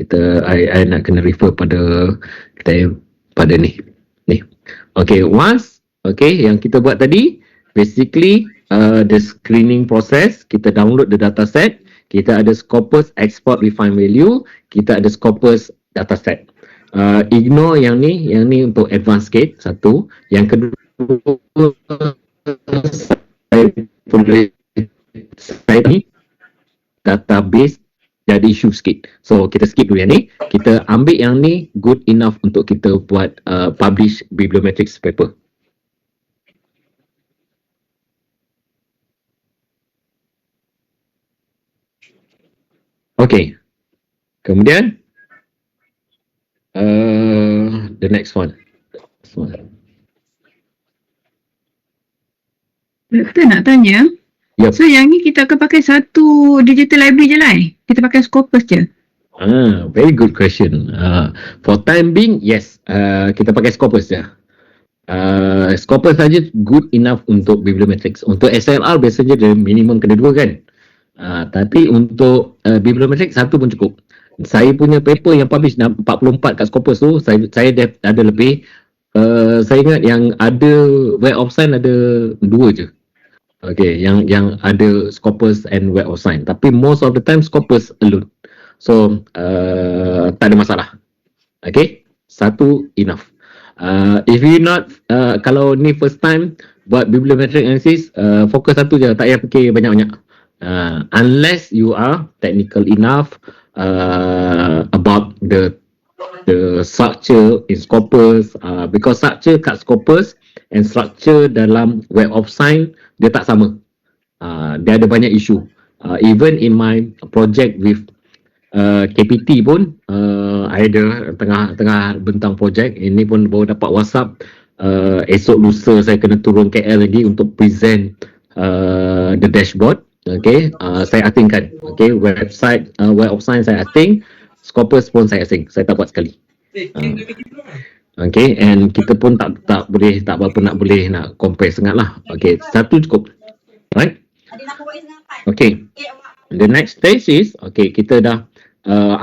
I nak kena refer pada ni. Okay, once yang kita buat tadi, basically the screening process, kita download the dataset, kita ada Scopus export refine value, kita ada Scopus dataset. Ignore yang ni untuk advance sikit, satu. Yang kedua, saya boleh saya ni database jadi isu sikit. So kita skip dulu yang ni, kita ambil yang ni good enough untuk kita buat publish bibliometrics paper. Okay. Kemudian the next one. Doktor nak tanya, Yep. so yang ni kita akan pakai satu digital library je lah Kita pakai Scopus je? Very good question. For time being, yes. Kita pakai Scopus je. Scopus saja good enough untuk bibliometrics. Untuk SLR biasanya dia minimum kena 2 kan. Tapi untuk bibliometrics satu pun cukup. Saya punya paper yang publish 44 kat Scopus tu, saya dah ada lebih. Saya ingat yang ada Web of Science ada 2 je. Okay, yang ada Scopus and Web of Science. Tapi most of the time Scopus alone. So tak ada masalah. Okay, satu enough. If you not kalau ni first time buat bibliometric analysis, fokus satu je, tak payah fikir banyak-banyak. Unless you are technical enough about the structure in Scopus, because structure kat Scopus and structure dalam Web of Science dia tak sama. Dia ada banyak isu. Even in my project with KPT pun I ada tengah bentang projek. Ini pun baru dapat WhatsApp, esok lusa saya kena turun KL lagi untuk present the dashboard. Okay, saya asingkan. Okay, website Web of Science saya asing, Scopus pun saya asing, saya tak buat sekali. Okay, and kita pun tak berapa nak compare sangat lah. Okay, satu cukup. Right? Okay, the next stage is, okay, kita dah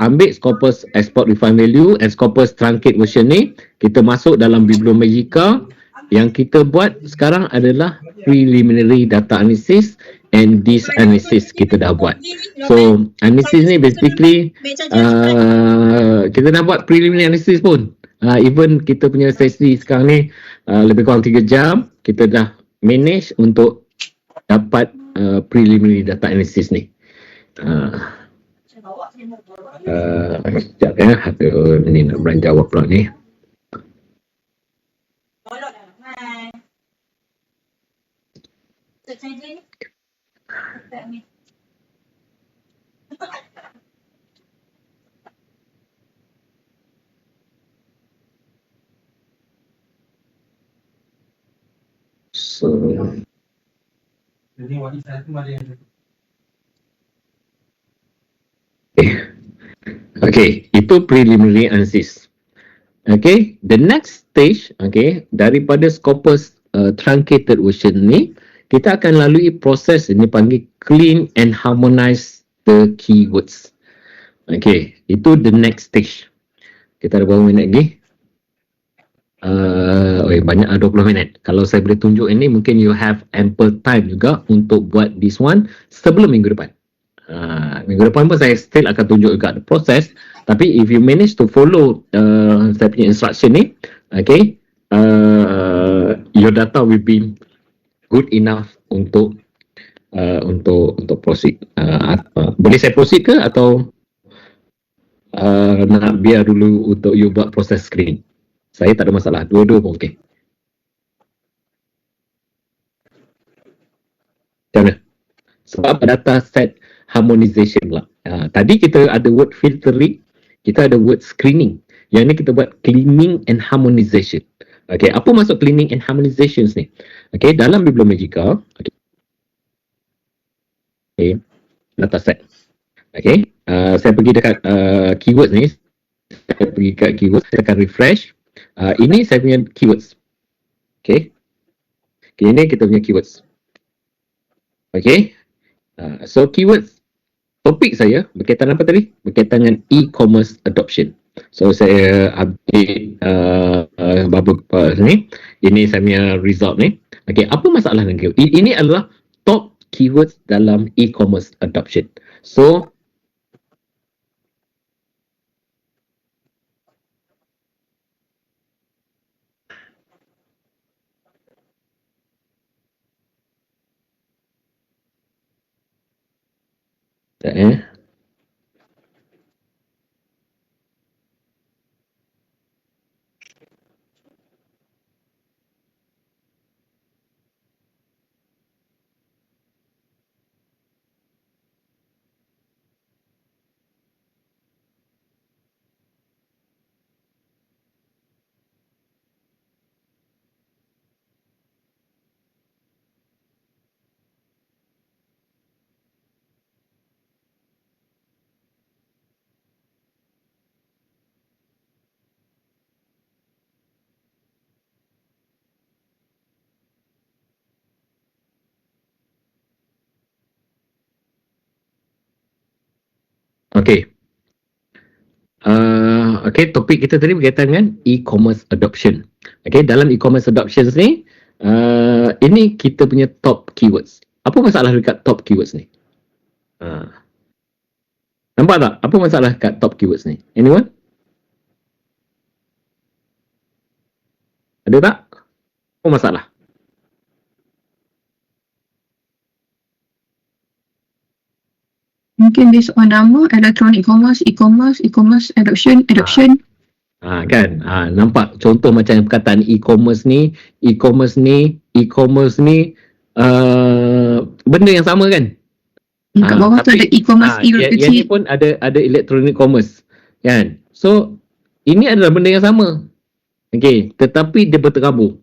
ambil Scopus export refine value and Scopus truncate version ni, kita masuk dalam Biblio Magica. Yang kita buat sekarang adalah preliminary data analysis and this analysis kita dah buat. So analysis ni basically kita dah buat preliminary analysis pun. Even kita punya sesi sekarang ni lebih kurang 3 jam, kita dah manage untuk dapat preliminary data analysis ni. Sekejap ya, aduh, ni nak beranjawab pula ni. So, okay, itu preliminary analysis. Okay, the next stage, okay, daripada Scopus truncated version ni, kita akan lalui proses ini panggil clean and harmonize the keywords. Okay, itu the next stage. Kita ada berapa minit lagi? Banyak 20 minit. Kalau saya boleh tunjuk ini, mungkin you have ample time juga untuk buat this one sebelum minggu depan. Minggu depan pun saya still akan tunjuk juga the process. Tapi if you manage to follow saya punya instruction ni, okay, your data will be good enough untuk proceed. Boleh saya proceed ke atau nak biar dulu untuk you buat proses screen? Saya tak ada masalah, dua-dua pun okey. Macam mana? Sebab data set harmonization pula. Tadi kita ada word filtering, kita ada word screening. Yang ni kita buat cleaning and harmonization. Okay, apa maksud cleaning and harmonization ni? Okay, dalam Biblio Magica, okay, data set. Okay, saya pergi dekat keywords ni. Saya pergi kat keywords, saya akan refresh. Ini saya punya keywords. Okay, ini kita punya keywords. Okay, so keywords, topik saya berkaitan apa tadi? Berkaitan dengan e-commerce adoption. So saya update beberapa ni. Ini saya punya result ni. Okay, apa masalah dengan keyword? Ini adalah top keywords dalam e-commerce adoption. So Sekejap, Okey. Okey, topik kita tadi berkaitan dengan e-commerce adoption. Okey, dalam e-commerce adoptions ni, ini kita punya top keywords. Apa masalah dekat top keywords ni? Nampak tak? Apa masalah dekat top keywords ni? Anyone? Ada tak? Apa masalah? Mungkin based on nama, electronic commerce, e-commerce adoption. Kan? Nampak contoh macam perkataan e-commerce ni, benda yang sama kan? Kat bawah tu ada e-commerce, yang ni pun ada electronic commerce. Kan? So, ini adalah benda yang sama. Okey, tetapi dia berterabur.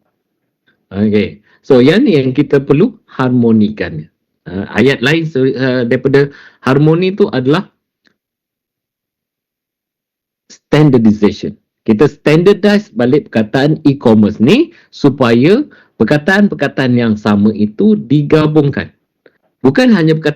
Okey. So, yang ni yang kita perlu harmonikan. Ayat lain daripada harmoni tu adalah standardization. Kita standardize balik perkataan e-commerce ni supaya perkataan-perkataan yang sama itu digabungkan. Bukan hanya perkataan